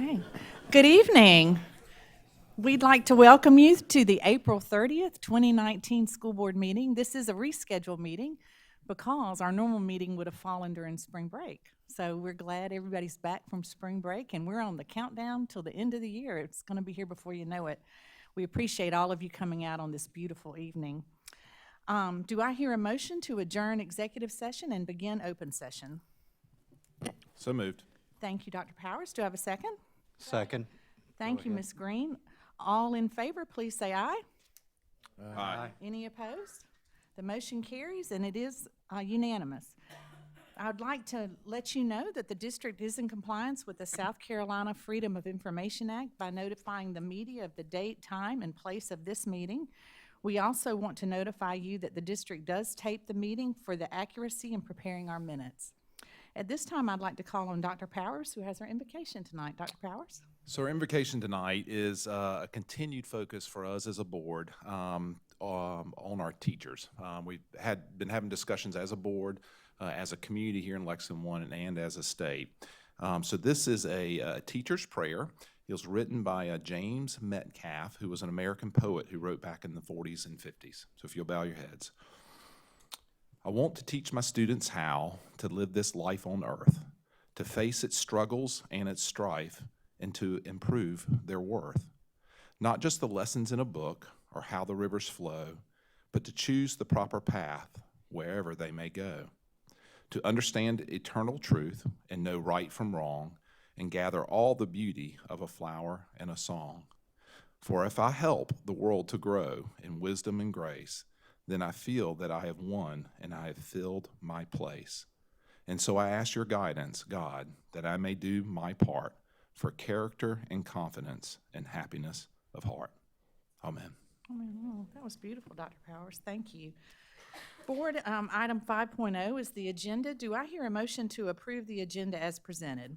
Okay. Good evening. We'd like to welcome you to the April 30th, 2019 school board meeting. This is a rescheduled meeting because our normal meeting would have fallen during spring break. So we're glad everybody's back from spring break, and we're on the countdown till the end of the year. It's going to be here before you know it. We appreciate all of you coming out on this beautiful evening. Do I hear a motion to adjourn executive session and begin open session? So moved. Thank you, Dr. Powers. Do I have a second? Second. Thank you, Ms. Green. All in favor, please say aye. Aye. Any opposed? The motion carries, and it is unanimous. I'd like to let you know that the district is in compliance with the South Carolina Freedom of Information Act by notifying the media of the date, time, and place of this meeting. We also want to notify you that the district does tape the meeting for the accuracy in preparing our minutes. At this time, I'd like to call on Dr. Powers, who has our invocation tonight. Dr. Powers? So our invocation tonight is a continued focus for us as a board on our teachers. We've been having discussions as a board, as a community here in Lexington, and as a state. So this is a teacher's prayer. It was written by James Metcalf, who was an American poet who wrote back in the 40s and 50s. So if you'll bow your heads. I want to teach my students how to live this life on earth, to face its struggles and its strife, and to improve their worth. Not just the lessons in a book or how the rivers flow, but to choose the proper path wherever they may go. To understand eternal truth and know right from wrong, and gather all the beauty of a flower and a song. For if I help the world to grow in wisdom and grace, then I feel that I have won and I have filled my place. And so I ask your guidance, God, that I may do my part for character and confidence and happiness of heart. Amen. Oh, that was beautiful, Dr. Powers. Thank you. Board item 5.0 is the agenda. Do I hear a motion to approve the agenda as presented?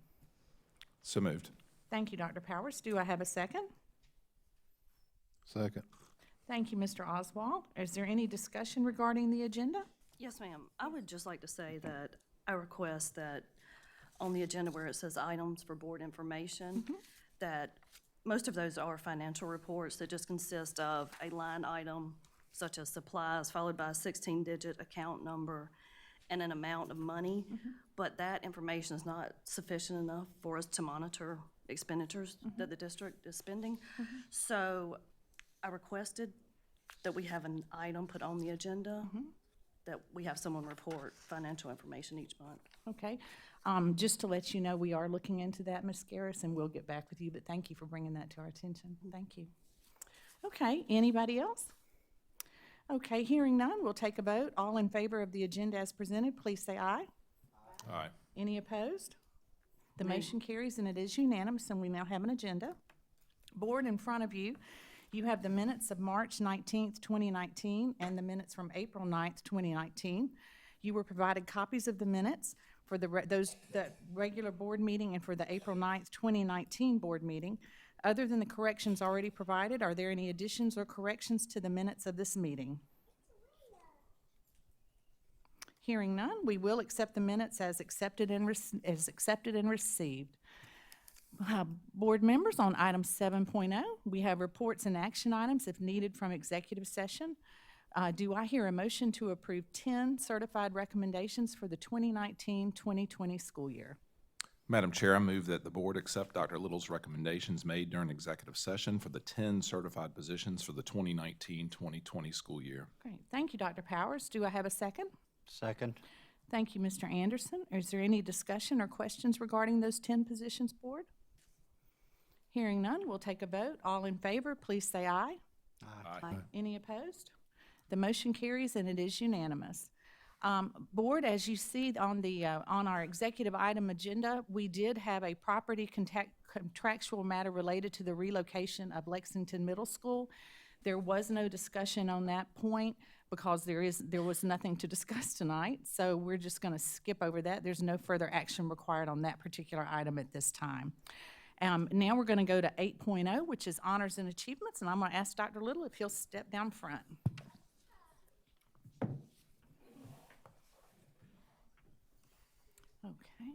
So moved. Thank you, Dr. Powers. Do I have a second? Second. Thank you, Mr. Oswald. Is there any discussion regarding the agenda? Yes, ma'am. I would just like to say that I request that on the agenda where it says items for board information, that most of those are financial reports that just consist of a line item such as supplies followed by a 16-digit account number and an amount of money, but that information is not sufficient enough for us to monitor expenditures that the district is spending. So I requested that we have an item put on the agenda, that we have someone report financial information each month. Okay. Just to let you know, we are looking into that, Ms. Garris, and we'll get back with you, but thank you for bringing that to our attention. Thank you. Okay, anybody else? Okay, hearing none, we'll take a vote. All in favor of the agenda as presented, please say aye. Aye. Any opposed? The motion carries, and it is unanimous, and we now have an agenda. Board, in front of you, you have the minutes of March 19th, 2019, and the minutes from April 9th, 2019. You were provided copies of the minutes for the regular board meeting and for the April 9th, 2019 board meeting. Other than the corrections already provided, are there any additions or corrections to the minutes of this meeting? Hearing none, we will accept the minutes as accepted and received. Board members, on item 7.0, we have reports and action items if needed from executive session. Do I hear a motion to approve 10 certified recommendations for the 2019-2020 school year? Madam Chair, I move that the board accept Dr. Little's recommendations made during executive session for the 10 certified positions for the 2019-2020 school year. Great. Thank you, Dr. Powers. Do I have a second? Second. Thank you, Mr. Anderson. Is there any discussion or questions regarding those 10 positions, board? Hearing none, we'll take a vote. All in favor, please say aye. Aye. Any opposed? The motion carries, and it is unanimous. Board, as you see on our executive item agenda, we did have a property contractual matter related to the relocation of Lexington Middle School. There was no discussion on that point because there was nothing to discuss tonight, so we're just going to skip over that. There's no further action required on that particular item at this time. Now we're going to go to 8.0, which is honors and achievements, and I'm going to ask Dr. Little if he'll step down front. Okay.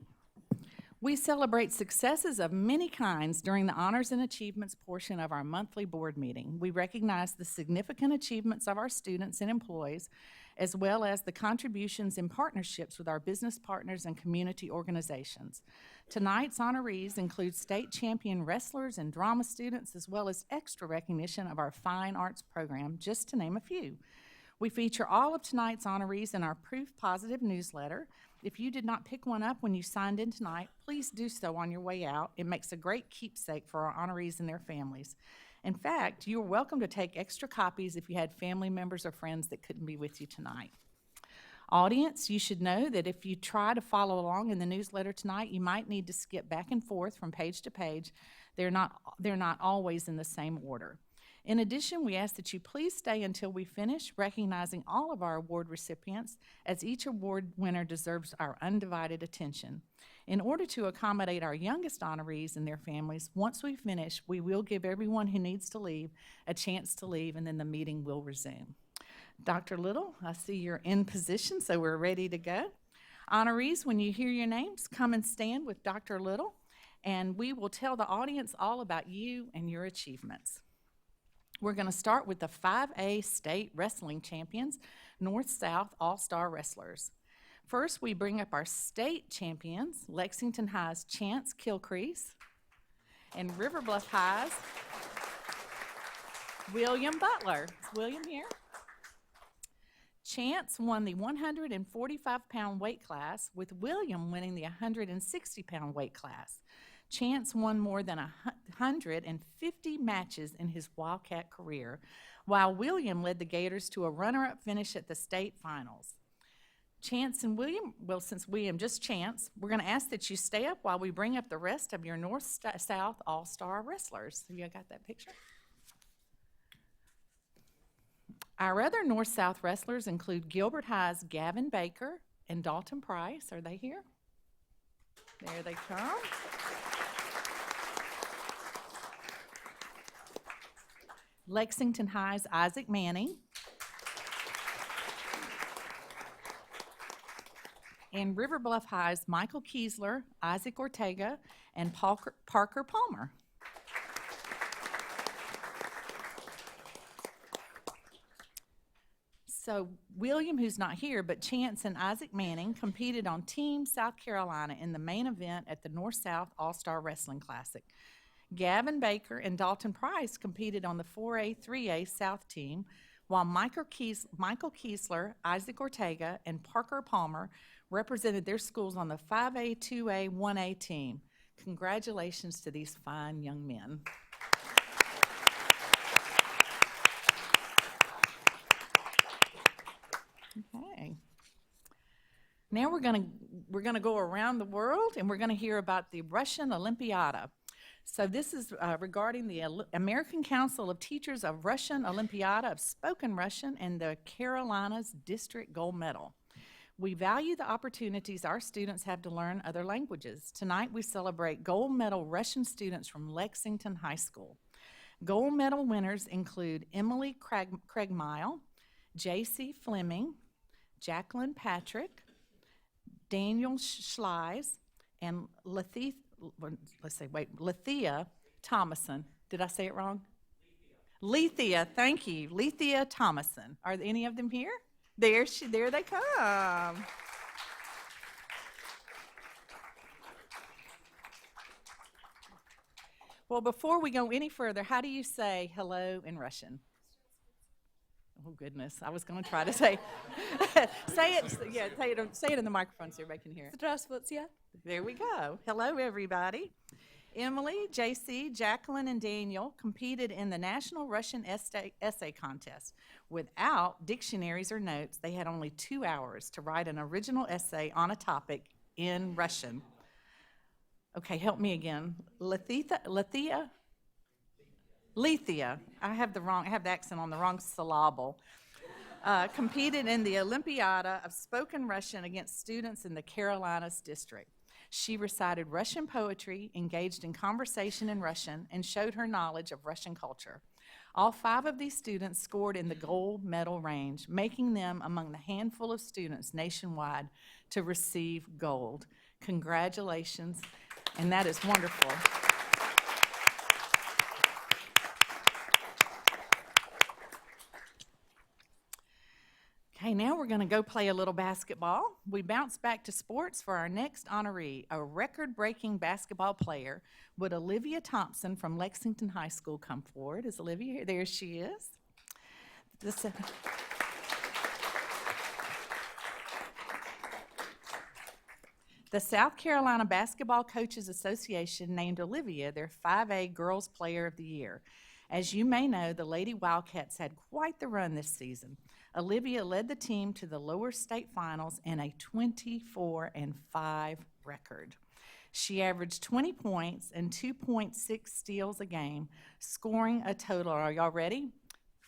We celebrate successes of many kinds during the Honors and Achievements portion of our monthly board meeting. We recognize the significant achievements of our students and employees, as well as the contributions and partnerships with our business partners and community organizations. Tonight's honorees include state champion wrestlers and drama students, as well as extra recognition of our fine arts program, just to name a few. We feature all of tonight's honorees in our Proof Positive newsletter. If you did not pick one up when you signed in tonight, please do so on your way out. It makes a great keepsake for our honorees and their families. In fact, you're welcome to take extra copies if you had family members or friends that couldn't be with you tonight. Audience, you should know that if you try to follow along in the newsletter tonight, you might need to skip back and forth from page to page. They're not always in the same order. In addition, we ask that you please stay until we finish, recognizing all of our award recipients, as each award winner deserves our undivided attention. In order to accommodate our youngest honorees and their families, once we finish, we will give everyone who needs to leave a chance to leave, and then the meeting will resume. Dr. Little, I see you're in position, so we're ready to go. Honorees, when you hear your names, come and stand with Dr. Little, and we will tell the audience all about you and your achievements. We're going to start with the 5A State Wrestling Champions, North-South All-Star Wrestlers. First, we bring up our state champions, Lexington High's Chance Kilcrease, and River Bluff High's William Butler. Is William here? Chance won the 145-pound weight class, with William winning the 160-pound weight class. Chance won more than 150 matches in his Wildcat career, while William led the Gators to a runner-up finish at the state finals. Chance and William, well, since William just Chance, we're going to ask that you stay up while we bring up the rest of your North-South All-Star wrestlers. Have you got that picture? Our other North-South wrestlers include Gilbert High's Gavin Baker and Dalton Price. Are they here? There they come. Lexington High's Isaac Manning, and River Bluff High's Michael Kiesler, Isaac Ortega, and Parker Palmer. So William, who's not here, but Chance and Isaac Manning competed on Team South Carolina in the main event at the North-South All-Star Wrestling Classic. Gavin Baker and Dalton Price competed on the 4A, 3A South team, while Michael Kiesler, Isaac Ortega, and Parker Palmer represented their schools on the 5A, 2A, 1A team. Congratulations to these fine young men. Okay. Now we're gonna go around the world, and we're gonna hear about the Russian Olympiada. So this is regarding the American Council of Teachers of Russian Olympiada of Spoken Russian and the Carolinas District Gold Medal. We value the opportunities our students have to learn other languages. Tonight we celebrate gold medal Russian students from Lexington High School. Gold medal winners include Emily Craigmile, J.C. Fleming, Jacqueline Patrick, Daniel Schleis, and Lethea Thompson. Did I say it wrong? Lethea, thank you. Lethea Thompson. Are any of them here? There they come. Well, before we go any further, how do you say hello in Russian? Oh, goodness. I was going to try to say, say it in the microphone so everybody can hear it. Здравствуйте. There we go. Hello, everybody. Emily, JC, Jacqueline, and Daniel competed in the National Russian Essay Contest. Without dictionaries or notes, they had only 2 hours to write an original essay on a topic in Russian. Okay, help me again. Lethea? I have the accent on the wrong syllable. Competed in the Olympiada of Spoken Russian against students in the Carolinas District. She recited Russian poetry, engaged in conversation in Russian, and showed her knowledge of Russian culture. All 5 of these students scored in the gold medal range, making them among the handful of students nationwide to receive gold. Congratulations. And that is wonderful. Okay, now we're going to go play a little basketball. We bounce back to sports for our next honoree, a record-breaking basketball player. Would Olivia Thompson from Lexington High School come forward? Is Olivia here? There she is. The South Carolina Basketball Coaches Association named Olivia their 5A Girls Player of the Year. As you may know, the Lady Wildcats had quite the run this season. Olivia led the team to the lower state finals in a 24-5 record. She averaged 20 points and 2.6 steals a game, scoring a total, are y'all ready?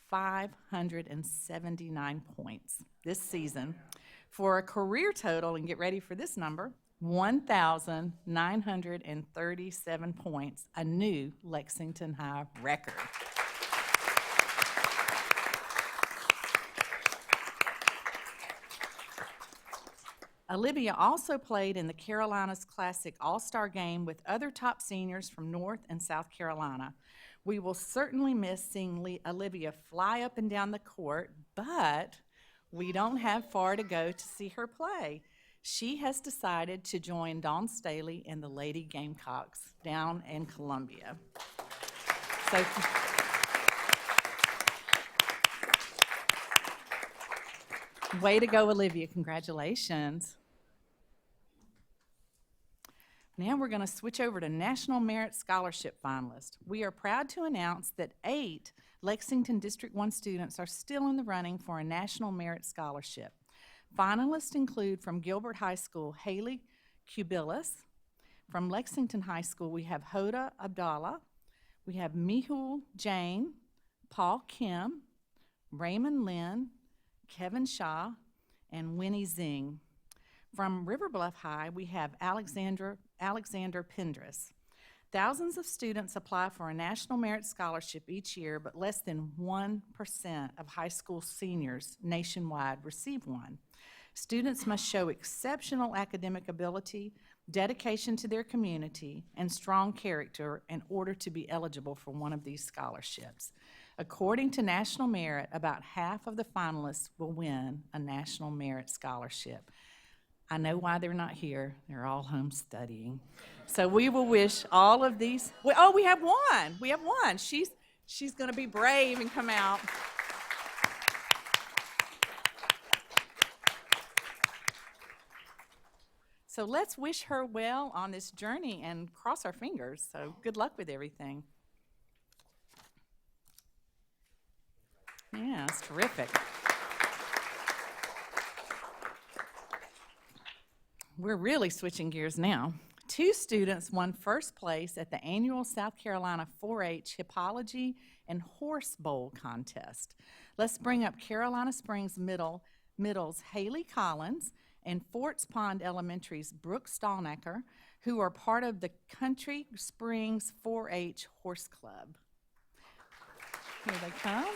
579 points this season for a career total, and get ready for this number, 1,937 points, a new Lexington High record. Olivia also played in the Carolinas Classic All-Star Game with other top seniors from North and South Carolina. We will certainly miss seeing Olivia fly up and down the court, but we don't have far to go to see her play. She has decided to join Dawn Staley and the Lady Gamecocks down in Columbia. So, way to go, Olivia. Congratulations. Now we're going to switch over to National Merit Scholarship finalists. We are proud to announce that 8 Lexington District 1 students are still in the running for a National Merit Scholarship. Finalists include from Gilbert High School, Haley Kubilis. From Lexington High School, we have Hoda Abdallah. We have Mihul Jain, Paul Kim, Raymond Lynn, Kevin Shaw, and Winnie Zing. From River Bluff High, we have Alexander Pendris. Thousands of students apply for a National Merit Scholarship each year, but less than 1% of high school seniors nationwide receive one. Students must show exceptional academic ability, dedication to their community, and strong character in order to be eligible for one of these scholarships. According to National Merit, about half of the finalists will win a National Merit Scholarship. I know why they're not here. They're all home studying. So we will wish all of these. We have one. We have one. She's going to be brave and come out. So let's wish her well on this journey and cross our fingers. So good luck with everything. Yeah, it's terrific. We're really switching gears now. 2 students won first place at the annual South Carolina 4-H Hippology and Horse Bowl contest. Let's bring up Carolina Springs Middle's Haley Collins and Forts Pond Elementary's Brooke Stallnacker, who are part of the Country Springs 4-H Horse Club. Here they come.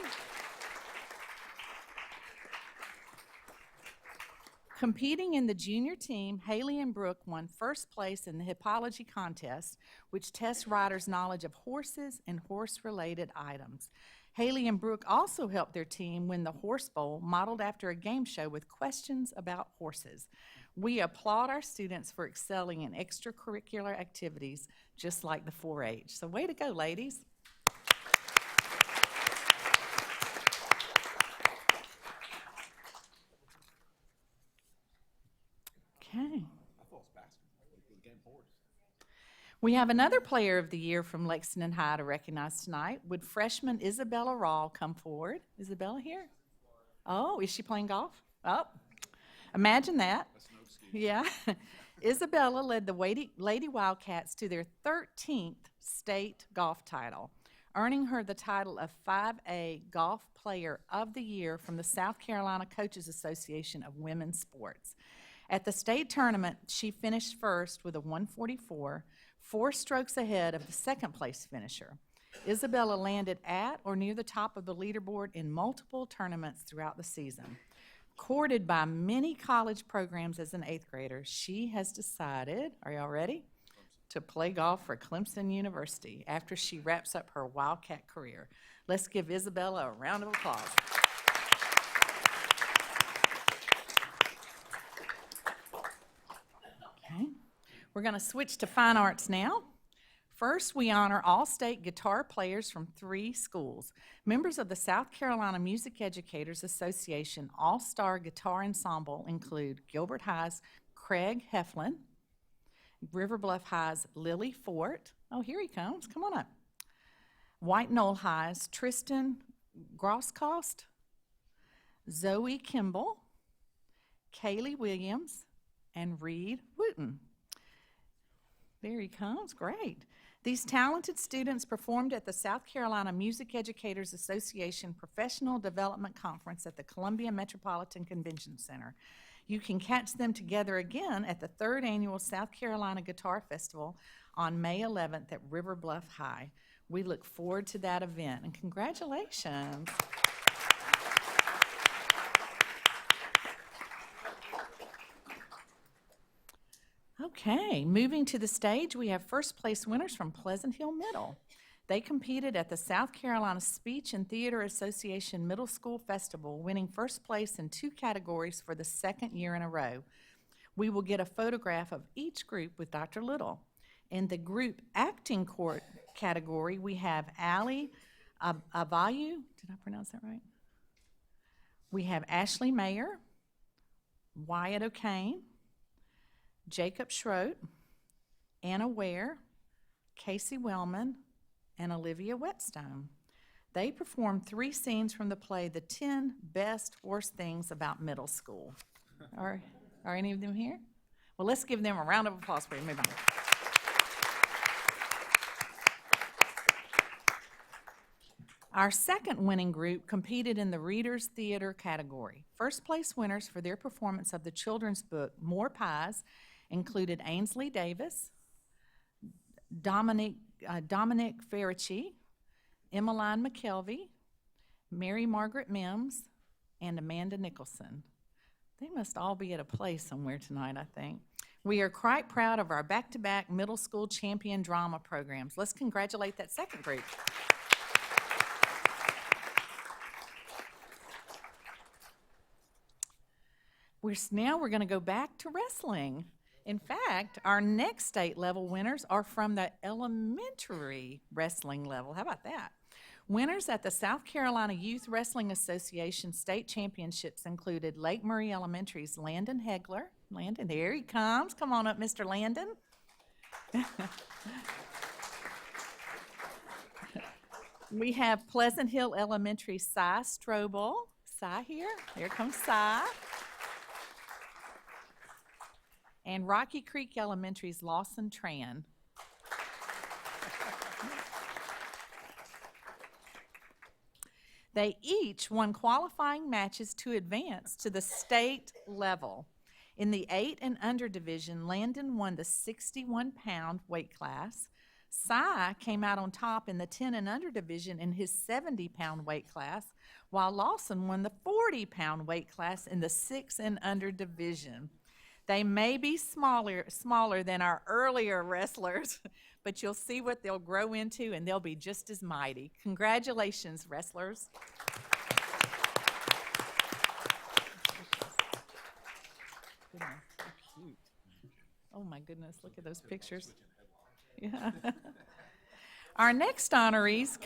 Competing in the junior team, Haley and Brooke won first place in the hippology contest, which tests riders' knowledge of horses and horse-related items. Haley and Brooke also helped their team win the Horse Bowl, modeled after a game show with questions about horses. We applaud our students for excelling in extracurricular activities, just like the 4-H. So way to go, ladies. Okay. We have another player of the year from Lexington High to recognize tonight. Would freshman Isabella Rawl come forward? Isabella here? Oh, is she playing golf? Oh, imagine that. Yeah. Isabella led the Lady Wildcats to their 13th state golf title, earning her the title of 5A Golf Player of the Year from the South Carolina Coaches Association of Women's Sports. At the state tournament, she finished first with a 144, 4 strokes ahead of the second place finisher. Isabella landed at or near the top of the leaderboard in multiple tournaments throughout the season. Courted by many college programs as an 8th grader, she has decided, are y'all ready? to play golf for Clemson University after she wraps up her Wildcat career. Let's give Isabella a round of applause. Okay, we're going to switch to fine arts now. First, we honor all state guitar players from 3 schools. Members of the South Carolina Music Educators Association All-Star Guitar Ensemble include Gilbert High's Craig Heflin, River Bluff High's Lily Fort. Oh, here he comes. Come on up. White Knoll High's Tristan Grosskost, Zoe Kimball, Kaylee Williams, and Reed Wooten. There he comes. Great. These talented students performed at the South Carolina Music Educators Association Professional Development Conference at the Columbia Metropolitan Convention Center. You can catch them together again at the 3rd Annual South Carolina Guitar Festival on May 11th at River Bluff High. We look forward to that event, and congratulations. Okay, moving to the stage, we have first place winners from Pleasant Hill Middle. They competed at the South Carolina Speech and Theater Association Middle School Festival, winning first place in 2 categories for the 2nd year in a row. We will get a photograph of each group with Dr. Little. In the group acting court category, we have Allie Avayu. Did I pronounce that right? We have Ashley Mayer, Wyatt O'Kane, Jacob Schroet, Anna Ware, Casey Wellman, and Olivia Whetstone. They performed 3 scenes from the play, The 10 Best Worst Things About Middle School. Are any of them here? Well, let's give them a round of applause for you. Move on. Our second winning group competed in the Reader's Theater category. First place winners for their performance of the children's book, More Pies, included Ainsley Davis, Dominic Ferricci, Emmeline McKelvey, Mary Margaret Mims, and Amanda Nicholson. They must all be at a play somewhere tonight, I think. We are quite proud of our back-to-back middle school champion drama programs. Let's congratulate that second group. We're going to go back to wrestling. In fact, our next state level winners are from the elementary wrestling level. How about that? Winners at the South Carolina Youth Wrestling Association state championships included Lake Murray Elementary's Landon Hegler. Landon, there he comes. Come on up, Mr. Landon. We have Pleasant Hill Elementary Cy Strobel. Cy here. Here comes Cy. And Rocky Creek Elementary's Lawson Tran. They each won qualifying matches to advance to the state level. In the 8 and under division, Landon won the 61-pound weight class. Cy came out on top in the 10 and under division in his 70-pound weight class, while Lawson won the 40-pound weight class in the 6 and under division. They may be smaller than our earlier wrestlers, but you'll see what they'll grow into, and they'll be just as mighty. Congratulations, wrestlers. Goodness, so cute. Oh my goodness, look at those pictures. Yeah. Our next honorees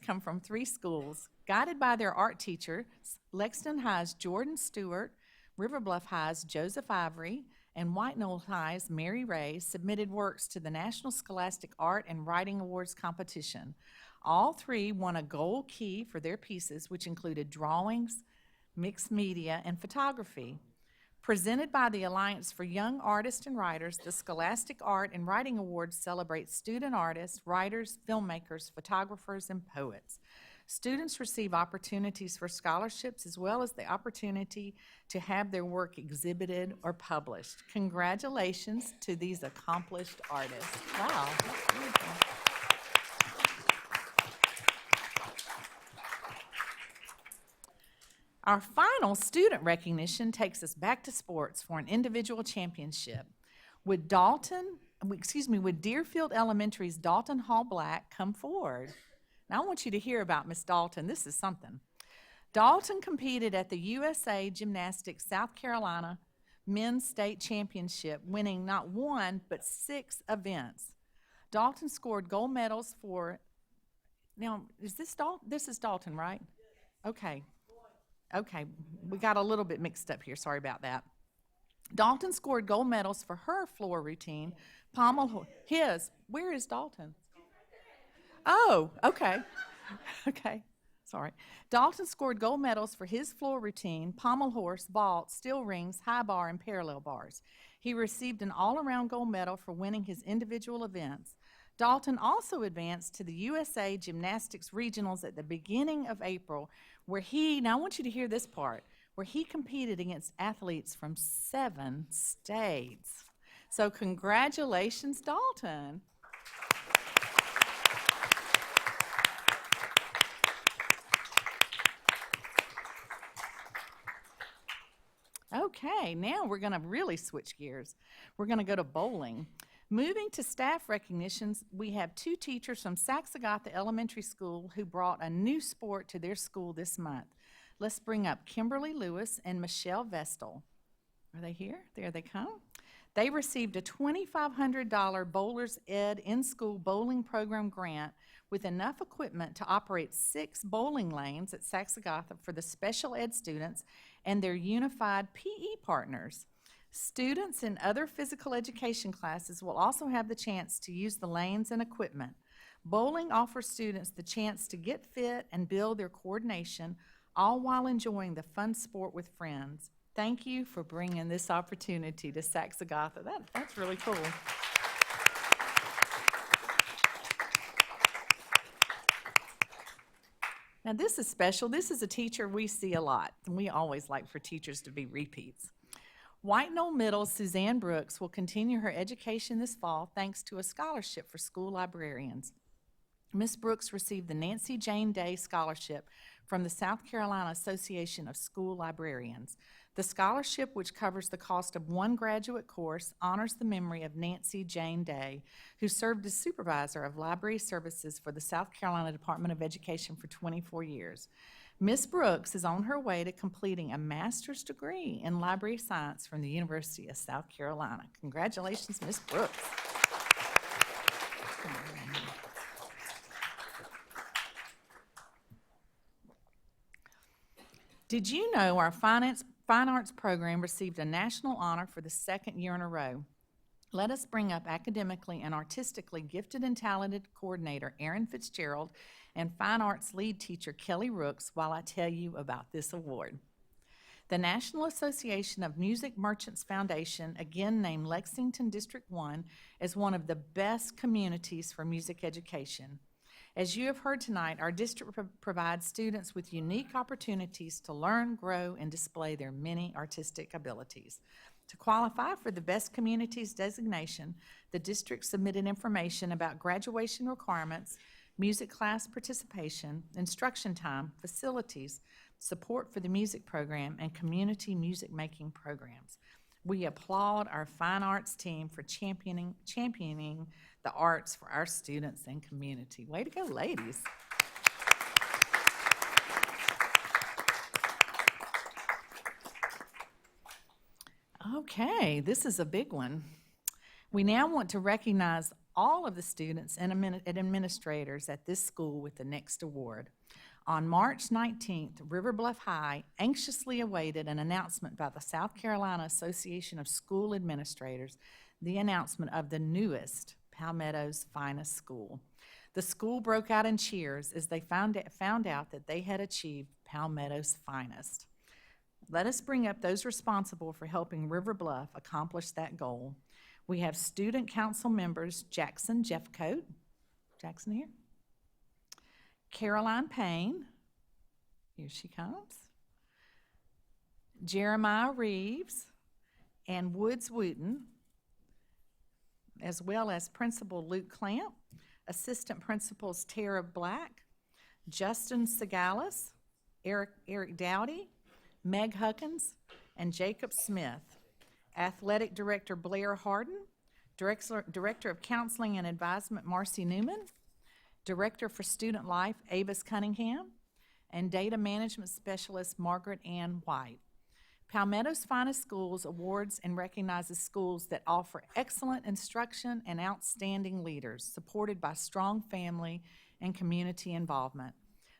come from 3 schools. Guided by their art teacher, Lexington High's Jordan Stewart, River Bluff High's Joseph Ivory, and White Knoll High's Mary Ray submitted works to the National Scholastic Art and Writing Awards competition. All 3 won a gold key for their pieces, which included drawings, mixed media, and photography. Presented by the Alliance for Young Artists and Writers, the Scholastic Art and Writing Awards celebrate student artists, writers, filmmakers, photographers, and poets. Students receive opportunities for scholarships as well as the opportunity to have their work exhibited or published. Congratulations to these accomplished artists. Wow, that's beautiful. Our final student recognition takes us back to sports for an individual championship. Would would Deerfield Elementary's Dalton Hall Black come forward? Now, I want you to hear about Miss Dalton. This is something. Dalton competed at the USA Gymnastics South Carolina Men's State Championship, winning not one, but 6 events. Dalton scored gold medals for, now, is this Dalton? This is Dalton, right? Okay. Okay, we got a little bit mixed up here. Sorry about that. Dalton scored gold medals for her floor routine. Where is Dalton? Oh, okay. Okay, sorry. Dalton scored gold medals for his floor routine, pommel horse, vault, steel rings, high bar, and parallel bars. He received an all-around gold medal for winning his individual events. Dalton also advanced to the USA Gymnastics Regionals at the beginning of April, where now I want you to hear this part, where he competed against athletes from 7 states. So congratulations, Dalton. Okay, now we're going to really switch gears. We're going to go to bowling. Moving to staff recognitions, we have 2 teachers from Saxagatha Elementary School who brought a new sport to their school this month. Let's bring up Kimberly Lewis and Michelle Vestal. Are they here? There they come. They received a $2,500 Bowlers Ed in-school bowling program grant with enough equipment to operate 6 bowling lanes at Saxagatha for the special ed students and their unified PE partners. Students in other physical education classes will also have the chance to use the lanes and equipment. Bowling offers students the chance to get fit and build their coordination, all while enjoying the fun sport with friends. Thank you for bringing this opportunity to Saxagatha. That's really cool. Now this is special. This is a teacher we see a lot, and we always like for teachers to be repeats. White Knoll Middle's Suzanne Brooks will continue her education this fall thanks to a scholarship for school librarians. Ms. Brooks received the Nancy Jane Day Scholarship from the South Carolina Association of School Librarians. The scholarship, which covers the cost of 1 graduate course, honors the memory of Nancy Jane Day, who served as supervisor of library services for the South Carolina Department of Education for 24 years. Ms. Brooks is on her way to completing a master's degree in library science from the University of South Carolina. Congratulations, Ms. Brooks. Did you know our fine arts program received a national honor for the 2nd year in a row? Let us bring up academically and artistically gifted and talented coordinator Erin Fitzgerald and fine arts lead teacher Kelly Rooks while I tell you about this award. The National Association of Music Merchants Foundation again named Lexington District 1 as one of the best communities for music education. As you have heard tonight, our district provides students with unique opportunities to learn, grow, and display their many artistic abilities. To qualify for the Best Communities designation, the district submitted information about graduation requirements, music class participation, instruction time, facilities, support for the music program, and community music making programs. We applaud our fine arts team for championing the arts for our students and community. Way to go, ladies. Okay, this is a big one. We now want to recognize all of the students and administrators at this school with the next award. On March 19th, River Bluff High anxiously awaited an announcement by the South Carolina Association of School Administrators, the announcement of the newest Palmetto's finest school. The school broke out in cheers as they found out that they had achieved Palmetto's finest. Let us bring up those responsible for helping River Bluff accomplish that goal. We have student council members Jackson Jeffcoat. Jackson here. Caroline Payne. Here she comes. Jeremiah Reeves and Woods Wooten, as well as Principal Luke Clamp, Assistant Principals Tara Black, Justin Segalis, Eric Dowdy, Meg Huckins, and Jacob Smith. Athletic Director Blair Harden, Director of Counseling and Advisement, Marcy Newman. Director for Student Life, Avis Cunningham. And Data Management Specialist, Margaret Ann White. Palmetto's Finest Schools awards and recognizes schools that offer excellent instruction and outstanding leaders, supported by strong family and community involvement.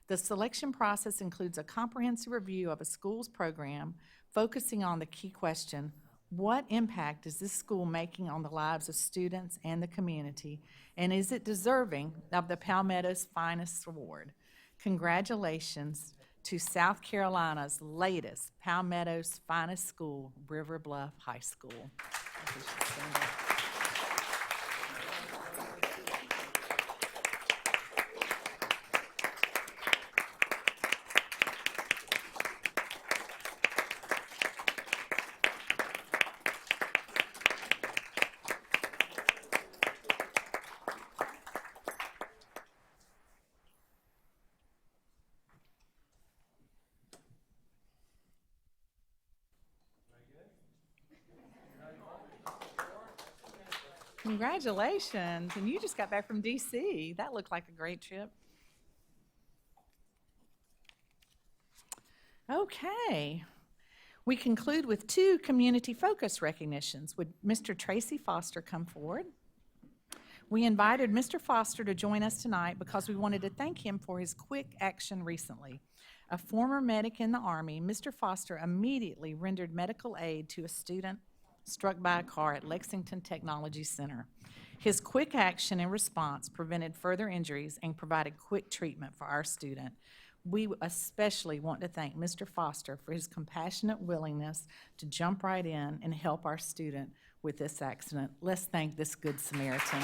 The selection process includes a comprehensive review of a school's program, focusing on the key question: what impact is this school making on the lives of students and the community, and is it deserving of the Palmetto's Finest Award? Congratulations to South Carolina's latest Palmetto's Finest School, River Bluff High School. Congratulations, and you just got back from DC. That looked like a great trip. Okay, we conclude with 2 community focus recognitions. Would Mr. Tracy Foster come forward? We invited Mr. Foster to join us tonight because we wanted to thank him for his quick action recently. A former medic in the Army, Mr. Foster immediately rendered medical aid to a student struck by a car at Lexington Technology Center. His quick action and response prevented further injuries and provided quick treatment for our student. We especially want to thank Mr. Foster for his compassionate willingness to jump right in and help our student with this accident. Let's thank this Good Samaritan.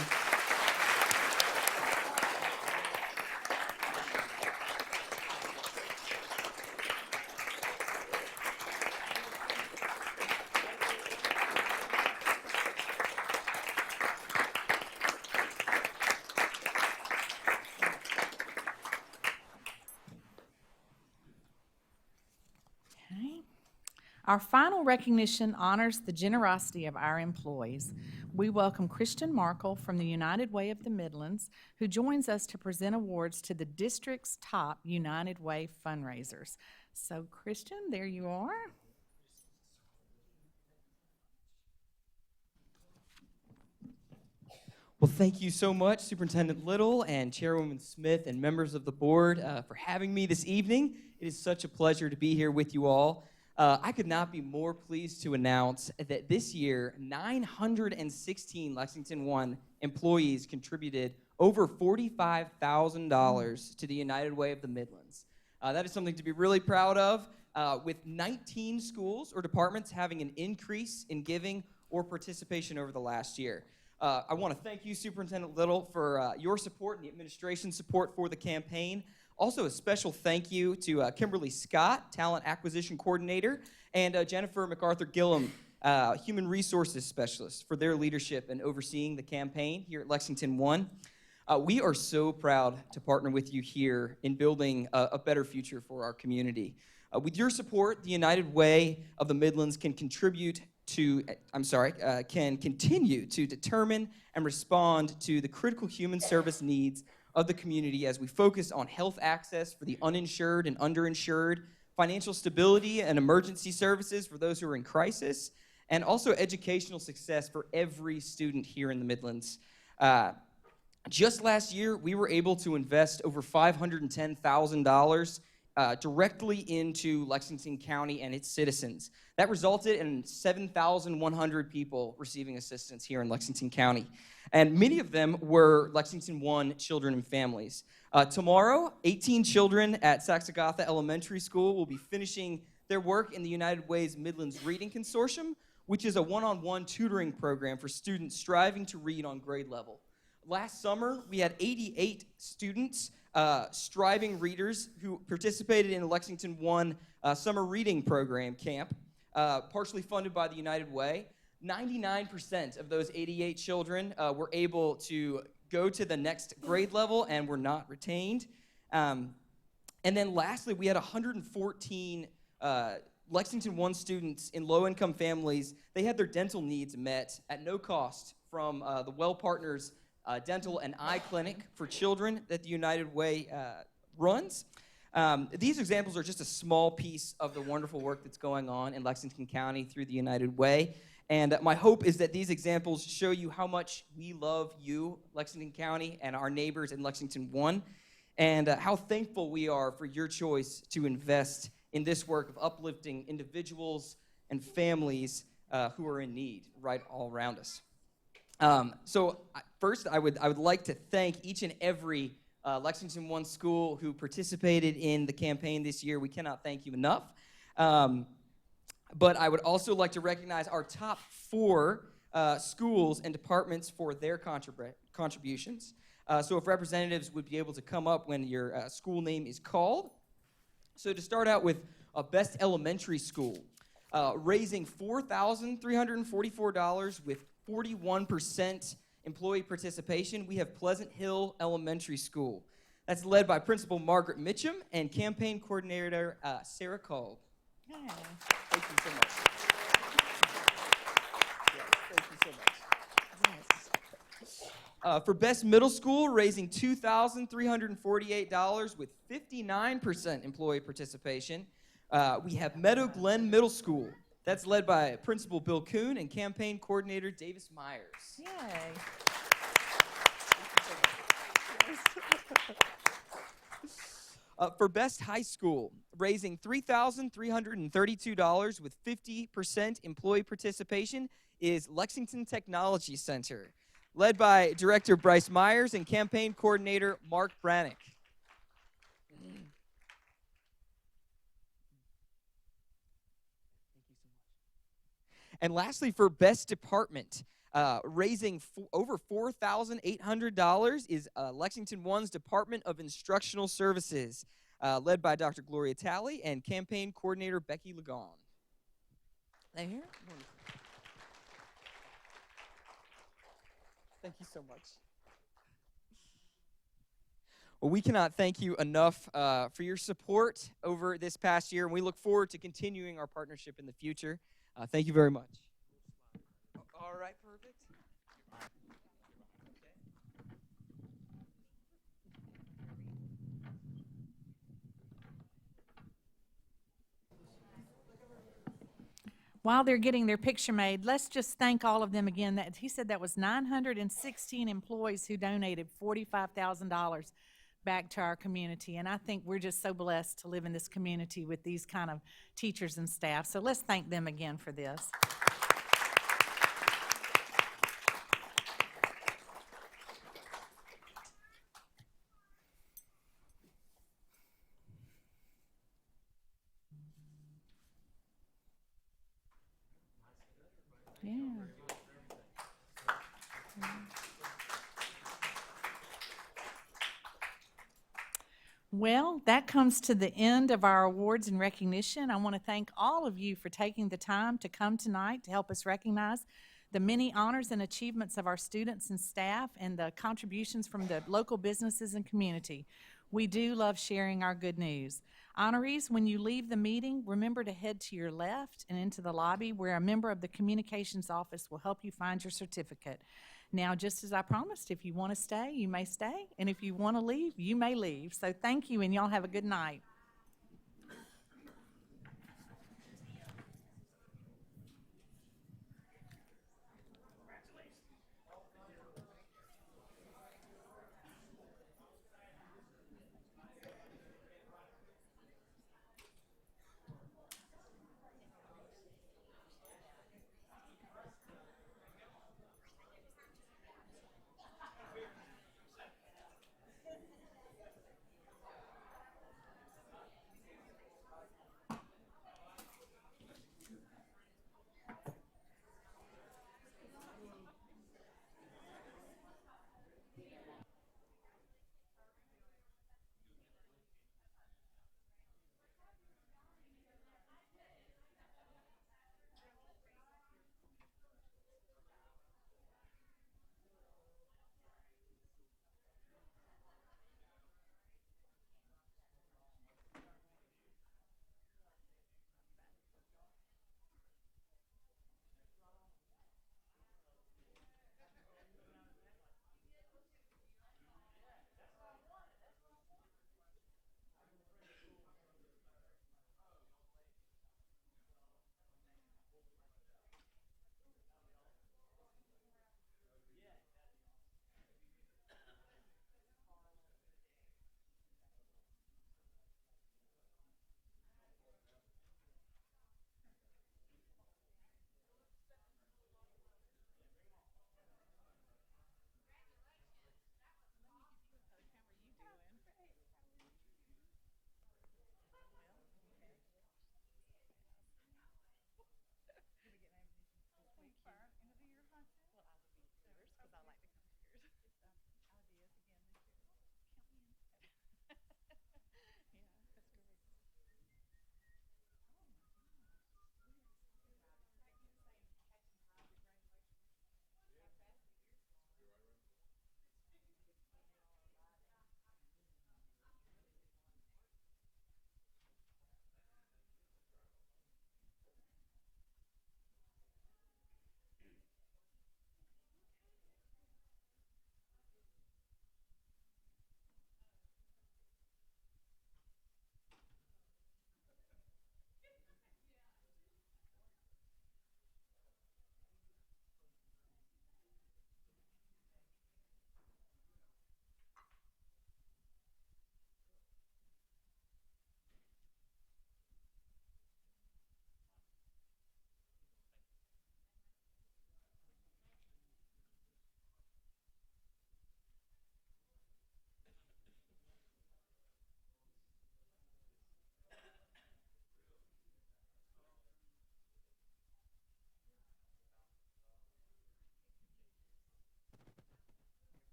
Our final recognition honors the generosity of our employees. We welcome Christian Markle from the United Way of the Midlands, who joins us to present awards to the district's top United Way fundraisers. So, Christian, there you are. Well, thank you so much, Superintendent Little and Chairwoman Smith and members of the board for having me this evening. It is such a pleasure to be here with you all. I could not be more pleased to announce that this year, 916 Lexington One employees contributed over $45,000 to the United Way of the Midlands. That is something to be really proud of, with 19 schools or departments having an increase in giving or participation over the last year. I want to thank you, Superintendent Little, for your support and the administration's support for the campaign. Also, a special thank you to Kimberly Scott, Talent Acquisition Coordinator, and Jennifer MacArthur Gillum, Human Resources Specialist, for their leadership in overseeing the campaign here at Lexington One. We are so proud to partner with you here in building a better future for our community. With your support, the United Way of the Midlands can continue to determine and respond to the critical human service needs of the community as we focus on health access for the uninsured and underinsured, financial stability and emergency services for those who are in crisis, and also educational success for every student here in the Midlands. Just last year, we were able to invest over $510,000 directly into Lexington County and its citizens. That resulted in 7,100 people receiving assistance here in Lexington County. And many of them were Lexington One children and families. Tomorrow, 18 children at Saxagatha Elementary School will be finishing their work in the United Way's Midlands Reading Consortium, which is a one-on-one tutoring program for students striving to read on grade level. Last summer, we had 88 students, striving readers, who participated in the Lexington One summer reading program camp, partially funded by the United Way. 99% of those 88 children were able to go to the next grade level and were not retained. And then lastly, we had 114 Lexington One students in low-income families. They had their dental needs met at no cost from the Well Partners Dental and Eye Clinic for Children that the United Way runs. These examples are just a small piece of the wonderful work that's going on in Lexington County through the United Way. And my hope is that these examples show you how much we love you, Lexington County, and our neighbors in Lexington 1, and how thankful we are for your choice to invest in this work of uplifting individuals and families who are in need right all around us. First, I would like to thank each and every Lexington 1 school who participated in the campaign this year. We cannot thank you enough. But I would also like to recognize our top 4 schools and departments for their contributions. So if representatives would be able to come up when your school name is called. So to start out with Best Elementary School, raising $4,344 with 41% employee participation, we have Pleasant Hill Elementary School. That's led by Principal Margaret Mitchum and Campaign Coordinator Sarah Cole. Yay. Thank you so much. Yes, thank you so much. For Best Middle School, raising $2,348 with 59% employee participation, we have Meadow Glen Middle School. That's led by Principal Bill Kuhn and Campaign Coordinator Davis Myers. Yay. For Best High School, raising $3,332 with 50% employee participation is Lexington Technology Center, led by Director Bryce Myers and Campaign Coordinator Mark Brannick. And lastly, for Best Department, raising over $4,800 is Lexington 1's Department of Instructional Services, led by Dr. Gloria Talley and Campaign Coordinator Becky Lagon. They here? Thank you so much. Well, we cannot thank you enough for your support over this past year, and we look forward to continuing our partnership in the future. Thank you very much. All right, perfect. While they're getting their picture made, let's just thank all of them again. He said that was 916 employees who donated $45,000 back to our community. And I think we're just so blessed to live in this community with these kind of teachers and staff. So let's thank them again for this. Yeah. Well, that comes to the end of our awards and recognition. I want to thank all of you for taking the time to come tonight to help us recognize the many honors and achievements of our students and staff and the contributions from the local businesses and community. We do love sharing our good news. Honorees, when you leave the meeting, remember to head to your left and into the lobby where a member of the communications office will help you find your certificate. Now, just as I promised, if you want to stay, you may stay, and if you want to leave, you may leave. So thank you, and y'all have a good night.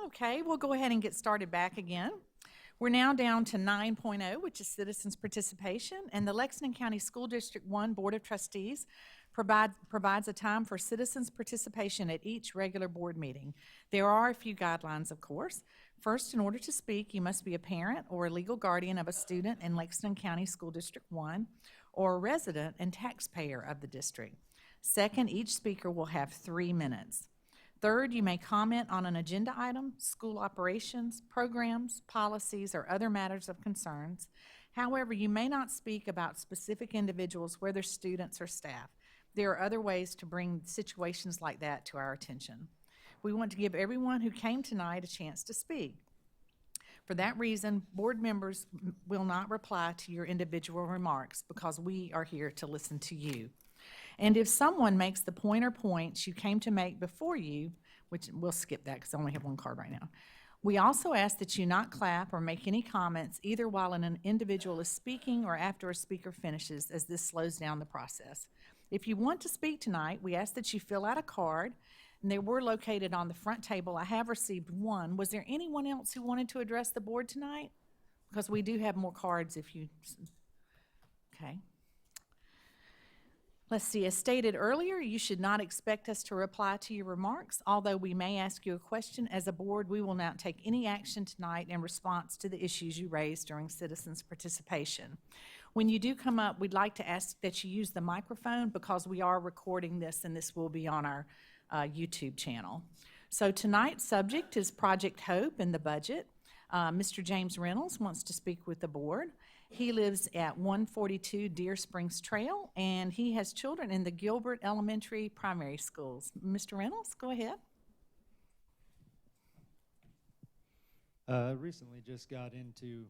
Okay, we'll go ahead and get started back again. We're now down to 9.0, which is citizens participation, and the Lexington County School District 1 Board of Trustees provides a time for citizens participation at each regular board meeting. There are a few guidelines, of course. First, in order to speak, you must be a parent or a legal guardian of a student in Lexington County School District 1 or a resident and taxpayer of the district. Second, each speaker will have 3 minutes. Third, you may comment on an agenda item, school operations, programs, policies, or other matters of concerns. However, you may not speak about specific individuals, whether students or staff. There are other ways to bring situations like that to our attention. We want to give everyone who came tonight a chance to speak. For that reason, board members will not reply to your individual remarks because we are here to listen to you. And if someone makes the point or points you came to make before you, which we'll skip that because I only have one card right now, we also ask that you not clap or make any comments either while an individual is speaking or after a speaker finishes, as this slows down the process. If you want to speak tonight, we ask that you fill out a card, and they were located on the front table. I have received one. Was there anyone else who wanted to address the board tonight? Because we do have more cards if you, okay. Let's see, as stated earlier, you should not expect us to reply to your remarks. Although we may ask you a question, as a board, we will not take any action tonight in response to the issues you raised during citizens' participation. When you do come up, we'd like to ask that you use the microphone because we are recording this and this will be on our YouTube channel. So tonight's subject is Project Hope and the budget. Mr. James Reynolds wants to speak with the board. He lives at 142 Deer Springs Trail, and he has children in the Gilbert Elementary Primary Schools. Mr. Reynolds, go ahead. Recently just got into...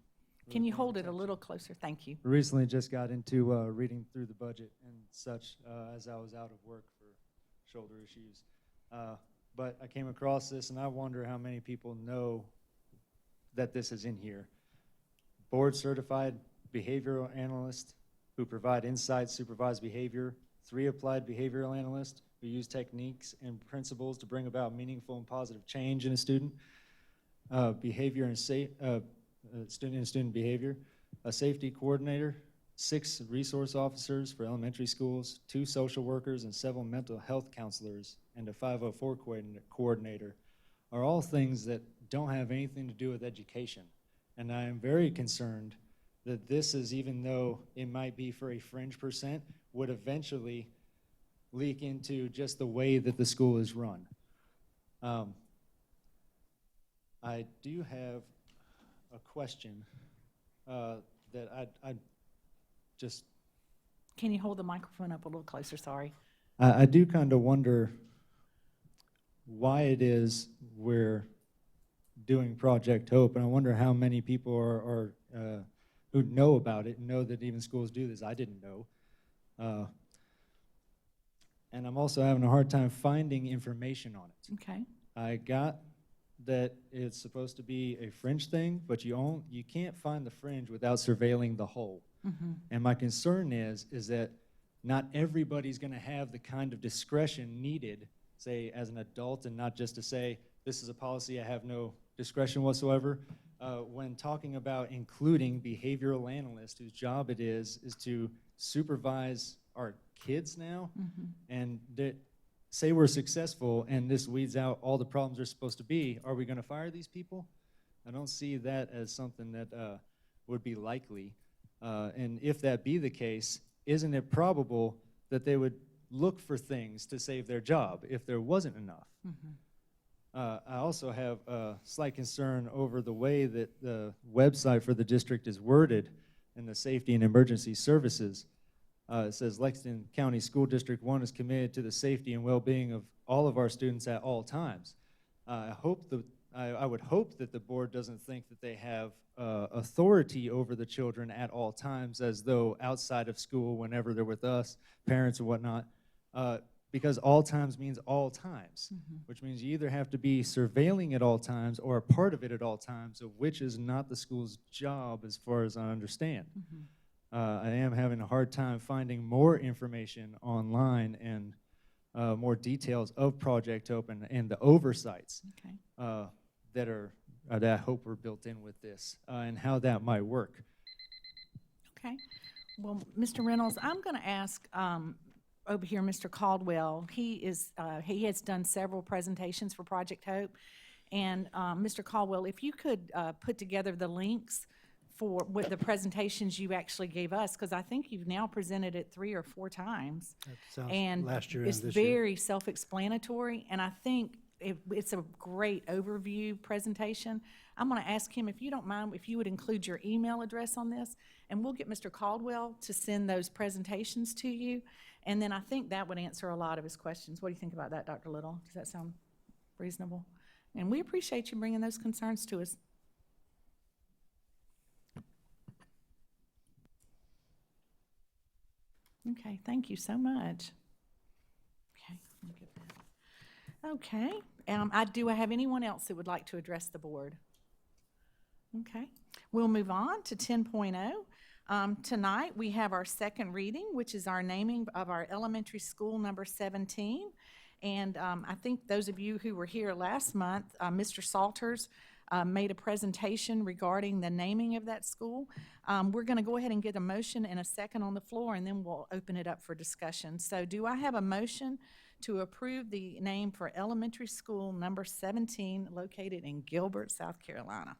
Can you hold it a little closer? Thank you. Recently just got into reading through the budget and such as I was out of work for shoulder issues. But I came across this, and I wonder how many people know that this is in here. Board-certified behavioral analysts who provide insight, supervised behavior, 3 applied behavioral analysts who use techniques and principles to bring about meaningful and positive change in a student, behavior and student behavior, a safety coordinator, 6 resource officers for elementary schools, 2 social workers, and 7 mental health counselors, and a 504 coordinator are all things that don't have anything to do with education. And I am very concerned that this is, even though it might be for a fringe percent, would eventually leak into just the way that the school is run. I do have a question that I just... Can you hold the microphone up a little closer? Sorry. I do kind of wonder why it is we're doing Project Hope, and I wonder how many people are who know about it and know that even schools do this. I didn't know. And I'm also having a hard time finding information on it. Okay. I got that it's supposed to be a fringe thing, but you can't find the fringe without surveilling the whole. Mm-hmm. And my concern is that not everybody's going to have the kind of discretion needed, say, as an adult, and not just to say, this is a policy, I have no discretion whatsoever. When talking about including behavioral analysts, whose job it is to supervise our kids now, mm-hmm. and say we're successful and this weeds out all the problems there's supposed to be, are we going to fire these people? I don't see that as something that would be likely. And if that be the case, isn't it probable that they would look for things to save their job if there wasn't enough? Mm-hmm. I also have a slight concern over the way that the website for the district is worded in the safety and emergency services. It says Lexington County School District 1 is committed to the safety and well-being of all of our students at all times. I would hope that the board doesn't think that they have authority over the children at all times, as though outside of school, whenever they're with us, parents or whatnot, because all times means all times, mm-hmm. which means you either have to be surveilling at all times or a part of it at all times, of which is not the school's job as far as I understand. Mm-hmm. I am having a hard time finding more information online and more details of Project Hope and the oversights. Okay. that that I hope are built in with this, and how that might work. Okay. Well, Mr. Reynolds, I'm going to ask over here, Mr. Caldwell. He has done several presentations for Project Hope. And Mr. Caldwell, if you could put together the links for what the presentations you actually gave us, because I think you've now presented it 3 or 4 times. That sounds And last year and it's this year. very self-explanatory, and I think it's a great overview presentation. I'm going to ask him, if you don't mind, if you would include your email address on this, and we'll get Mr. Caldwell to send those presentations to you, and then I think that would answer a lot of his questions. What do you think about that, Dr. Little? Does that sound reasonable? And we appreciate you bringing those concerns to us. Okay, thank you so much. Okay, let me get that. Okay, do I have anyone else that would like to address the board? Okay, we'll move on to 10.0. Tonight, we have our second reading, which is our naming of our elementary school number 17. And I think those of you who were here last month, Mr. Salters made a presentation regarding the naming of that school. We're going to go ahead and get a motion and a second on the floor, and then we'll open it up for discussion. So do I have a motion to approve the name for elementary school number 17 located in Gilbert, South Carolina?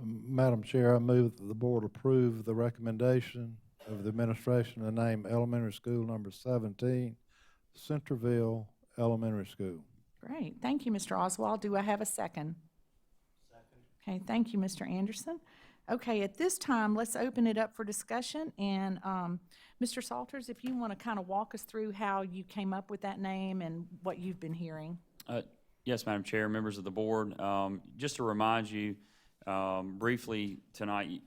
Madam Chair, I move that the board approve the recommendation of the administration to name elementary school number 17 Centerville Elementary School. Great. Thank you, Mr. Oswald. Do I have a second? Second. Okay, thank you, Mr. Anderson. Okay, at this time, let's open it up for discussion. And Mr. Salters, if you want to kind of walk us through how you came up with that name and what you've been hearing. Yes, Madam Chair, members of the board. Just to remind you briefly tonight,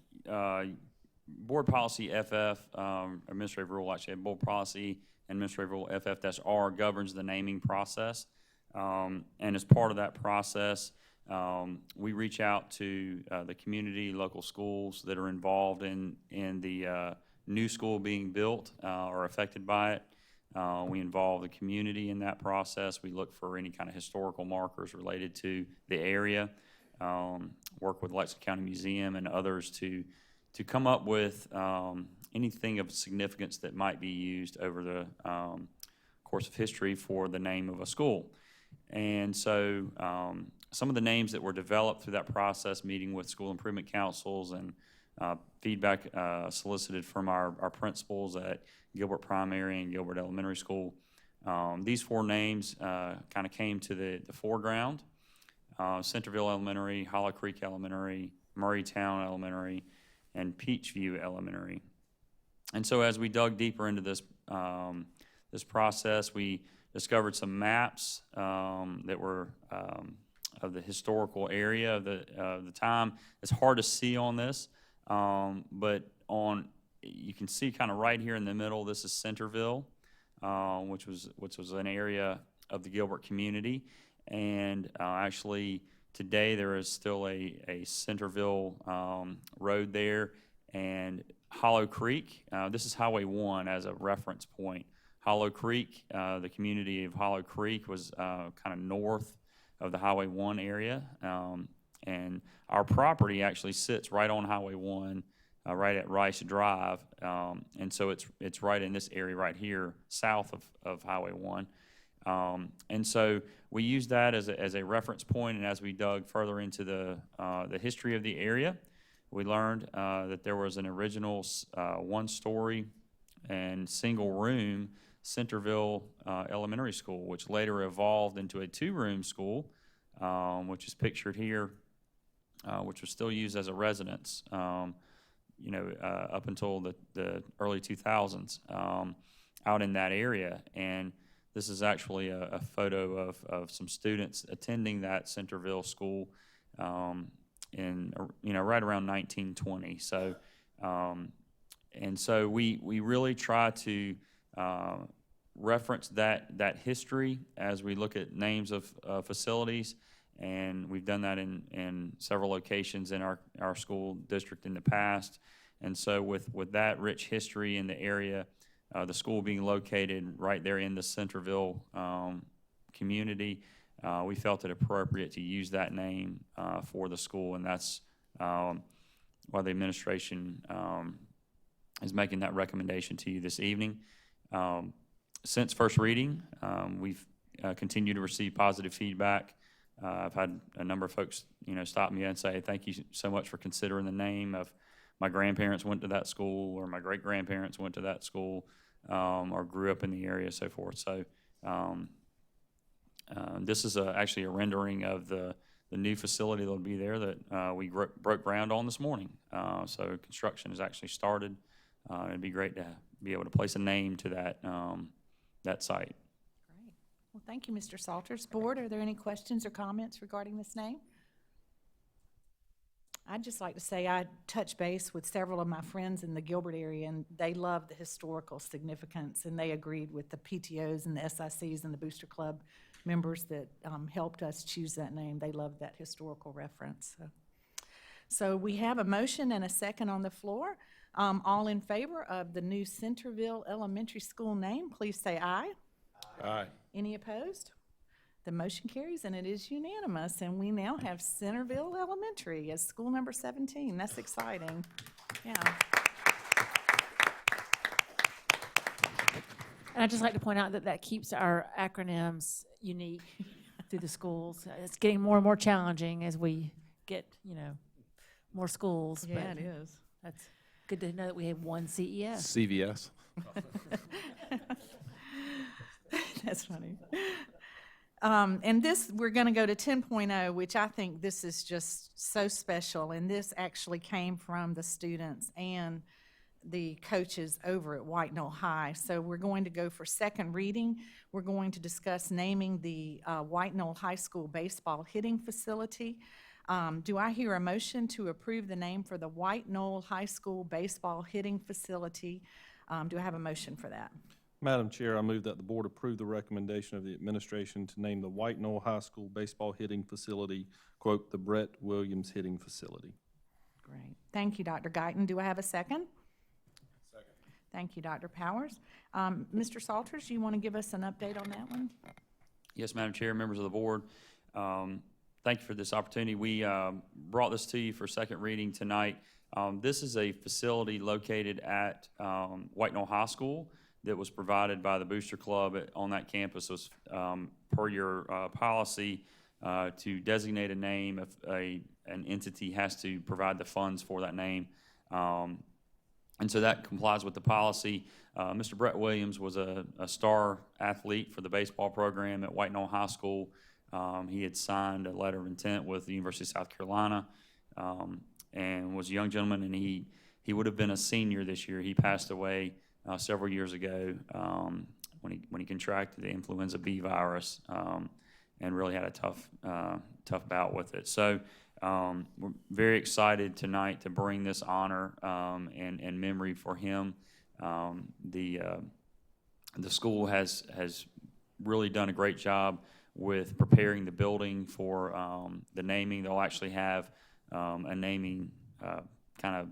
Board Policy FF, Administrative Rule, actually, Board Policy and Administrative Rule FF-R governs the naming process. And as part of that process, we reach out to the community, local schools that are involved in the new school being built or affected by it. We involve the community in that process. We look for any kind of historical markers related to the area, work with Lexington County Museum and others to come up with anything of significance that might be used over the course of history for the name of a school. And so some of the names that were developed through that process, meeting with school improvement councils and feedback solicited from our principals at Gilbert Primary and Gilbert Elementary School, these 4 names kind of came to the foreground. Centerville Elementary, Hollow Creek Elementary, Murraytown Elementary, and Peachview Elementary. And so as we dug deeper into this this process, we discovered some maps that were of the historical area of the time. It's hard to see on this, but you can see kind of right here in the middle. This is Centerville, which was an area of the Gilbert community, and actually today there is still a Centerville road there, and Hollow Creek. This is Highway 1 as a reference point. Hollow Creek, the community of Hollow Creek was kind of north of the Highway 1 area, and our property actually sits right on Highway 1, right at Rice Drive, and so it's right in this area right here, south of Highway 1. And so we used that as a reference point, and as we dug further into the history of the area, we learned that there was an original 1-story and single-room Centerville Elementary School, which later evolved into a 2-room school, which is pictured here, which was still used as a residence, up until the early 2000s out in that area. And this is actually a photo of some students attending that Centerville school in right around 1920. So and so we really try to reference that history as we look at names of facilities, and we've done that in several locations in our school district in the past. And so with that rich history in the area, the school being located right there in the Centerville community, we felt it appropriate to use that name for the school, and that's why the administration is making that recommendation to you this evening. Since first reading, we've continued to receive positive feedback. I've had a number of folks, stop me and say, thank you so much for considering the name of my grandparents went to that school, or my great-grandparents went to that school, or grew up in the area, so forth. So this is actually a rendering of the new facility that will be there that we broke ground on this morning. So construction has actually started. It'd be great to be able to place a name to that site. Great. Well, thank you, Mr. Salters. Board, are there any questions or comments regarding this name? I'd just like to say I touched base with several of my friends in the Gilbert area, and they love the historical significance, and they agreed with the PTOs and the SICs and the Booster Club members that helped us choose that name. They loved that historical reference. So we have a motion and a second on the floor. All in favor of the new Centerville Elementary School name, please say aye. Aye. Any opposed? The motion carries, and it is unanimous, and we now have Centerville Elementary as school number 17. That's exciting. Yeah. And I'd just like to point out that keeps our acronyms unique through the schools. It's getting more and more challenging as we get, more schools. Yeah, but it is. That's good to know that we have one CES. CVS. That's funny. And this, we're going to go to 10.0, which I think this is just so special. And this actually came from the students and the coaches over at White Knoll High. So we're going to go for second reading. We're going to discuss naming the White Knoll High School baseball hitting facility. Do I hear a motion to approve the name for the White Knoll High School baseball hitting facility? Do I have a motion for that? Madam Chair, I move that the board approve the recommendation of the administration to name the White Knoll High School baseball hitting facility, quote, the Brett Williams hitting facility. Great. Thank you, Dr. Guyton. Do I have a second? Second. Thank you, Dr. Powers. Mr. Salters, you want to give us an update on that one? Yes, Madam Chair, members of the board. Thank you for this opportunity. We brought this to you for second reading tonight. This is a facility located at White Knoll High School that was provided by the Booster Club on that campus. Was per your policy to designate a name if an entity has to provide the funds for that name. And so that complies with the policy. Mr. Brett Williams was a star athlete for the baseball program at White Knoll High School. He had signed a letter of intent with the University of South Carolina and was a young gentleman, and he would have been a senior this year. He passed away several years ago when he contracted the influenza B virus and really had a tough bout with it. So we're very excited tonight to bring this honor and memory for him. The school has really done a great job with preparing the building for the naming. They'll actually have a naming kind of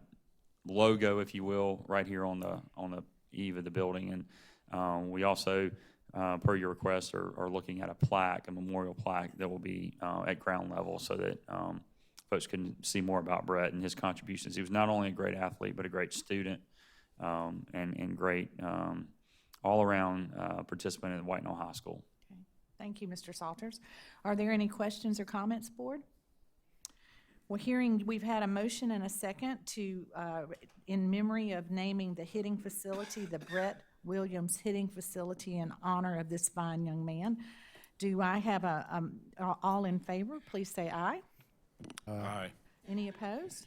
logo, if you will, right here on the eve of the building. And we also, per your request, are looking at a memorial plaque that will be at ground level so that folks can see more about Brett and his contributions. He was not only a great athlete, but a great student and great all-around participant in White Knoll High School. Okay. Thank you, Mr. Salters. Are there any questions or comments, board? Well, we've had a motion and a second to, in memory of naming the hitting facility, the Brett Williams hitting facility, in honor of this fine young man. Do I have all in favor? Please say aye. Aye. Any opposed?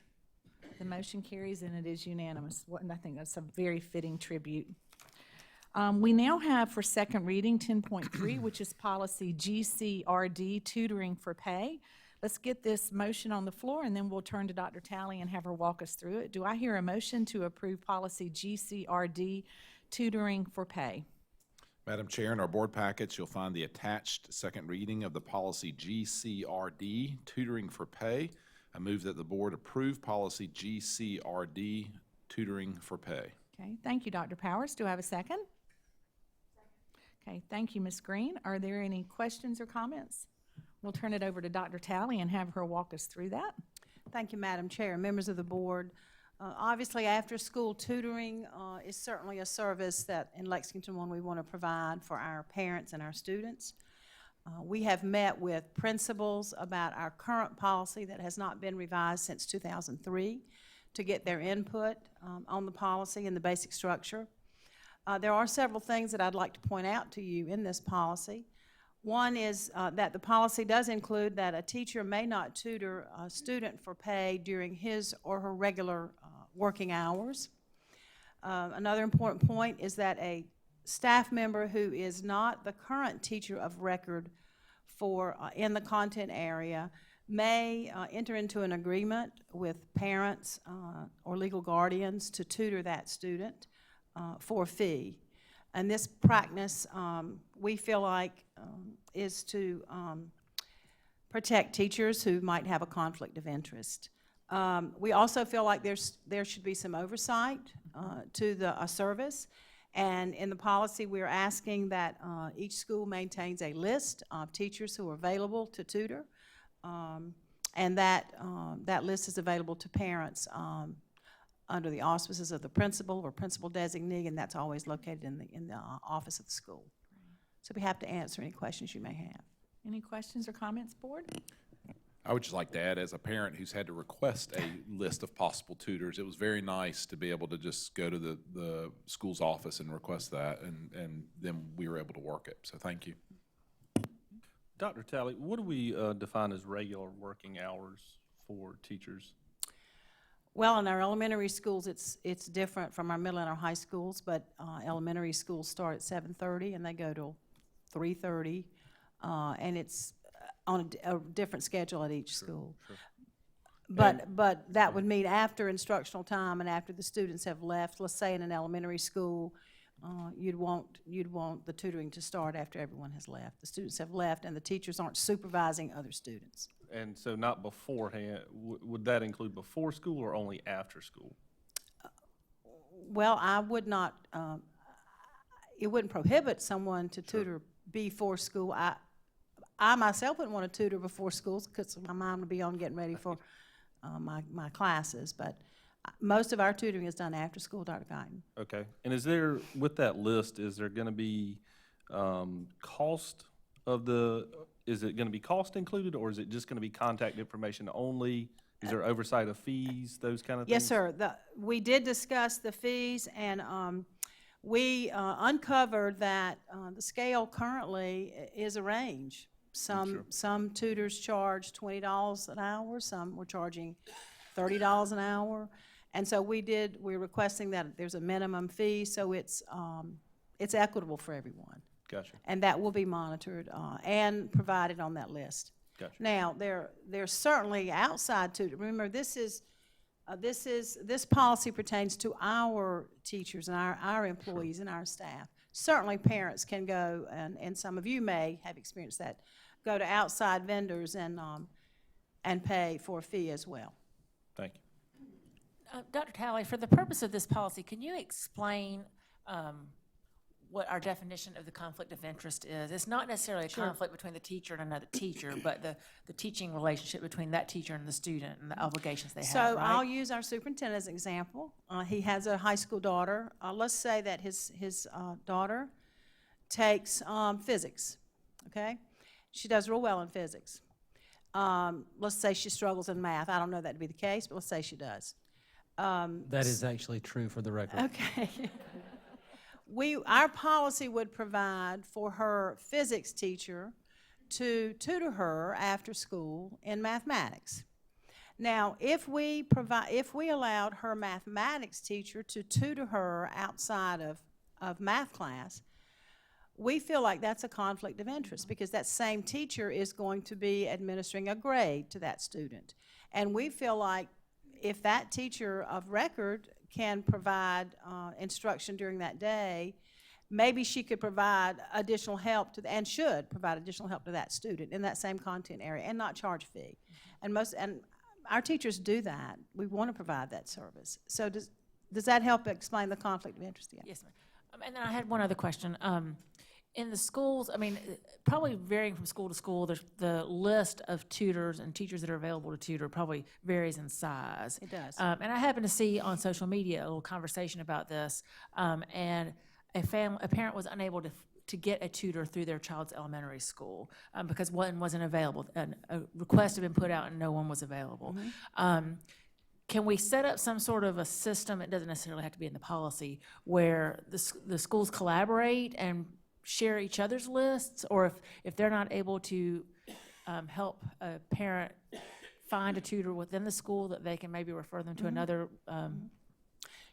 The motion carries, and it is unanimous. And I think that's a very fitting tribute. We now have for second reading 10.3, which is policy GCRD, tutoring for pay. Let's get this motion on the floor, and then we'll turn to Dr. Talley and have her walk us through it. Do I hear a motion to approve policy GCRD, tutoring for pay? Madam Chair, in our board packets, you'll find the attached second reading of the policy GCRD, tutoring for pay. I move that the board approve policy GCRD, tutoring for pay. Okay, thank you, Dr. Powers. Do I have a second? Okay, thank you, Ms. Green. Are there any questions or comments? We'll turn it over to Dr. Talley and have her walk us through that. Thank you, Madam Chair, members of the board. Obviously, after-school tutoring is certainly a service that in Lexington one we want to provide for our parents and our students. We have met with principals about our current policy that has not been revised since 2003 to get their input on the policy and the basic structure. There are several things that I'd like to point out to you in this policy. One is that the policy does include that a teacher may not tutor a student for pay during his or her regular working hours. Another important point is that a staff member who is not the current teacher of record for in the content area may enter into an agreement with parents or legal guardians to tutor that student for a fee. And this practice, we feel like, is to protect teachers who might have a conflict of interest. We also feel like there should be some oversight to the service. And in the policy, we're asking that each school maintains a list of teachers who are available to tutor, and that list is available to parents under the auspices of the principal or principal designee, and that's always located in the office of the school. So we have to answer any questions you may have. Any questions or comments, board? I would just like to add, as a parent who's had to request a list of possible tutors, it was very nice to be able to just go to the school's office and request that, and then we were able to work it. So thank you. Dr. Talley, what do we define as regular working hours for teachers? Well, in our elementary schools, it's different from our middle and our high schools, but elementary schools start at 7:30 and they go till 3:30, and it's on a different schedule at each school. Sure. But that would mean after instructional time and after the students have left. Let's say in an elementary school, you'd want the tutoring to start after everyone has left. The students have left and the teachers aren't supervising other students. And so not beforehand, would that include before school or only after school? Well, I would not, it wouldn't prohibit someone to tutor before school. I myself wouldn't want to tutor before school because my mind would be on getting ready for my classes, but most of our tutoring is done after school, Dr. Guyton. Okay. And is there, with that list, is there going to be cost of the, is it going to be cost included, or is it just going to be contact information only? Is there oversight of fees, those kind of things? Yes, sir. We did discuss the fees, and we uncovered that the scale currently is a range. Some tutors charge $20 an hour, some were charging $30 an hour. And so we're requesting that there's a minimum fee, so it's equitable for everyone. Gotcha. And And that will be monitored and provided on that list. Gotcha. Now, there's certainly outside tutoring. Remember, this policy pertains to our teachers and our employees and our staff. Certainly, parents can go, and some of you may have experienced that, go to outside vendors and pay for a fee as well. Thank you. Dr. Talley, for the purpose of this policy, can you explain what our definition of the conflict of interest is? It's not necessarily a conflict between the teacher and another teacher, but the teaching relationship between that teacher and the student and the obligations they have, So right? I'll use our superintendent as an example. He has a high school daughter. Let's say that his daughter takes physics, okay? She does real well in physics. Let's say she struggles in math. I don't know that to be the case, but let's say she does. That is actually true for the record. Okay. Our policy would provide for her physics teacher to tutor her after school in mathematics. Now, if we allowed her mathematics teacher to tutor her outside of math class, we feel like that's a conflict of interest because that same teacher is going to be administering a grade to that student. And we feel like if that teacher of record can provide instruction during that day, maybe she could provide additional help and should provide additional help to that student in that same content area and not charge a fee. And our teachers do that. We want to provide that service. So does that help explain the conflict of interest? Yeah. Yes, ma'am. And then I had one other question. in the schools, I mean, probably varying from school to school, there's the list of tutors and teachers that are available to tutor probably varies in size. It does. And I happened to see on social media a little conversation about this, and a parent was unable to get a tutor through their child's elementary school because one wasn't available. And a request had been put out and no one was available. Can we set up some sort of a system, it doesn't necessarily have to be in the policy, where the schools collaborate and share each other's lists? Or if they're not able to help a parent find a tutor within the school, that they can maybe refer them to another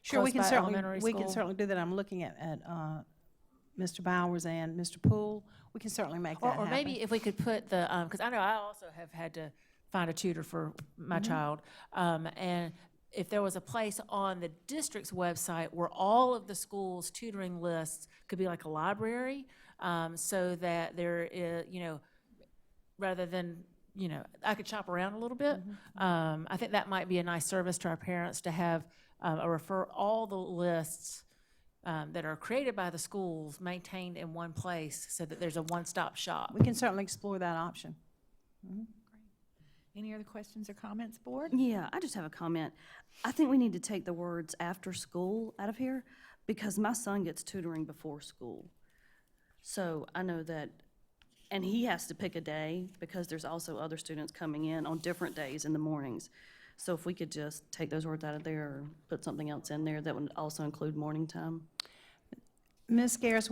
Sure, we can close-by certainly, elementary we can school? certainly do that. I'm looking at Mr. Bowers and Mr. Poole. We can certainly make that Or happen. maybe if we could put the, because I know I also have had to find a tutor for my child, and if there was a place on the district's website where all of the schools' tutoring lists could be like a library, so that there is, rather than, I could shop around a little bit. I think that might be a nice service to our parents to have refer all the lists that are created by the schools maintained in one place so that there's a one-stop shop. We can certainly explore that option. Any other questions or comments, board? Yeah, I just have a comment. I think we need to take the words after school out of here because my son gets tutoring before school. So I know that, and he has to pick a day because there's also other students coming in on different days in the mornings. So if we could just take those words out of there or put something else in there that would also include morning time. Ms. Garris,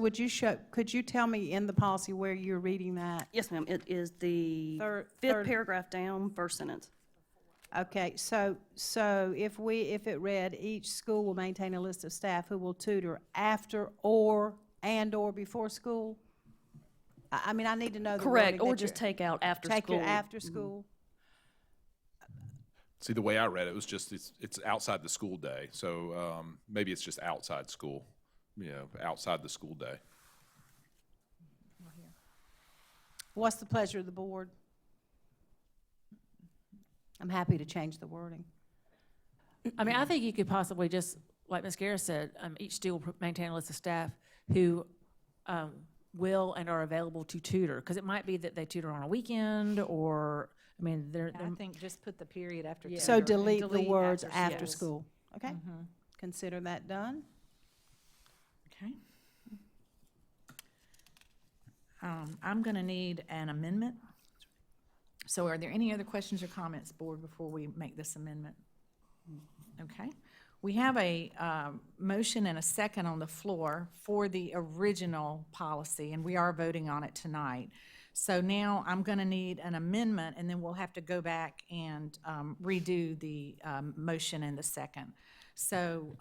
could you tell me in the policy where you're reading that? Yes, ma'am. It is the Third- fifth paragraph down, first sentence. Okay, so if it read, each school will maintain a list of staff who will tutor after or before school? I mean, I need to know the Correct, wording or that just you're- take out after Take school. it after school? See, the way I read it was just, it's outside the school day. So maybe it's just outside school, outside the school day. What's the pleasure of the board? I'm happy to change the wording. I mean, I think you could possibly just, like Ms. Garris said, each school will maintain a list of staff who will and are available to tutor. Because it might be that they tutor on a weekend or, I mean, they're I think just put the period after. Yeah. So tutor and delete the words after yes. school. Okay? Consider that done. Okay. I'm going to need an amendment. So are there any other questions or comments, board, before we make this amendment? Okay. We have a motion and a second on the floor for the original policy, and we are voting on it tonight. So now I'm going to need an amendment, and then we'll have to go back and redo the motion and the second. So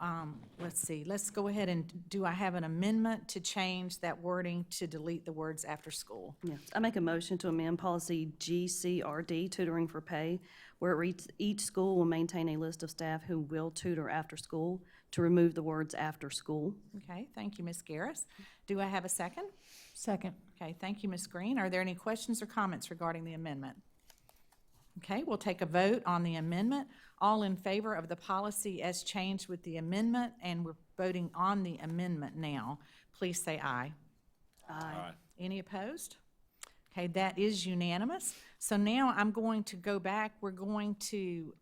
let's see. Let's go ahead and do I have an amendment to change that wording to delete the words after school? Yes, I make a motion to amend policy GCRD, tutoring for pay, where it reads, each school will maintain a list of staff who will tutor after school, to remove the words after school. Okay, thank you, Ms. Garris. Do I have a second? second. Okay, thank you, Ms. Green. Are there any questions or comments regarding the amendment? Okay, we'll take a vote on the amendment. All in favor of the policy as changed with the amendment, and we're voting on the amendment now, please say aye. Aye. Any opposed? Okay, that is unanimous. So now I'm going to go back. We're going to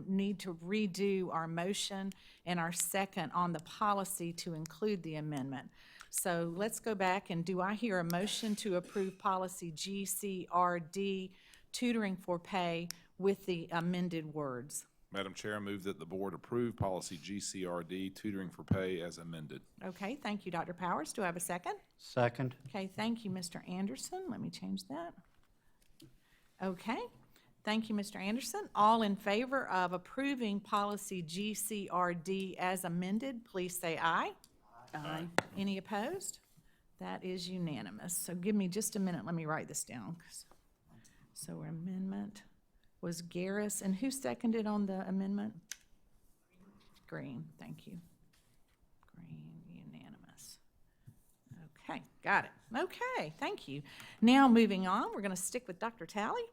need to redo our motion and our second on the policy to include the amendment. So let's go back, and do I hear a motion to approve policy GCRD, tutoring for pay, with the amended words? Madam Chair, I move that the board approve policy GCRD, tutoring for pay, as amended. Okay, thank you, Dr. Powers. Do I have a second? Second. Okay, thank you, Mr. Anderson. Let me change that. Okay, thank you, Mr. Anderson. All in favor of approving policy GCRD as amended, please say aye. Aye. Any opposed? That is unanimous. So give me just a minute. Let me write this down. So our amendment was Garris, and who seconded on the amendment? Green, thank you. Green, unanimous. Okay, got it. Okay, thank you. Now, moving on, we're going to stick with Dr. Talley.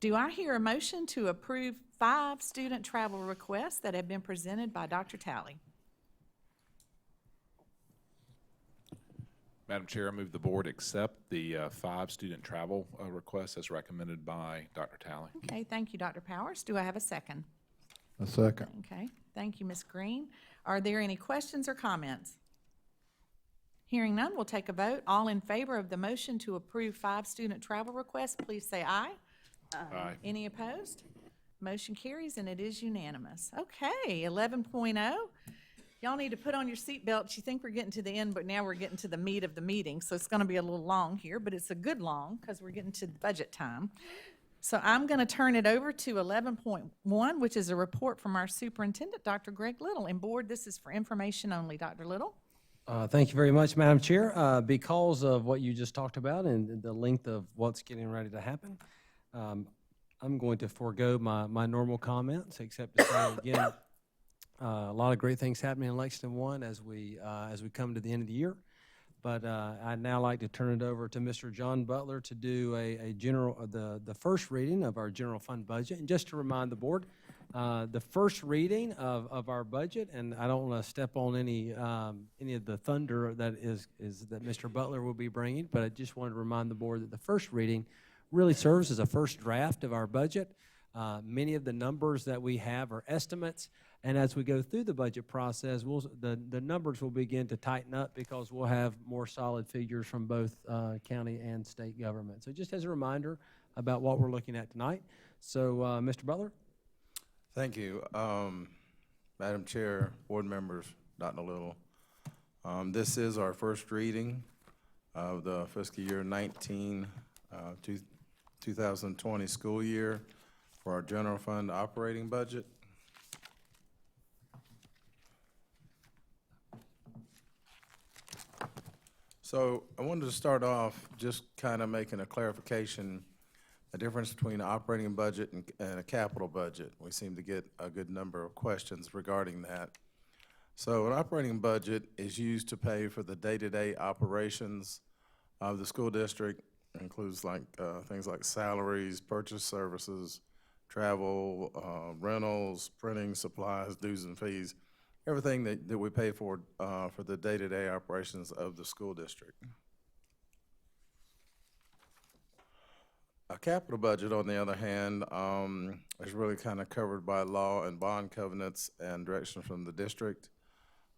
Do I hear a motion to approve 5 student travel requests that have been presented by Dr. Talley? Madam Chair, I move the board accept the 5 student travel requests as recommended by Dr. Talley. Okay, thank you, Dr. Powers. Do I have a second? A second. Okay, thank you, Ms. Green. Are there any questions or comments? Hearing none, we'll take a vote. All in favor of the motion to approve 5 student travel requests, please say aye. Aye. Any opposed? Motion carries, and it is unanimous. Okay, 11.0. Y'all need to put on your seatbelts. You think we're getting to the end, but now we're getting to the meat of the meeting, so it's going to be a little long here, but it's a good long because we're getting to budget time. So I'm going to turn it over to 11.1, which is a report from our superintendent, Dr. Greg Little. And board, this is for information only, Dr. Little. Thank you very much, Madam Chair. Because of what you just talked about and the length of what's getting ready to happen, I'm going to forego my normal comments, except to say again, a lot of great things happening in Lexington 1 as we come to the end of the year. But I'd now like to turn it over to Mr. John Butler to do the first reading of our general fund budget. And just to remind the board, the first reading of our budget, and I don't want to step on any of the thunder that that Mr. Butler will be bringing, but I just wanted to remind the board that the first reading really serves as a first draft of our budget. Many of the numbers that we have are estimates, and as we go through the budget process, the numbers will begin to tighten up because we'll have more solid figures from both county and state government. So just as a reminder about what we're looking at tonight. So, Mr. Butler? Thank you. Madam Chair, board members, Dr. Little. This is our first reading of the fiscal year 2020 school year for our general fund operating budget. So I wanted to start off just kind of making a clarification, a difference between an operating budget and a capital budget. We seem to get a good number of questions regarding that. So an operating budget is used to pay for the day-to-day operations of the school district. It includes things like salaries, purchase services, travel, rentals, printing, supplies, dues and fees, everything that we pay for the day-to-day operations of the school district. A capital budget, on the other hand, is really kind of covered by law and bond covenants and direction from the district.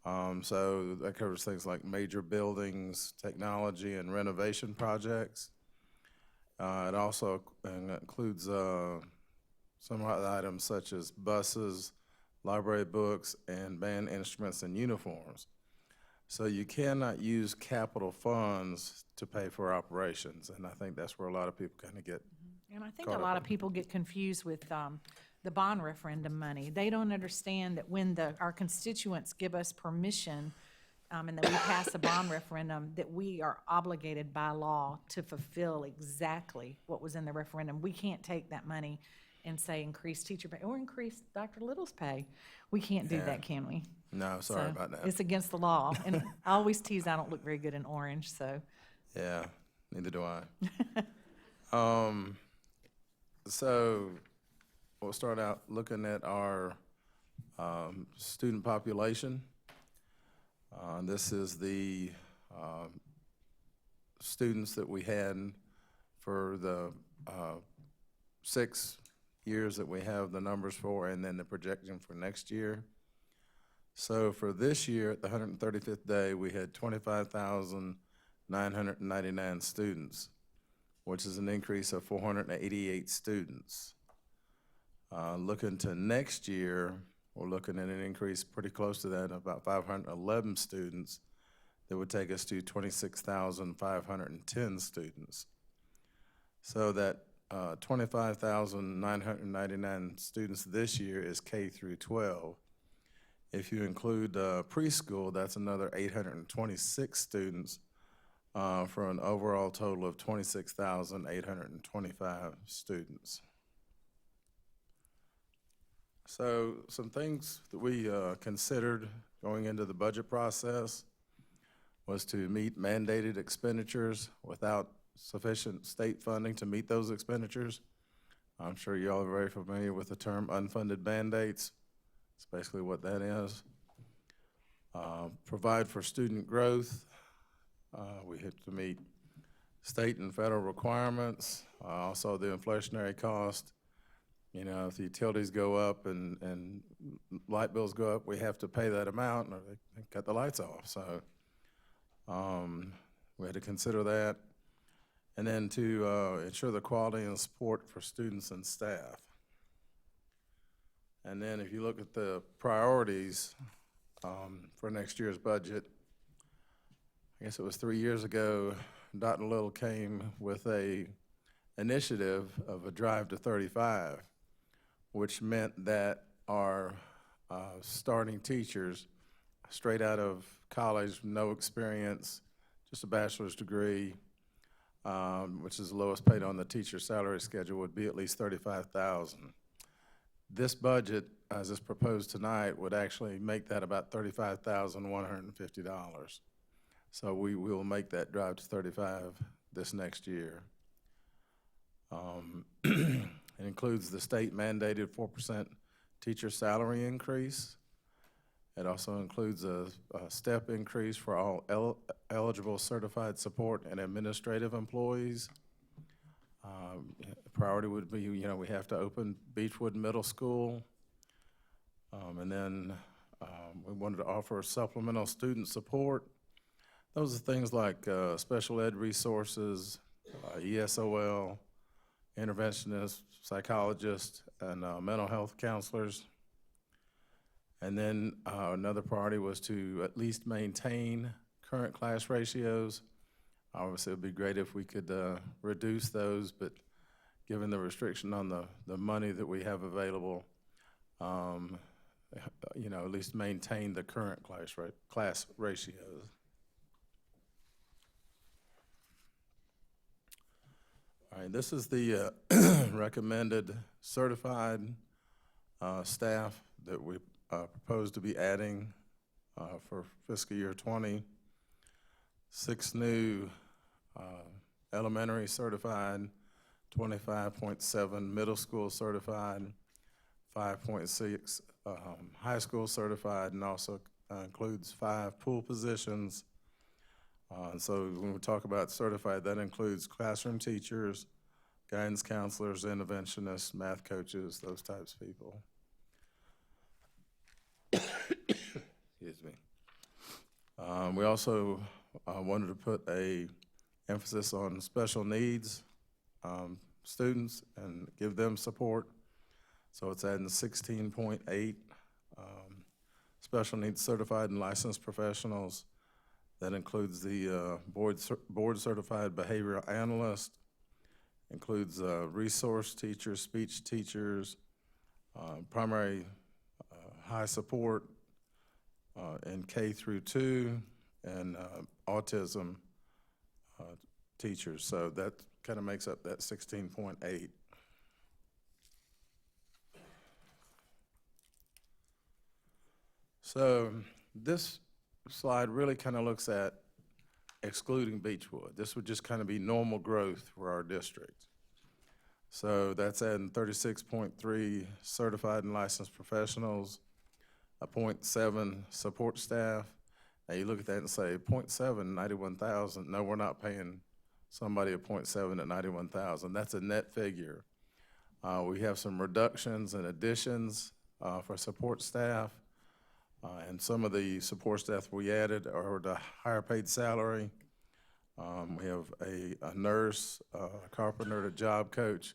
So that covers things like major buildings, technology, and renovation projects. It also includes some other items such as buses, library books, and band instruments and uniforms. So you cannot use capital funds to pay for operations, and I think that's where a lot of people kind of get And I think a lot of people get confused with the bond referendum money. They don't understand that when our constituents give us permission and that we pass a bond referendum, that we are obligated by law to fulfill exactly what was in the referendum. We can't take that money and say increase teacher pay or increase Dr. Little's pay. We can't do that, can we? No, sorry about that. It's against the law. And I always tease I don't look very good in orange, so. Yeah, neither do I. So we'll start out looking at our student population. This is the students that we had for the 6 years that we have the numbers for, and then the projection for next year. So for this year, at the 135th day, we had 25,999 students, which is an increase of 488 students. Looking to next year, we're looking at an increase pretty close to that, about 511 students. That would take us to 26,510 students. So that 25,999 students this year is K through 12. If you include preschool, that's another 826 students for an overall total of 26,825 students. So some things that we considered going into the budget process was to meet mandated expenditures without sufficient state funding to meet those expenditures. I'm sure you all are very familiar with the term unfunded mandates. That's basically what that is. Provide for student growth, We have to meet state and federal requirements, also the inflationary cost. You know, if the utilities go up and light bills go up, we have to pay that amount or they cut the lights off. So we had to consider that. And then to ensure the quality and support for students and staff. And then if you look at the priorities for next year's budget, I guess it was 3 years ago, Dr. Little came with a initiative of a drive to 35, which meant that our starting teachers, straight out of college, no experience, just a bachelor's degree, which is the lowest paid on the teacher salary schedule, would be at least $35,000. This budget, as is proposed tonight, would actually make that about $35,150. So we will make that drive to 35 this next year. It includes the state mandated 4% teacher salary increase. It also includes a step increase for all eligible certified support and administrative employees. Priority would be, you know, we have to open Beechwood Middle School. And then we wanted to offer supplemental student support. Those are things like special ed resources, ESOL, interventionists, psychologists, and mental health counselors. And then another priority was to at least maintain current class ratios. Obviously, it would be great if we could reduce those, but given the restriction on the money that we have available, you know, at least maintain the current class ratios. All right, this is the recommended certified staff that we propose to be adding for fiscal year 20. 6 new elementary certified, 25.7 middle school certified, 5.6 high school certified, and also includes 5 pool positions. So when we talk about certified, that includes classroom teachers, guidance counselors, interventionists, math coaches, those types of people. Excuse me. We also wanted to put a emphasis on special needs students and give them support. So it's adding 16.8 special needs certified and licensed professionals. That includes the board certified behavioral analyst, includes resource teachers, speech teachers, primary high support in K through 2, and autism teachers. So that kind of makes up that 16.8. So this slide really kind of looks at excluding Beechwood. This would just kind of be normal growth for our district. So that's adding 36.3 certified and licensed professionals, a 0.7 support staff. Now you look at that and say, 0.7, 91,000. No, we're not paying somebody a 0.7 at 91,000. That's a net figure. We have some reductions and additions for support staff. And some of the support staff we added are the higher paid salary. We have a nurse, a carpenter, a job coach,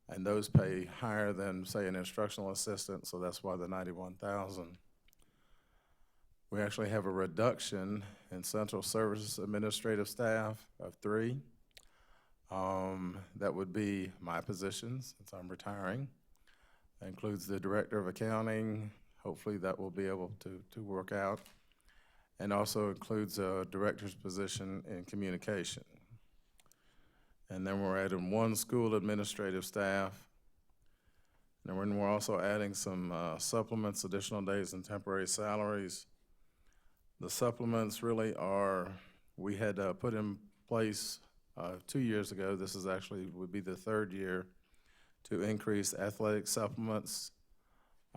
and those pay higher than, say, an instructional assistant, so that's why the 91,000. We actually have a reduction in central services administrative staff of 3. That would be my position since I'm retiring. That includes the director of accounting. Hopefully that will be able to work out. And also includes a director's position in communication. And then we're adding 1 school administrative staff. And then we're also adding some supplements, additional days and temporary salaries. The supplements really are, we had put in place 2 years ago, this is actually would be the 3rd year, to increase athletic supplements.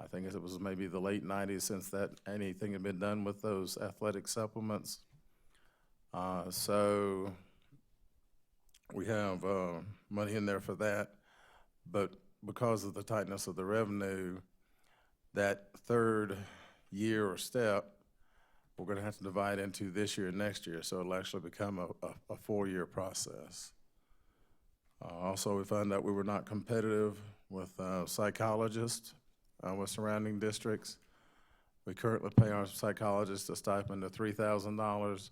I think it was maybe the late 90s since that anything had been done with those athletic supplements. So we have money in there for that, but because of the tightness of the revenue, that third year or step, we're going to have to divide into this year and next year, so it'll actually become a 4-year process. Also, we found out we were not competitive with psychologists with surrounding districts. We currently pay our psychologists a stipend of $3,000.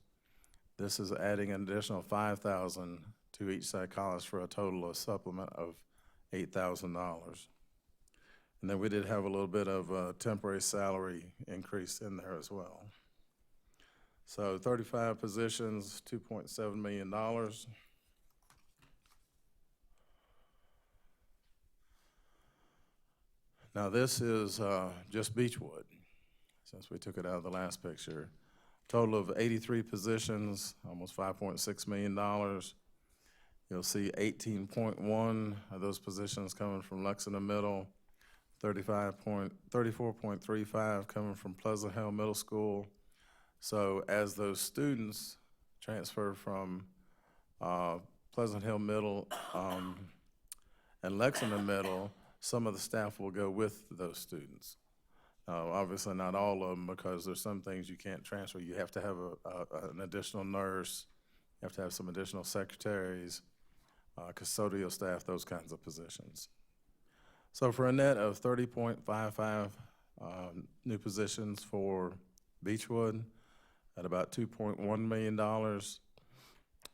This is adding an additional $5,000 to each psychologist for a total of supplement of $8,000. And then we did have a little bit of temporary salary increase in there as well. So 35 positions, $2.7 million. Now this is just Beechwood, since we took it out of the last picture. Total of 83 positions, almost $5.6 million. You'll see 18.1 of those positions coming from Lexington Middle, 34.35 coming from Pleasant Hill Middle School. So as those students transfer from Pleasant Hill Middle and Lexington Middle, some of the staff will go with those students. Obviously not all of them, because there's some things you can't transfer. You have to have an additional nurse, you have to have some additional secretaries, custodial staff, those kinds of positions. So for a net of 30.55 new positions for Beechwood at about $2.1 million.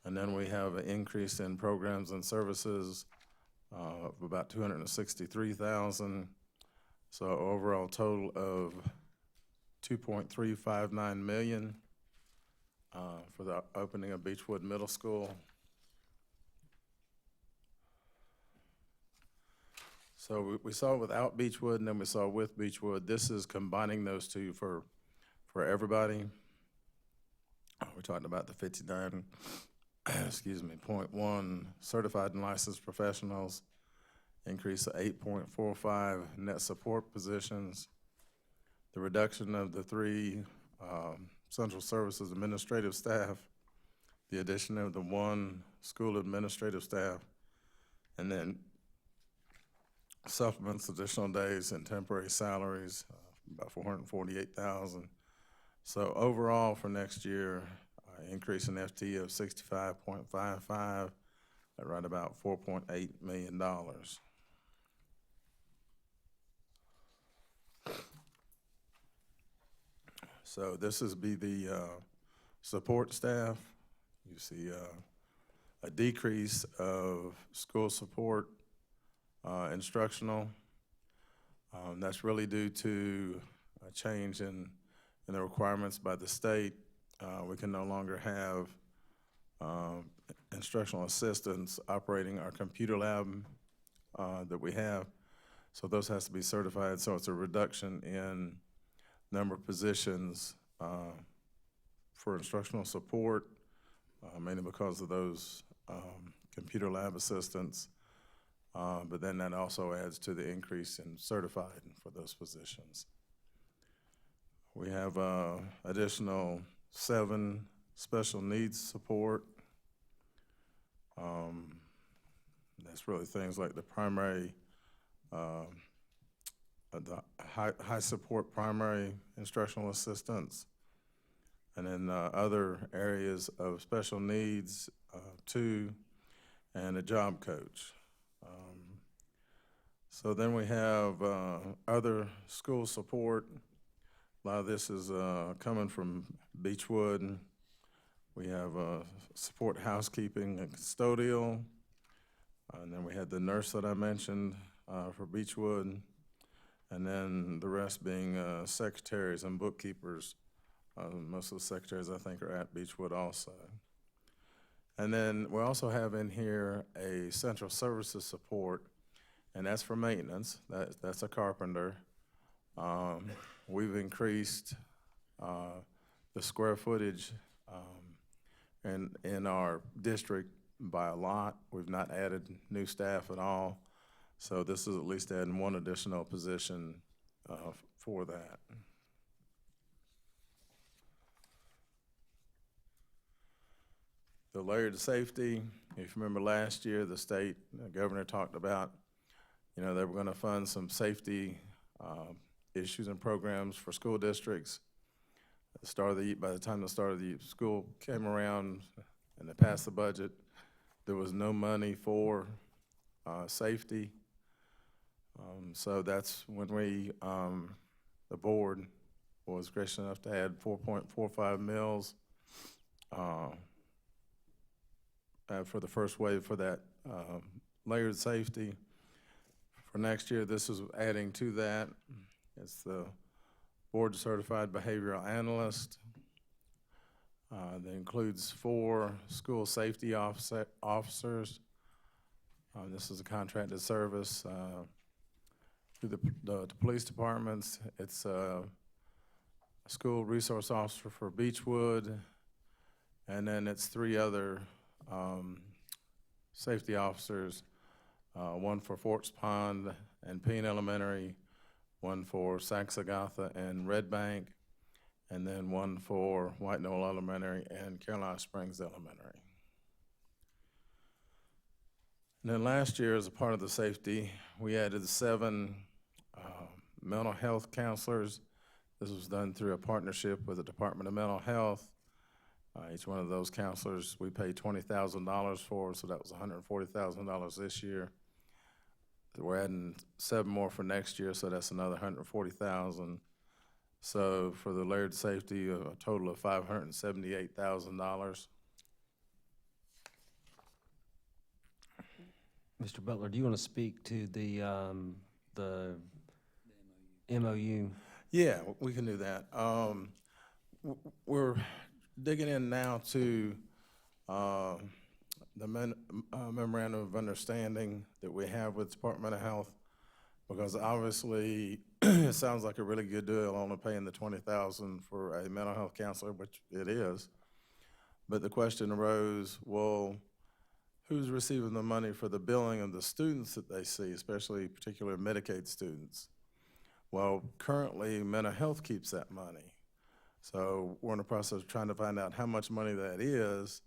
And then we have an increase in programs and services of about $263,000. So overall total of $2.359 million for the opening of Beechwood Middle School. So we saw without Beechwood, and then we saw with Beechwood. This is combining those two for everybody. We talked about the 59, excuse me, .1 certified and licensed professionals, increase of 8.45 net support positions, the reduction of the 3 central services administrative staff, the addition of the 1 school administrative staff, and then supplements, additional days, and temporary salaries, about $448,000. So overall for next year, increase in FTE of 65.55 at right about $4.8 million. So this is the support staff. You see a decrease of school support instructional. That's really due to a change in the requirements by the state. We can no longer have instructional assistants operating our computer lab that we have. So those has to be certified. So it's a reduction in number of positions for instructional support, mainly because of those computer lab assistants. But then that also adds to the increase in certified for those positions. We have additional 7 special needs support. That's really things like the primary, the high support primary instructional assistants, and then other areas of special needs, 2, and a job coach. So then we have other school support. A lot of this is coming from Beechwood. We have support housekeeping and custodial. And then we had the nurse that I mentioned for Beechwood. And then the rest being secretaries and bookkeepers. Most of the secretaries, I think, are at Beechwood also. And then we also have in here a central services support, and that's for maintenance. That's a carpenter. We've increased the square footage in our district by a lot. We've not added new staff at all. So this is at least adding 1 additional position for that. The layered safety, if you remember last year, the state governor talked about, they were going to fund some safety issues and programs for school districts. By the time the start of the school came around and they passed the budget, there was no money for safety. So that's when the board was gracious enough to add 4.45 mils for the first wave for that layered safety. For next year, this is adding to that. It's the board certified behavioral analyst. That includes 4 school safety officers. This is a contracted service through the police departments. It's a school resource officer for Beechwood, and then it's 3 other safety officers, one for Forts Pond and Payne Elementary, one for Saxagatha and Red Bank, and then one for White Knoll Elementary and Carolina Springs Elementary. And then last year, as a part of the safety, we added 7 mental health counselors. This was done through a partnership with the Department of Mental Health. Each one of those counselors we paid $20,000 for, so that was $140,000 this year. We're adding 7 more for next year, so that's another $140,000. So for the layered safety, a total of $578,000. Mr. Butler, do you want to speak to the MOU? Yeah, we can do that. We're digging in now to the memorandum of understanding that we have with Department of Health, because obviously it sounds like a really good deal, only paying the $20,000 for a mental health counselor, which it is. But the question arose, well, who's receiving the money for the billing of the students that they see, especially particular Medicaid students? Well, currently mental health keeps that money. So we're in the process of trying to find out how much money that is,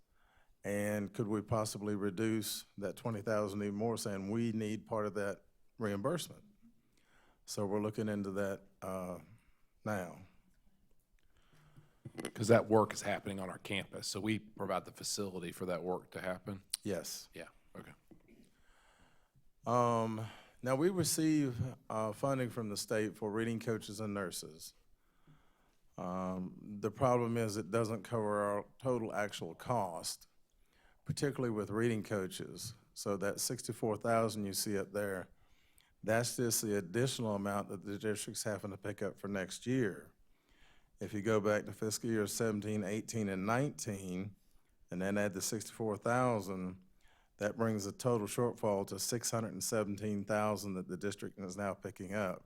and could we possibly reduce that $20,000 even more, saying we need part of that reimbursement. So we're looking into that now. Because that work is happening on our campus, so we provide the facility for that work to happen? Yes. Yeah, okay. Now we receive funding from the state for reading coaches and nurses. The problem is it doesn't cover our total actual cost, particularly with reading coaches. So that $64,000 you see up there, that's just the additional amount that the district's having to pick up for next year. If you go back to fiscal year 17, 18, and 19, and then add the $64,000, that brings the total shortfall to $617,000 that the district is now picking up.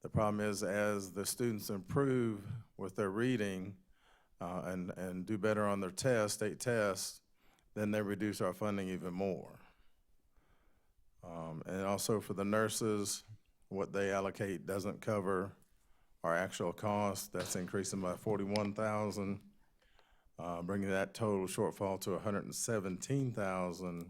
The problem is, as the students improve with their reading and do better on their tests, state tests, then they reduce our funding even more. And also for the nurses, what they allocate doesn't cover our actual cost. That's increasing by $41,000, bringing that total shortfall to $117,000.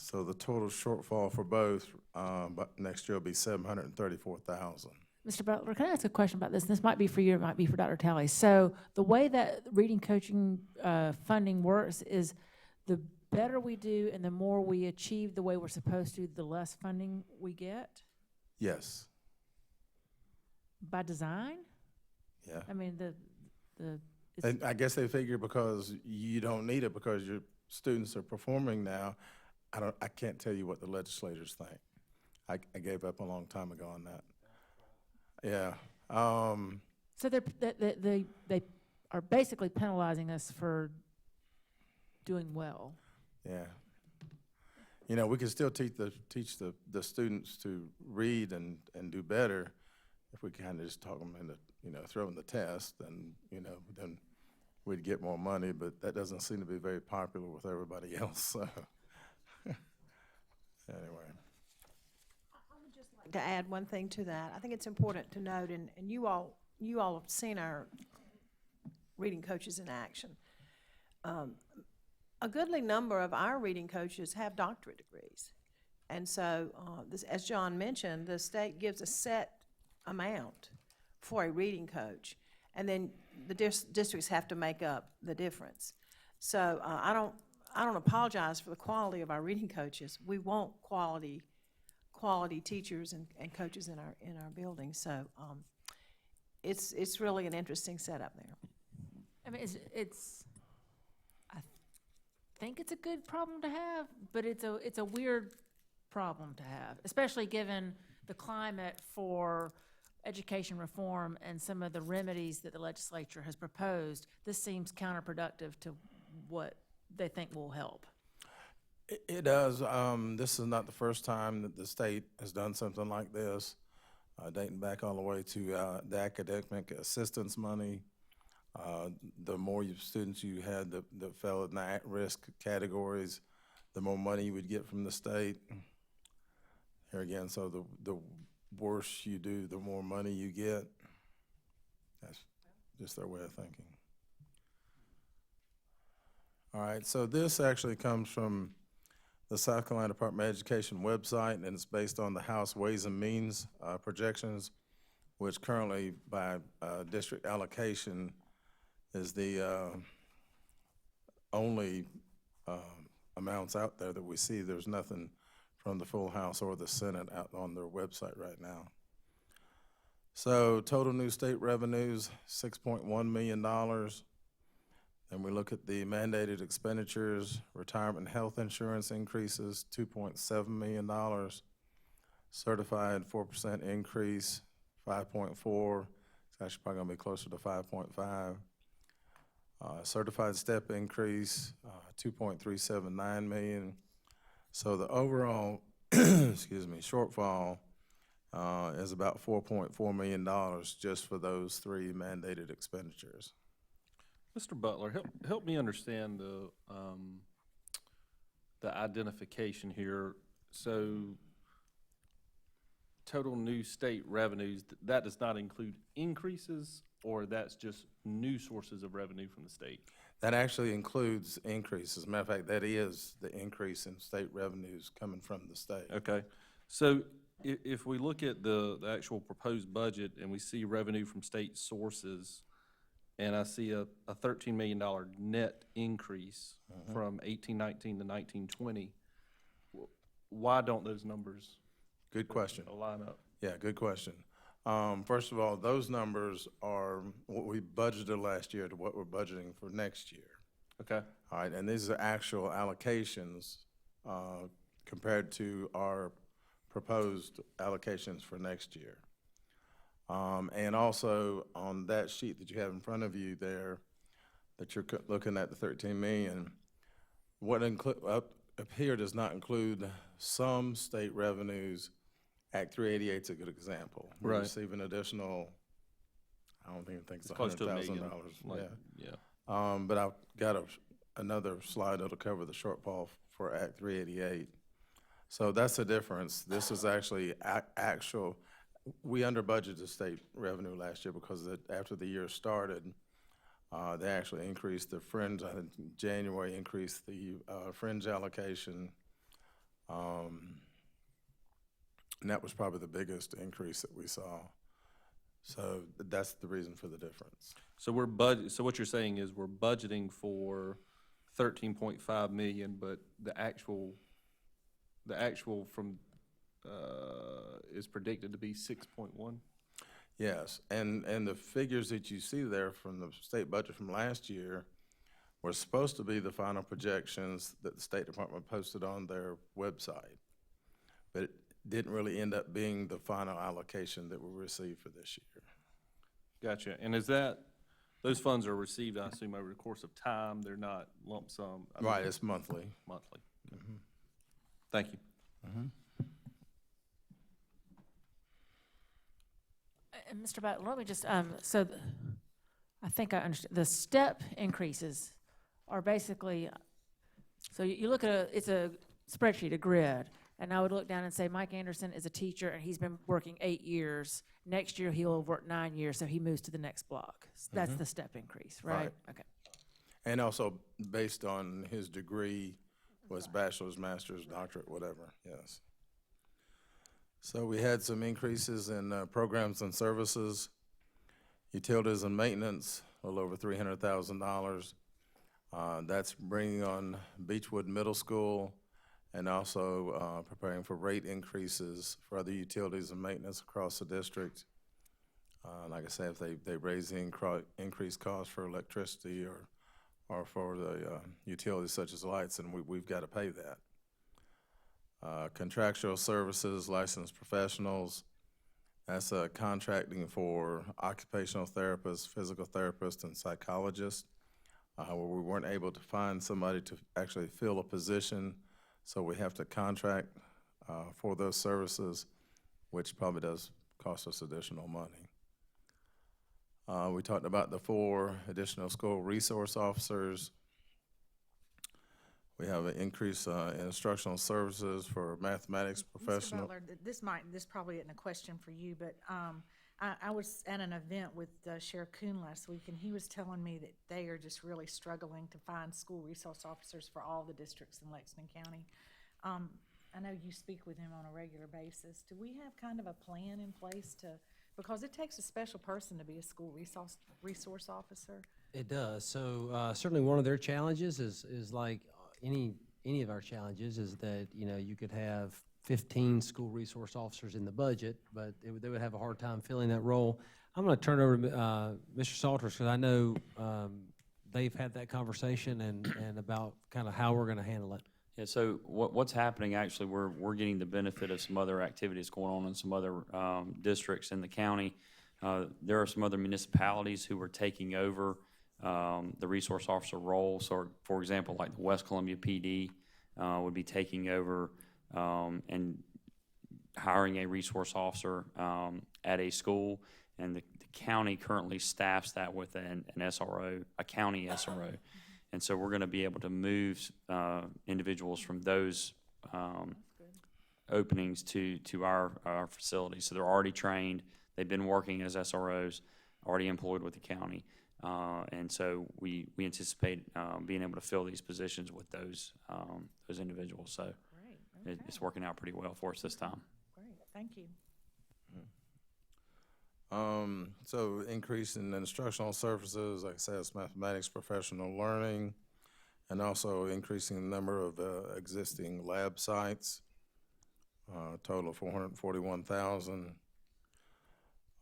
So the total shortfall for both but next year will be $734,000. Mr. Butler, can I ask a question about this? This might be for you, it might be for Dr. Talley. So the way that reading coaching funding works is the better we do and the more we achieve the way we're supposed to, the less funding we get? Yes. By design? Yeah. I mean, And I guess they figure because you don't need it because your students are performing now. I can't tell you what the legislators think. I gave up a long time ago on that. Yeah. So they are basically penalizing us for doing well. Yeah. We can still teach the students to read and do better if we kind of just talk them into, throw them the test, and, then we'd get more money, but that doesn't seem to be very popular with everybody else, so. Anyway. I would just like to add one thing to that. I think it's important to note, and you all have seen our reading coaches in action. a goodly number of our reading coaches have doctorate degrees. And so, as John mentioned, the state gives a set amount for a reading coach, and then the districts have to make up the difference. So I don't apologize for the quality of our reading coaches. We want quality teachers and coaches in our building. So it's really an interesting setup there. I mean, I think it's a good problem to have, but it's a weird problem to have, especially given the climate for education reform and some of the remedies that the legislature has proposed. This seems counterproductive to what they think will help. It does. This is not the first time that the state has done something like this, dating back all the way to the academic assistance money. The more students you had that fell in the at-risk categories, the more money you would get from the state. Here again, so the worse you do, the more money you get. That's just their way of thinking. All right, so this actually comes from the South Carolina Department of Education website, and it's based on the House Ways and Means projections, which currently by district allocation is the only amounts out there that we see. There's nothing from the full House or the Senate out on their website right now. So total new state revenues, $6.1 million. And we look at the mandated expenditures, retirement and health insurance increases, $2.7 million. Certified 4% increase, 5.4. It's actually probably gonna be closer to 5.5. Certified step increase, 2.379 million. So the overall, excuse me, shortfall is about $4.4 million just for those three mandated expenditures. Mr. Butler, help me understand the identification here. So total new state revenues, that does not include increases, or that's just new sources of revenue from the state? That actually includes increases. As a matter of fact, that is the increase in state revenues coming from the state. Okay. So if we look at the actual proposed budget and we see revenue from state sources, and I see a $13 million net increase from 18-19 to 19-20, why don't those numbers Good question. line up? Yeah, good question. First of all, those numbers are what we budgeted last year to what we're budgeting for next year. Okay. All right, and these are actual allocations compared to our proposed allocations for next year. And also on that sheet that you have in front of you there, that you're looking at the 13 million, what up here does not include some state revenues. Act 388 is a good example. We Right. receive an additional, I don't even think it's Close to $1 million. $100,000. Yeah. But I've got another slide that'll cover the shortfall for Act 388. So that's the difference. This is actually actual. We under budgeted the state revenue last year because after the year started, they actually increased the fringe. I think in January increased the fringe allocation. And that was probably the biggest increase that we saw. So that's the reason for the difference. So so what you're saying is we're budgeting for 13.5 million, but the actual from is predicted to be 6.1? Yes, and the figures that you see there from the state budget from last year were supposed to be the final projections that the State Department posted on their website. But it didn't really end up being the final allocation that we received for this year. Gotcha. And those funds are received, I assume, over the course of time? They're not lump sum? Right, it's monthly. Monthly. Okay. Thank you. And Mr. Butler, let me just, I think I understand, the step increases are basically, so you look at it's a spreadsheet, a grid, and I would look down and say, Mike Anderson is a teacher and he's been working 8 years. Next year, he'll have worked 9 years, so he moves to the next block. That's the step increase, right? Right. Okay. And also based on his degree, was bachelor's, master's, doctorate, whatever, yes. So we had some increases in programs and services, utilities and maintenance, a little over $300,000. That's bringing on Beechwood Middle School and also preparing for rate increases for other utilities and maintenance across the district. Like I said, if they raise the increased cost for electricity or for the utilities such as lights, then we've got to pay that. Contractual services, licensed professionals, that's contracting for occupational therapists, physical therapists, and psychologists, where we weren't able to find somebody to actually fill a position, so we have to contract for those services, which probably does cost us additional money. We talked about the 4 additional school resource officers. We have an increase in instructional services for mathematics Mr. professional. Butler, this probably isn't a question for you, but I was at an event with Sheriff Kuhn last week, and he was telling me that they are just really struggling to find school resource officers for all the districts in Lexington County. I know you speak with him on a regular basis. Do we have kind of a plan in place because it takes a special person to be a school resource officer? It does. So certainly one of their challenges is like any of our challenges is that, you could have 15 school resource officers in the budget, but they would have a hard time filling that role. I'm going to turn it over to Mr. Salters, because I know they've had that conversation and about kind of how we're going to handle it. Yeah, so what's happening, actually, we're getting the benefit of some other activities going on in some other districts in the county. There are some other municipalities who are taking over the resource officer role. So, for example, like the West Columbia PD would be taking over and hiring a resource officer at a school, and the county currently staffs that with an SRO, a county SRO. And so we're going to be able to move individuals from those openings to our facilities. So they're already trained. They've been working as SROs, already employed with the county. And so we anticipate being able to fill these positions with those individuals. So Great. Okay. it's working out pretty well for us this time. Great, thank you. So increase in instructional services, like I said, it's mathematics professional learning, and also increasing the number of existing lab sites, total of 441,000.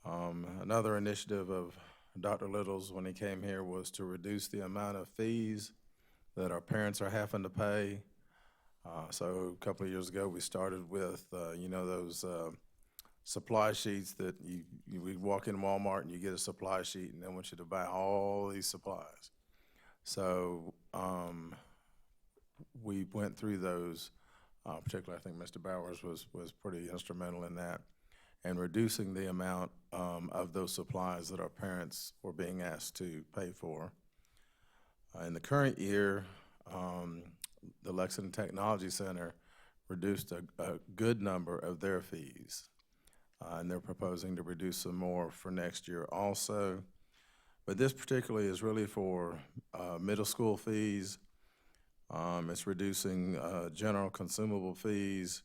Another initiative of Dr. Little's when he came here was to reduce the amount of fees that our parents are having to pay. So a couple of years ago, we started with, those supply sheets that we walk in Walmart and you get a supply sheet and they want you to buy all these supplies. So we went through those, particularly I think Mr. Bowers was pretty instrumental in that, and reducing the amount of those supplies that our parents were being asked to pay for. In the current year, the Lexington Technology Center reduced a good number of their fees. And they're proposing to reduce some more for next year also. But this particularly is really for middle school fees. It's reducing general consumable fees,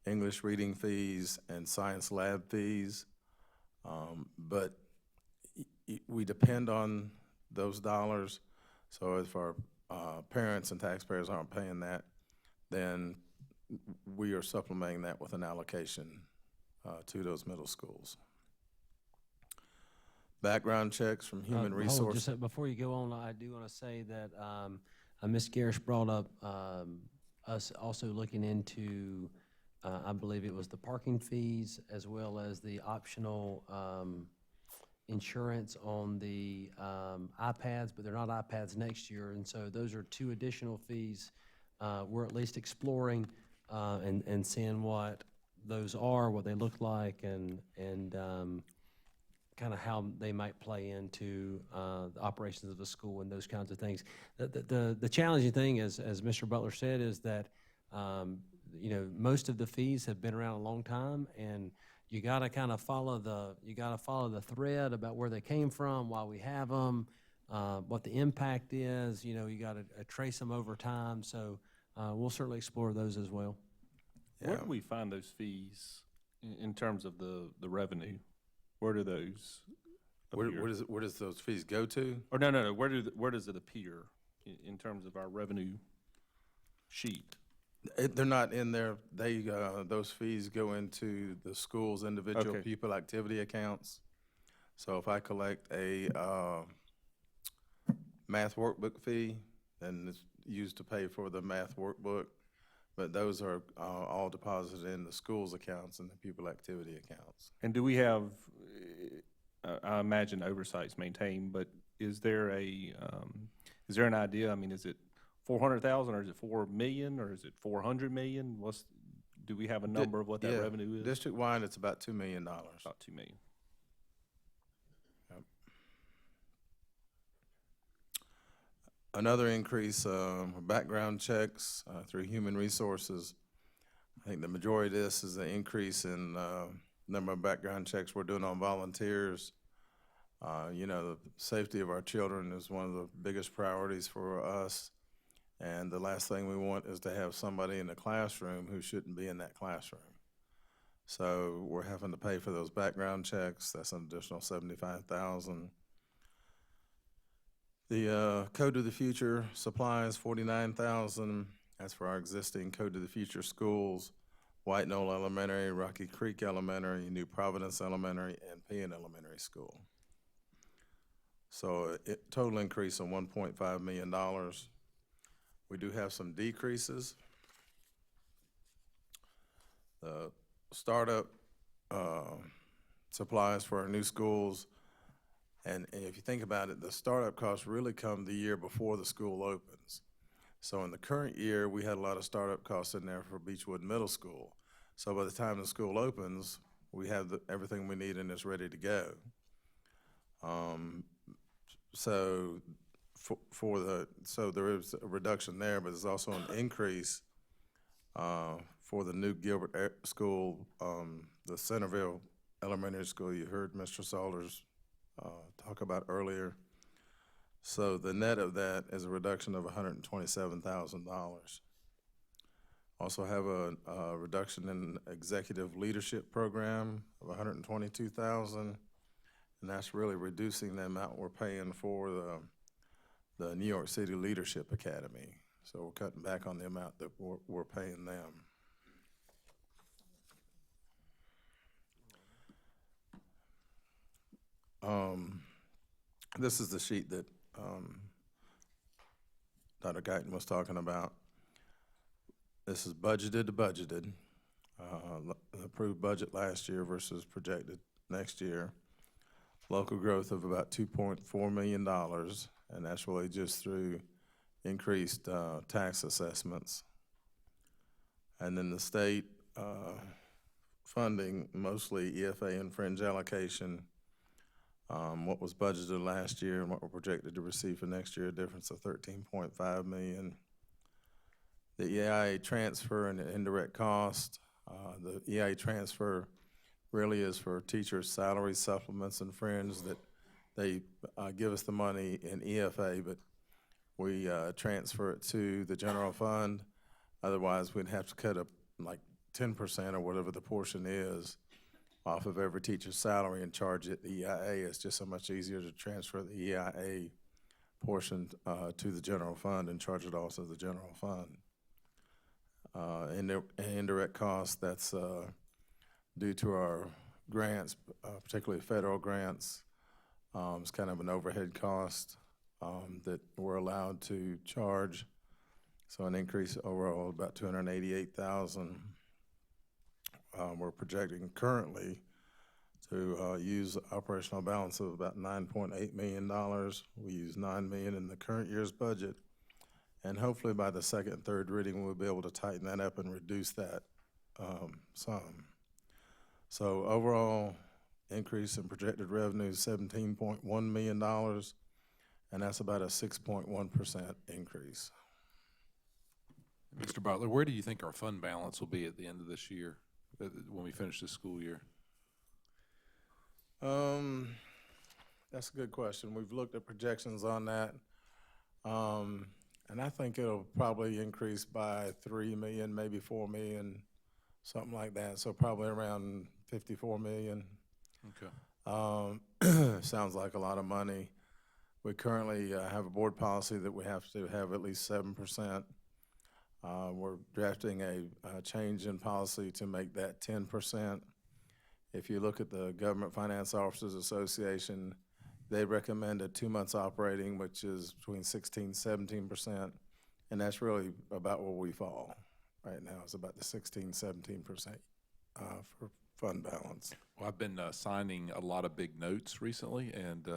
English reading fees, and science lab fees. But we depend on those dollars. So if our parents and taxpayers aren't paying that, then we are supplementing that with an allocation to those middle schools. Background checks from human resources. Just before you go on, I do want to say that Ms. Garrish brought up us also looking into, I believe it was the parking fees as well as the optional insurance on the iPads, but they're not iPads next year, and so those are 2 additional fees. We're at least exploring and seeing what those are, what they look like, and kind of how they might play into the operations of the school and those kinds of things. The challenging thing, as Mr. Butler said, is that most of the fees have been around a long time, and you got to kind of follow the thread about where they came from, why we have them, what the impact is. You know, you got to trace them over time. So we'll certainly explore those as well. Where do we find those fees in terms of the revenue? Where do those appear? Where does those fees go to? Or no. Where does it appear in terms of our revenue sheet? They're not in there. Those fees go into the school's individual Okay. pupil activity accounts. So if I collect a math workbook fee, then it's used to pay for the math workbook. But those are all deposited in the school's accounts and the pupil activity accounts. And do we have, I imagine oversight's maintained, but is there an idea? I mean, is it 400,000 or is it 4 million or is it 400 million? Do we have a number of what that revenue is? District-wide, it's about $2 million. About 2 million. Yep. Another increase, background checks through human resources. I think the majority of this is an increase in number of background checks we're doing on volunteers. You know, the safety of our children is one of the biggest priorities for us. And the last thing we want is to have somebody in the classroom who shouldn't be in that classroom. So we're having to pay for those background checks. That's an additional $75,000. The Code of the Future supplies, $49,000. That's for our existing Code of the Future schools: White Knoll Elementary, Rocky Creek Elementary, New Providence Elementary, and Pillion Elementary School. So total increase of $1.5 million. We do have some decreases. The startup supplies for our new schools, and if you think about it, the startup costs really come the year before the school opens. So in the current year, we had a lot of startup costs in there for Beechwood Middle School. So by the time the school opens, we have everything we need and it's ready to go. So there is a reduction there, but there's also an increase for the new Gilbert School, the Centerville Elementary School you heard Mr. Salters talk about earlier. So the net of that is a reduction of $127,000. Also have a reduction in executive leadership program of $122,000, and that's really reducing the amount we're paying for the New York City Leadership Academy. So we're cutting back on the amount that we're paying them. This is the sheet that Dr. Guyton was talking about. This is budgeted to budgeted, approved budget last year versus projected next year. Local growth of about $2.4 million, and that's really just through increased tax assessments. And then the state funding, mostly EFA and fringe allocation. What was budgeted last year and what we're projected to receive for next year, a difference of $13.5 million. The EIA transfer and the indirect cost. The EIA transfer really is for teachers' salary supplements and fringe that they give us the money in EFA, but we transfer it to the general fund. Otherwise, we'd have to cut up like 10% or whatever the portion is off of every teacher's salary and charge it the EIA. It's just so much easier to transfer the EIA portion to the general fund and charge it also to the general fund. Indirect costs, that's due to our grants, particularly federal grants. It's kind of an overhead cost that we're allowed to charge. So an increase overall about $288,000. We're projecting currently to use operational balance of about $9.8 million. We use $9 million in the current year's budget. And hopefully by the second and third reading, we'll be able to tighten that up and reduce that some. So overall increase in projected revenue is $17.1 million, and that's about a 6.1% increase. Mr. Butler, where do you think our fund balance will be at the end of this year, when we finish this school year? That's a good question. We've looked at projections on that. And I think it'll probably increase by 3 million, maybe 4 million, something like that. So probably around 54 million. Okay. Sounds like a lot of money. We currently have a board policy that we have to have at least 7%. We're drafting a change in policy to make that 10%. If you look at the Government Finance Officers Association, they recommend a 2 months operating, which is between 16, 17%. And that's really about where we fall right now. It's about the 16, 17% for fund balance. Well, I've been signing a lot of big notes recently, and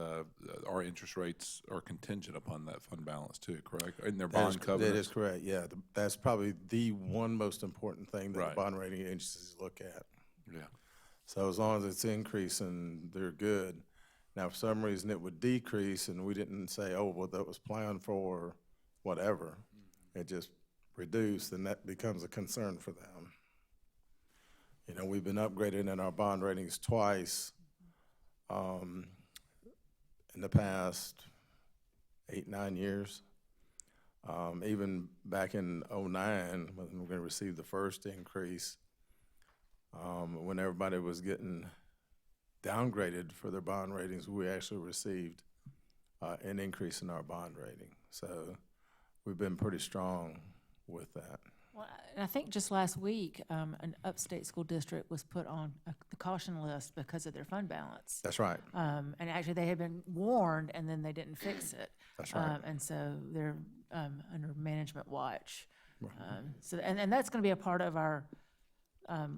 our interest rates are contingent upon that fund balance too, correct? In their bond covenants? That is correct, yeah. That's probably the one most important thing that Right. the bond rating agencies look at. Yeah. So as long as it's increasing, they're good. Now, for some reason, it would decrease, and we didn't say, oh, well, that was planned for whatever. It just reduced, and that becomes a concern for them. You know, we've been upgraded in our bond ratings twice in the past 8, 9 years. Even back in '09, when we received the first increase, when everybody was getting downgraded for their bond ratings, we actually received an increase in our bond rating. So we've been pretty strong with that. Well, and I think just last week, an upstate school district was put on the caution list because of their fund balance. That's right. And actually, they had been warned, and then they didn't fix it. That's right. And so they're under management watch. And that's going to be a part of our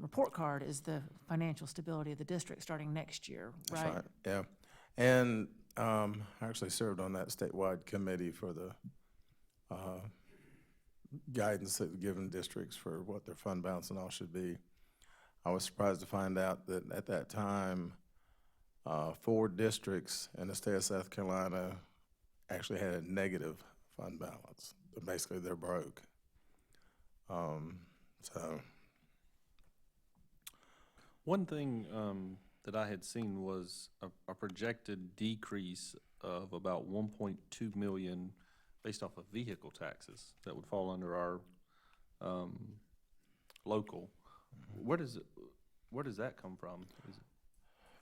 report card, is the financial stability of the district starting next year, That's right? right, yeah. And I actually served on that statewide committee for the guidance that given districts for what their fund balance and all should be. I was surprised to find out that at that time, 4 districts in the state of South Carolina actually had a negative fund balance. Basically, they're broke. So. One thing that I had seen was a projected decrease of about 1.2 million based off of vehicle taxes that would fall under our local. Where does that come from?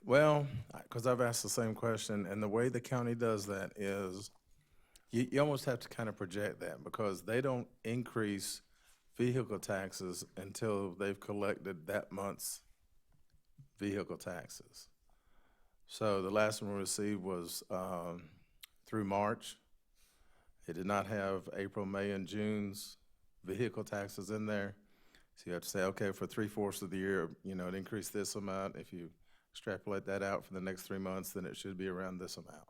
Well, because I've asked the same question, and the way the county does that is you almost have to kind of project that, because they don't increase vehicle taxes until they've collected that month's vehicle taxes. So the last one we received was through March. It did not have April, May, and June's vehicle taxes in there. So you have to say, okay, for 3/4 of the year, you know, it increased this amount. If you extrapolate that out for the next 3 months, then it should be around this amount.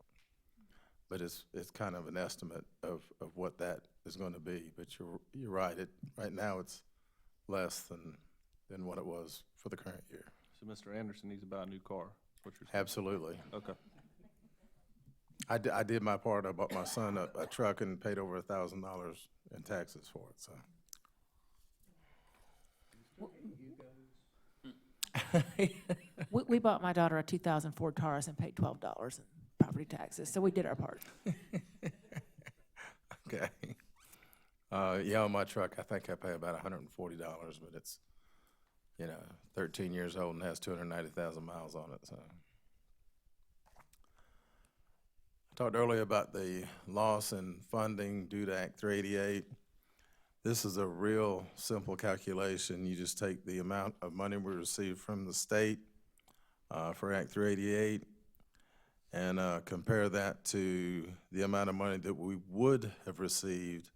But it's kind of an estimate of what that is going to be. But you're right. Right now it's less than what it was for the current year. So Mr. Anderson needs to buy a new car. What you're saying? Absolutely. Okay. I did my part. I bought my son a truck and paid over $1,000 in taxes for it. So. We bought my daughter a 2000 Ford Taurus and paid $12 in property taxes, so we did our part. Okay. Yeah, on my truck, I think I pay about $140, but it's, 13 years old and has 290,000 miles on it. So. I talked earlier about the loss in funding due to Act 388. This is a real simple calculation. You just take the amount of money we received from the state for Act 388 and compare that to the amount of money that we would have received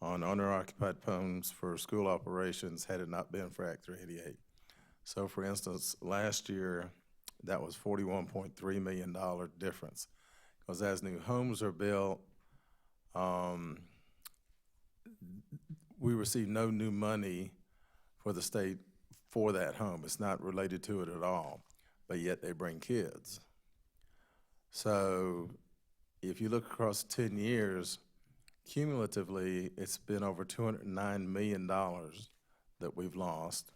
on owner-occupied homes for school operations had it not been for Act 388. So for instance, last year, that was $41.3 million difference. Because as new homes are built, we receive no new money for the state for that home. It's not related to it at all, but yet they bring kids. So if you look across 10 years, cumulatively, it's been over $209 million that we've lost.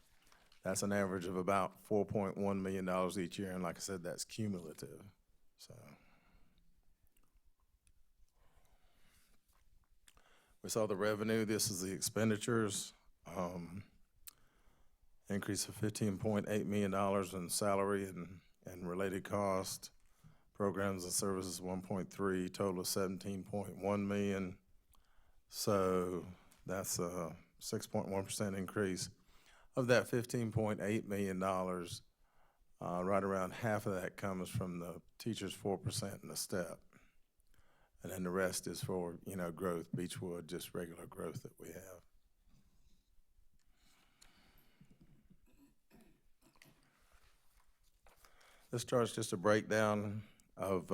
That's an average of about $4.1 million each year, and like I said, that's cumulative. So. We saw the revenue. This is the expenditures. Increase of $15.8 million in salary and related cost. Programs and services 1.3, total of 17.1 million. So that's a 6.1% increase. Of that $15.8 million, right around half of that comes from the teachers' 4% in the step. And then the rest is for, growth, Beechwood, just regular growth that we have. This chart's just a breakdown of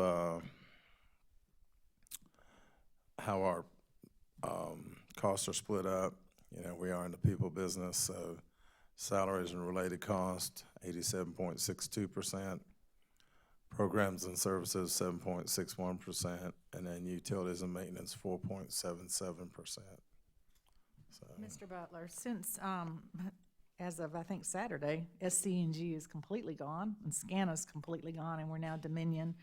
how our costs are split up. We are in the people business, so salaries and related costs, 87.62%. Programs and services, 7.61%, and then utilities and maintenance, 4.77%. So, Mr. Butler, since, as of, I think, Saturday, SC&G is completely gone, and SCANA's completely gone, and we're now Dominion,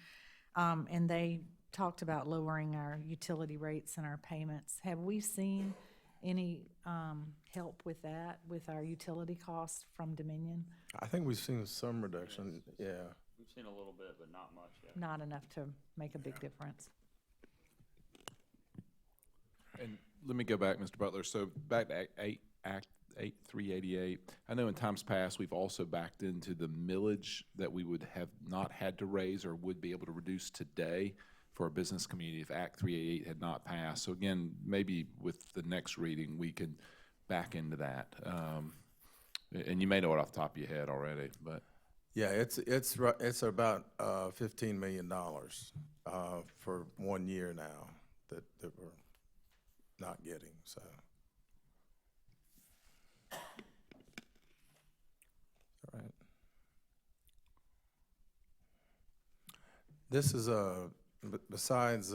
and they talked about lowering our utility rates and our payments. Have we seen any help with that, with our utility costs from Dominion? I think we've seen some reduction, yeah. We've seen a little bit, but not much yet. Not enough to make a big difference. And let me go back, Mr. Butler. So back to Act 8388. I know in times past, we've also backed into the millage that we would have not had to raise or would be able to reduce today for a business community if Act 388 had not passed. So again, maybe with the next reading, we can back into that. And you may know it off the top of your head already, but. Yeah, it's about $15 million for 1 year now that we're not getting, so. All right. This is besides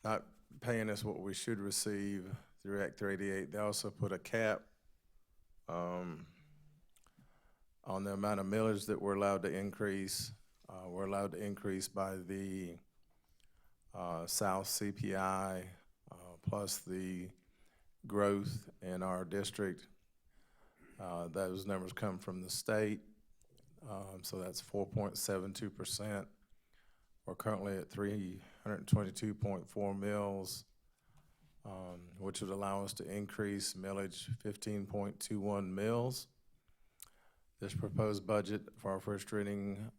not paying us what we should receive through Act 388, they also put a cap on the amount of millage that we're allowed to increase. We're allowed to increase by the South CPI plus the growth in our district. Those numbers come from the state, so that's 4.72%. We're currently at 322.4 mills, which would allow us to increase millage 15.21 mills. This proposed budget for our first reading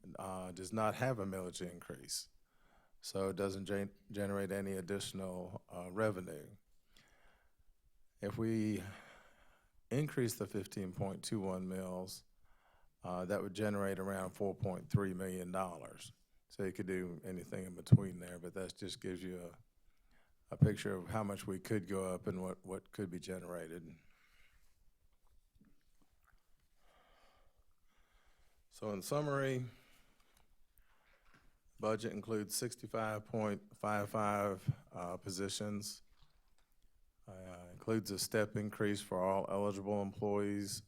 does not have a millage increase, so it doesn't generate any additional revenue. If we increase the 15.21 mills, that would generate around $4.3 million. So you could do anything in between there, but that just gives you a picture of how much we could go up and what could be generated. So in summary, budget includes 65.55 positions, includes a step increase for all eligible employees,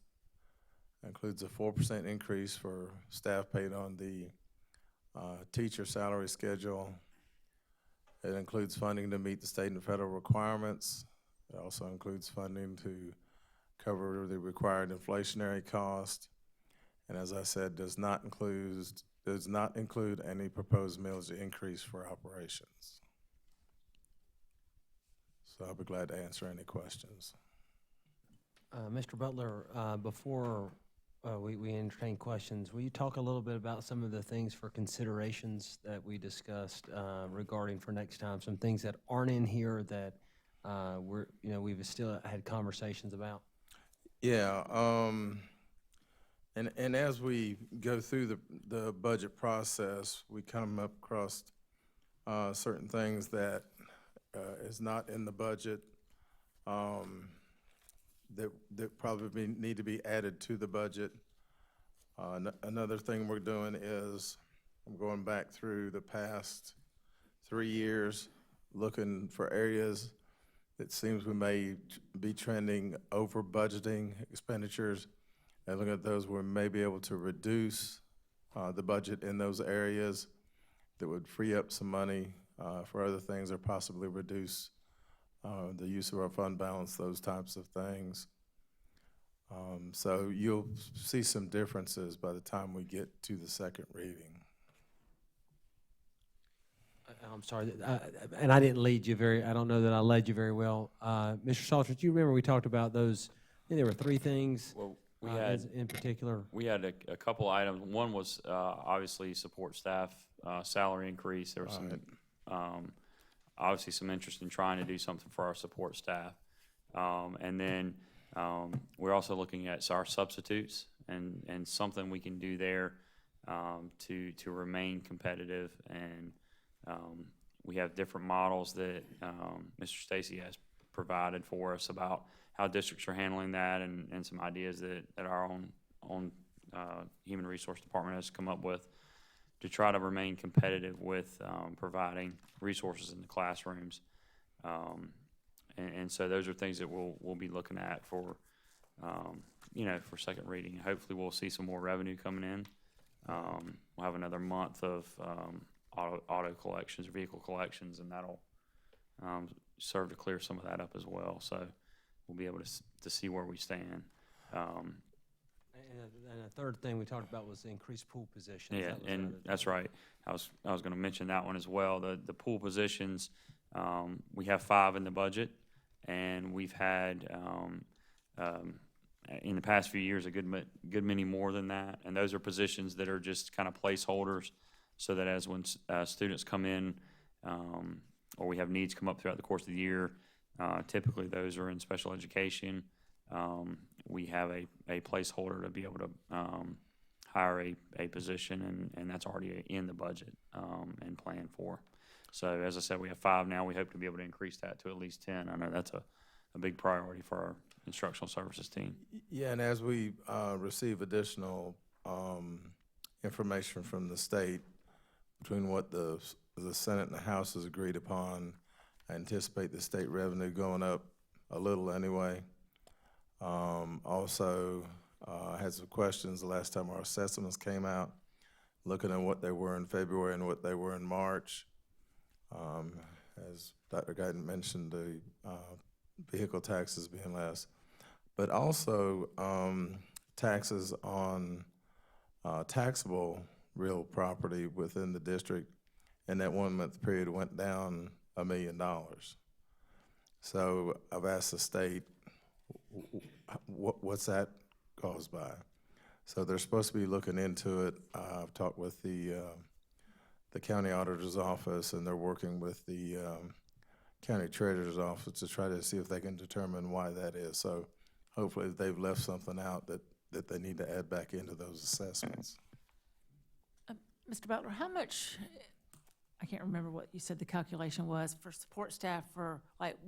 includes a 4% increase for staff paid on the teacher salary schedule. It includes funding to meet the state and federal requirements. It also includes funding to cover the required inflationary cost. And as I said, does not include any proposed millage increase for operations. So I'll be glad to answer any questions. Mr. Butler, before we entertain questions, will you talk a little bit about some of the things for considerations that we discussed regarding for next time, some things that aren't in here that we've still had conversations about? Yeah, and as we go through the budget process, we come up across certain things that is not in the budget that probably need to be added to the budget. Another thing we're doing is I'm going back through the past 3 years, looking for areas that seems we may be trending over budgeting expenditures, and looking at those where we may be able to reduce the budget in those areas that would free up some money for other things, or possibly reduce the use of our fund balance, those types of things. So you'll see some differences by the time we get to the second reading. I'm sorry, and I didn't lead you I don't know that I led you very well. Mr. Salter, do you remember we talked about those, I think there were 3 things Well, we had, in particular? we had a couple items. One was obviously support staff salary increase. There was some, obviously some interest in trying to do something for our support staff. And then we're also looking at our substitutes and something we can do there to remain competitive. And we have different models that Mr. Stacy has provided for us about how districts are handling that, and some ideas that our own human resource department has come up with to try to remain competitive with providing resources in the classrooms. And so those are things that we'll be looking at for, for second reading. Hopefully we'll see some more revenue coming in. We'll have another month of auto collections, vehicle collections, and that'll serve to clear some of that up as well. So we'll be able to see where we stand. And a third thing we talked about was the increased pool positions. Yeah, and that's right. I was going to mention that one as well. The pool positions, we have 5 in the budget, and we've had in the past few years a good many more than that. And those are positions that are just kind of placeholders, so that as when students come in or we have needs come up throughout the course of the year, typically those are in special education. We have a placeholder to be able to hire a position, and that's already in the budget and planned for. So as I said, we have 5 now. We hope to be able to increase that to at least 10. I know that's a big priority for our instructional services team. Yeah, and as we receive additional information from the state, between what the Senate and the House has agreed upon, I anticipate the state revenue going up a little anyway. Also, I had some questions the last time our assessments came out, looking at what they were in February and what they were in March. As Dr. Guyton mentioned, the vehicle taxes being less, but also taxes on taxable real property within the district in that 1 month period went down $1 million. So I've asked the state, what's that caused by? So they're supposed to be looking into it. I've talked with the county auditor's office, and they're working with the county treasurer's office to try to see if they can determine why that is. So hopefully they've left something out that they need to add back into those assessments. Mr. Butler, how much, I can't remember what you said the calculation was for support staff for like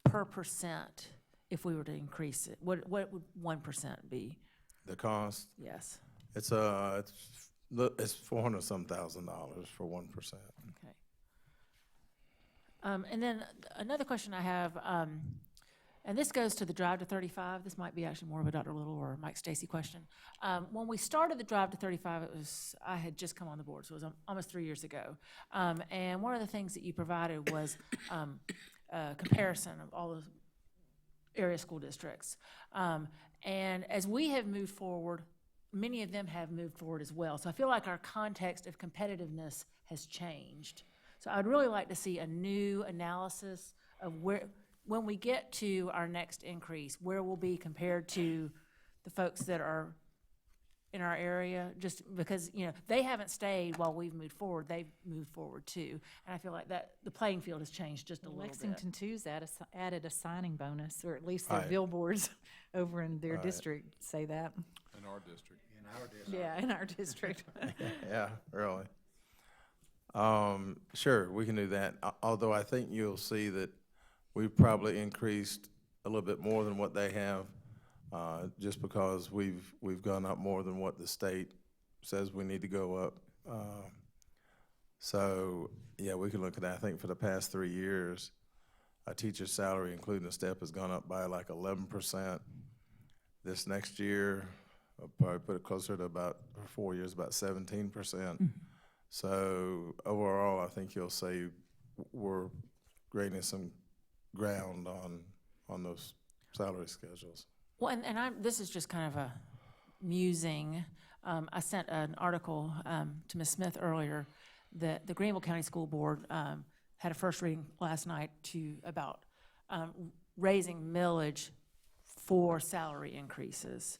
per percent if we were to increase it? What would 1% be? The cost? Yes. It's $400-some thousand for 1%. Okay. And then another question I have, and this goes to the Drive to 35. This might be actually more of a Dr. Little or Mike Stacy question. When we started the Drive to 35, I had just come on the board, so it was almost 3 years ago. And one of the things that you provided was a comparison of all the area school districts. And as we have moved forward, many of them have moved forward as well. So I feel like our context of competitiveness has changed. So I'd really like to see a new analysis of where, when we get to our next increase, where we'll be compared to the folks that are in our area, just because, they haven't stayed while we've moved forward. They've moved forward too. And I feel like that the playing field has changed just a little bit. Lexington two's added a signing bonus, or at least their Right. billboards over in their Right. district say that. In our district. Yeah, in our district. Yeah, really. Sure, we can do that. Although I think you'll see that we've probably increased a little bit more than what they have, just because we've gone up more than what the state says we need to go up. So, yeah, we can look at that. I think for the past 3 years, a teacher's salary, including the step, has gone up by like 11%. This next year, I'll probably put it closer to about, for 4 years, about 17%. So overall, I think you'll say we're gaining some ground on those salary schedules. Well, this is just kind of a musing. I sent an article to Ms. Smith earlier that the Greenville County School Board had a first reading last night about raising millage for salary increases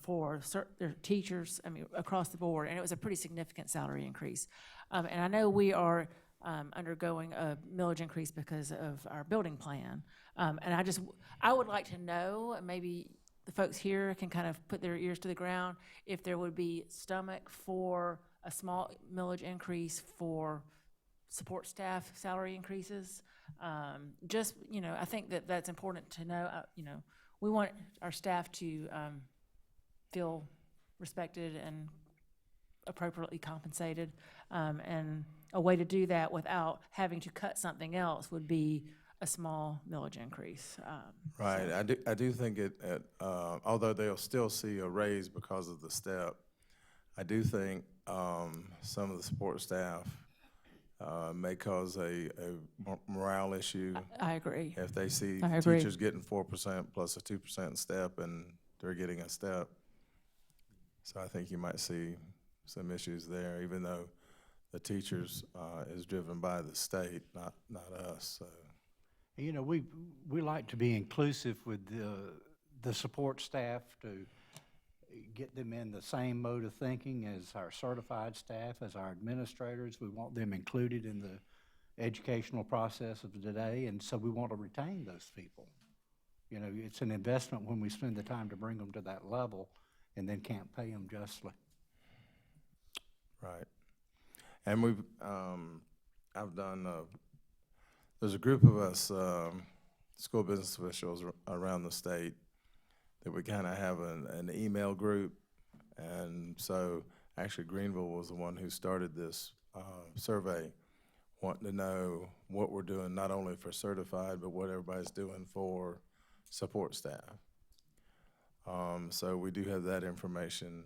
for their teachers, across the board, and it was a pretty significant salary increase. And I know we are undergoing a millage increase because of our building plan. And I would like to know, maybe the folks here can kind of put their ears to the ground, if there would be stomach for a small millage increase for support staff salary increases. I think that's important to know. We want our staff to feel respected and appropriately compensated. And a way to do that without having to cut something else would be a small millage increase. Right. I do think although they'll still see a raise because of the step, I do think some of the support staff may cause a morale issue. I agree. If they see I agree. teachers getting 4% plus a 2% step and they're getting a step. So I think you might see some issues there, even though the teachers is driven by the state, not us. So. You know, we like to be inclusive with the support staff to get them in the same mode of thinking as our certified staff, as our administrators. We want them included in the educational process of today, and so we want to retain those people. You know, it's an investment when we spend the time to bring them to that level and then can't pay them justly. Right. And I've done, there's a group of us school business officials around the state that we kind of have an email group. And so actually Greenville was the one who started this survey, wanting to know what we're doing not only for certified, but what everybody's doing for support staff. So we do have that information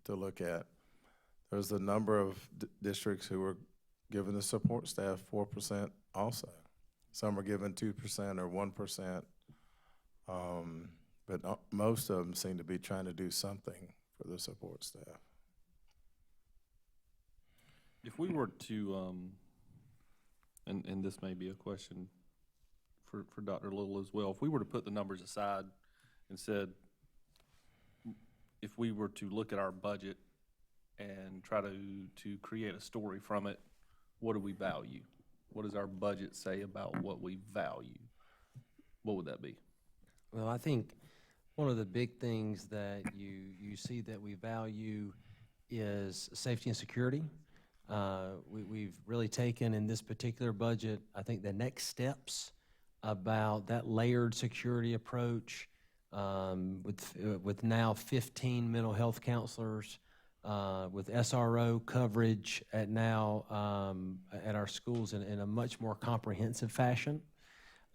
to look at. There's a number of districts who are giving the support staff 4% also. Some are giving 2% or 1%, but most of them seem to be trying to do something for the support staff. If we were to, and this may be a question for Dr. Little as well, if we were to put the numbers aside and said, if we were to look at our budget and try to create a story from it, what do we value? What does our budget say about what we value? What would that be? Well, I think one of the big things that you see that we value is safety and security. We've really taken in this particular budget, I think, the next steps about that layered security approach with now 15 mental health counselors, with SRO coverage at our schools in a much more comprehensive fashion.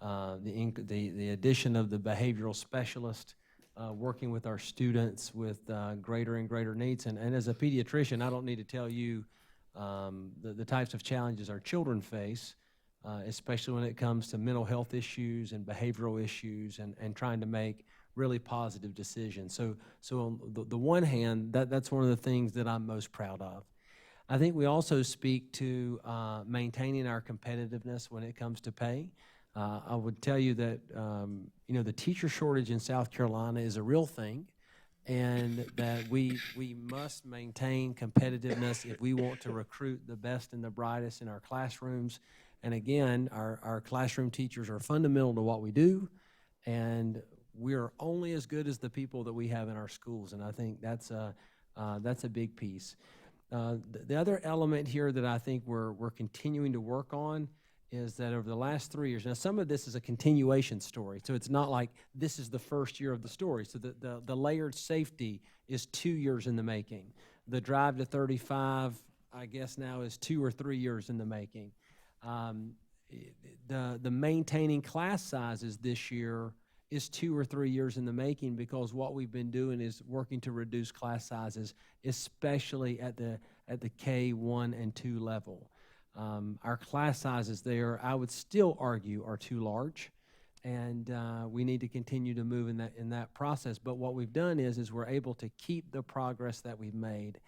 The addition of the behavioral specialist working with our students with greater and greater needs. And as a pediatrician, I don't need to tell you the types of challenges our children face, especially when it comes to mental health issues and behavioral issues and trying to make really positive decisions. So on the one hand, that's one of the things that I'm most proud of. I think we also speak to maintaining our competitiveness when it comes to pay. I would tell you that the teacher shortage in South Carolina is a real thing, and that we must maintain competitiveness if we want to recruit the best and the brightest in our classrooms. And again, our classroom teachers are fundamental to what we do, and we're only as good as the people that we have in our schools, and I think that's a big piece. The other element here that I think we're continuing to work on is that over the last 3 years, now some of this is a continuation story, so it's not like this is the first year of the story. So the layered safety is 2 years in the making. The drive to 35, I guess now is 2 or 3 years in the making. The maintaining class sizes this year is 2 or 3 years in the making, because what we've been doing is working to reduce class sizes, especially at the K1 and 2 level. Our class sizes there, I would still argue, are too large, and we need to continue to move in that process. But what we've done is we're able to keep the progress that we've made.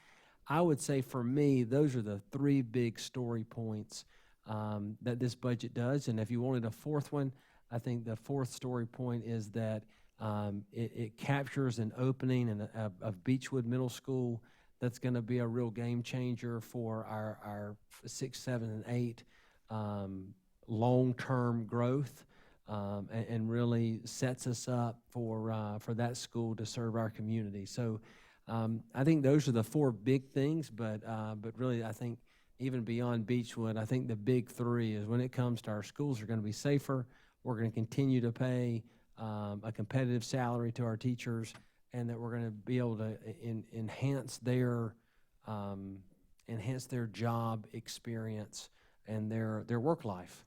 I would say for me, those are the three big story points that this budget does. And if you wanted a fourth one, I think the fourth story point is that it captures an opening of Beechwood Middle School that's going to be a real game changer for our 6, 7, and 8 long-term growth, and really sets us up for that school to serve our community. So I think those are the four big things, but really I think even beyond Beechwood, I think the big three is when it comes to our schools are going to be safer, we're going to continue to pay a competitive salary to our teachers, and that we're going to be able to enhance their job experience and their work life.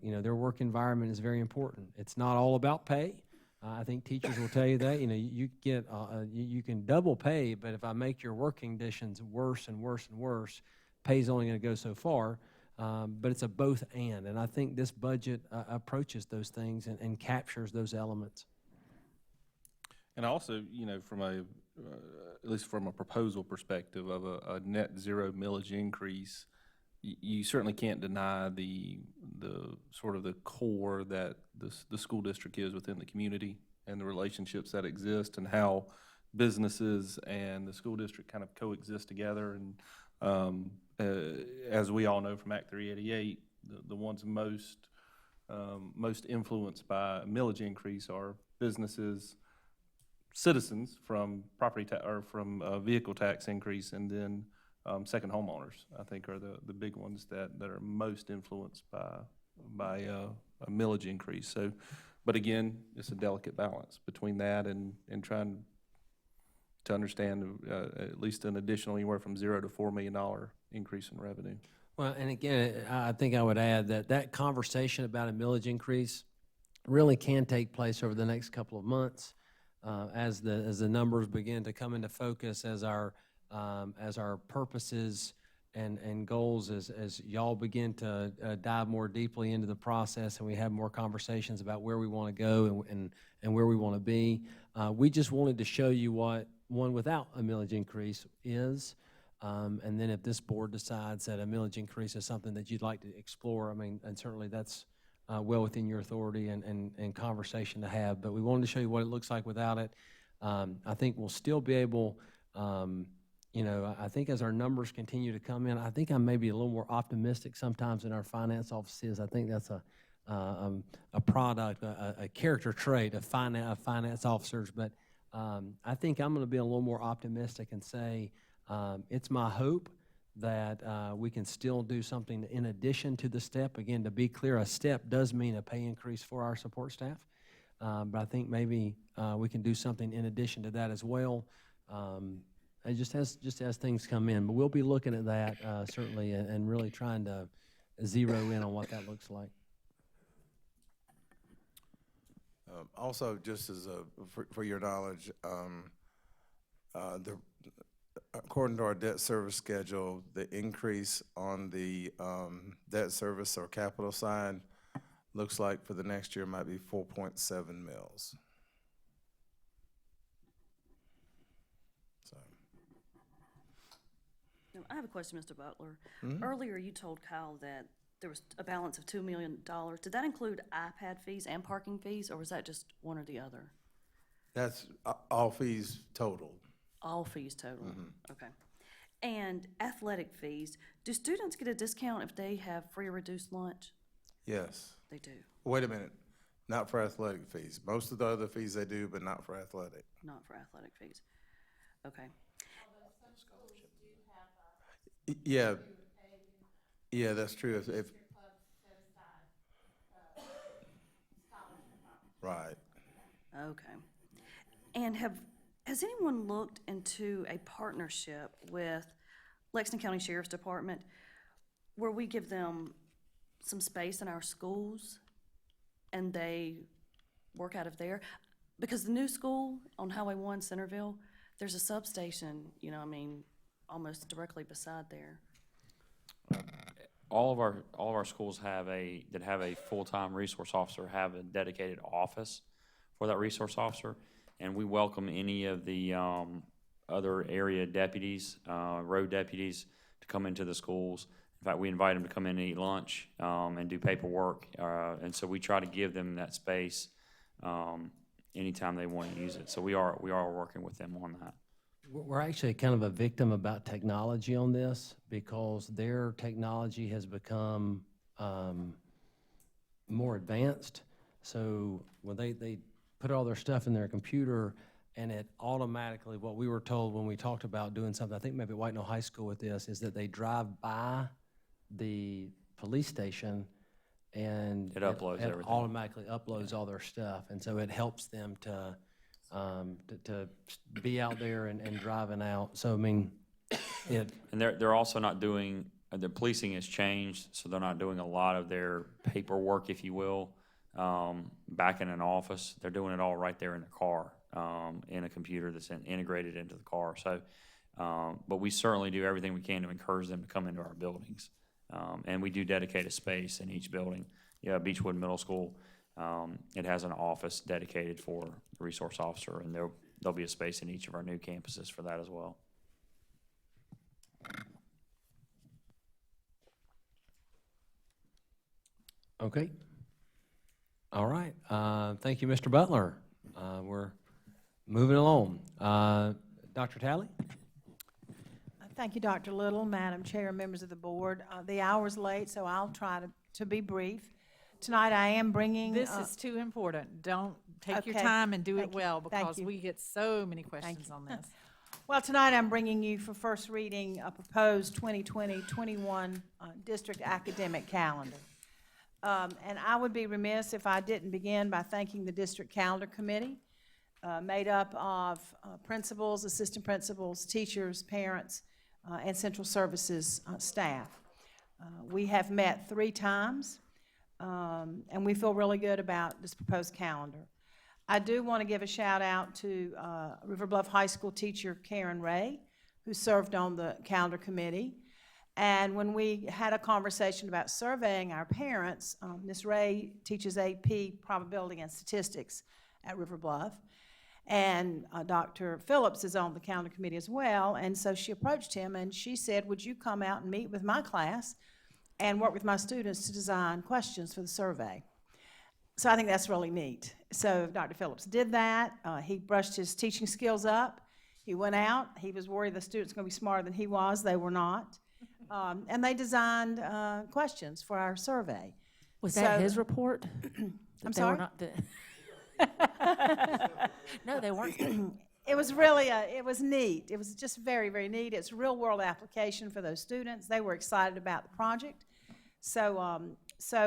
Their work environment is very important. It's not all about pay. I think teachers will tell you that. You can double pay, but if I make your work conditions worse and worse and worse, pay's only going to go so far. But it's a both and I think this budget approaches those things and captures those elements. And also, from at least from a proposal perspective of a net zero millage increase, you certainly can't deny the sort of the core that the school district is within the community and the relationships that exist and how businesses and the school district kind of coexist together. And as we all know from Act 388, the ones most influenced by a millage increase are businesses, citizens from property or from vehicle tax increase, and then second homeowners, I think, are the big ones that are most influenced by a millage increase. So, but again, it's a delicate balance between that and trying to understand at least an additional anywhere from $0 to $4 million increase in revenue. Well, and again, I think I would add that conversation about a millage increase really can take place over the next couple of months as the numbers begin to come into focus, as our purposes and goals, as y'all begin to dive more deeply into the process, and we have more conversations about where we want to go and where we want to be. We just wanted to show you what one without a millage increase is. And then if this board decides that a millage increase is something that you'd like to explore, and certainly that's well within your authority and conversation to have. But we wanted to show you what it looks like without it. I think we'll still be able, I think as our numbers continue to come in, I think I may be a little more optimistic sometimes in our finance offices. I think that's a product, a character trait of finance officers. But I think I'm going to be a little more optimistic and say, it's my hope that we can still do something in addition to the step. Again, to be clear, a step does mean a pay increase for our support staff, but I think maybe we can do something in addition to that as well. Just as things come in, but we'll be looking at that certainly and really trying to zero in on what that looks like. Also, just as for your knowledge, according to our debt service schedule, the increase on the debt service or capital side looks like for the next year might be 4.7 mils. So. Now, I have a question, Mr. Butler. Mm-hmm. Earlier, you told Kyle that there was a balance of $2 million. Did that include iPad fees and parking fees, or was that just one or the other? That's all fees totaled. All fees total? Mm-hmm. Okay. And athletic fees, do students get a discount if they have free or reduced lunch? Yes. They do. Wait a minute. Not for athletic fees. Most of the other fees they do, but not for athletic. Not for athletic fees. Okay. Yeah. Yeah, that's true. If right. Okay. And has anyone looked into a partnership with Lexington County Sheriff's Department where we give them some space in our schools and they work out of there? Because the new school on Highway 1, Centerville, there's a substation, almost directly beside there. all of our schools have a full-time resource officer have a dedicated office for that resource officer, and we welcome any of the other area deputies, road deputies, to come into the schools. In fact, we invite them to come in and eat lunch and do paperwork, and so we try to give them that space anytime they want to use it. So we are working with them on that. We're actually kind of a victim about technology on this because their technology has become more advanced. So when they put all their stuff in their computer, and it automatically, what we were told when we talked about doing something, I think maybe White Knoll High School with this, is that they drive by the police station and It uploads it everything. automatically uploads all their stuff. And so it helps them to be out there and driving out. So, I mean, And they're also not doing, the policing has changed, so they're not doing a lot of their paperwork, if you will, back in an office. They're doing it all right there in the car, in a computer that's integrated into the car. So, but we certainly do everything we can to encourage them to come into our buildings. And we do dedicate a space in each building. Yeah, Beechwood Middle School, it has an office dedicated for the resource officer, and there'll be a space in each of our new campuses for that as well. okay. All right. Thank you, Mr. Butler. We're moving along. Dr. Talley? Thank you, Dr. Little, Madam Chair, members of the board. The hour's late, so I'll try to be brief. Tonight I am bringing. This is too important. Don't take your Okay. time and do Thank it you. well, Thank because you. we get so many questions on this. Well, tonight I'm bringing you for first reading a proposed 2020-21 district academic calendar. And I would be remiss if I didn't begin by thanking the District Calendar Committee, made up of principals, assistant principals, teachers, parents, and central services staff. We have met 3 times, and we feel really good about this proposed calendar. I do want to give a shout out to River Bluff High School teacher Karen Ray, who served on the calendar committee. And when we had a conversation about surveying our parents, Ms. Ray teaches AP Probability and Statistics at River Bluff. And Dr. Phillips is on the calendar committee as well. And so she approached him and she said, would you come out and meet with my class and work with my students to design questions for the survey? So I think that's really neat. So Dr. Phillips did that. He brushed his teaching skills up. He went out. He was worried the students were going to be smarter than he was. They were not. And they designed questions for our survey. Was that his report? I'm sorry? No, they weren't. It was really, it was neat. It was just very, very neat. It's a real-world application for those students. They were excited about the project. So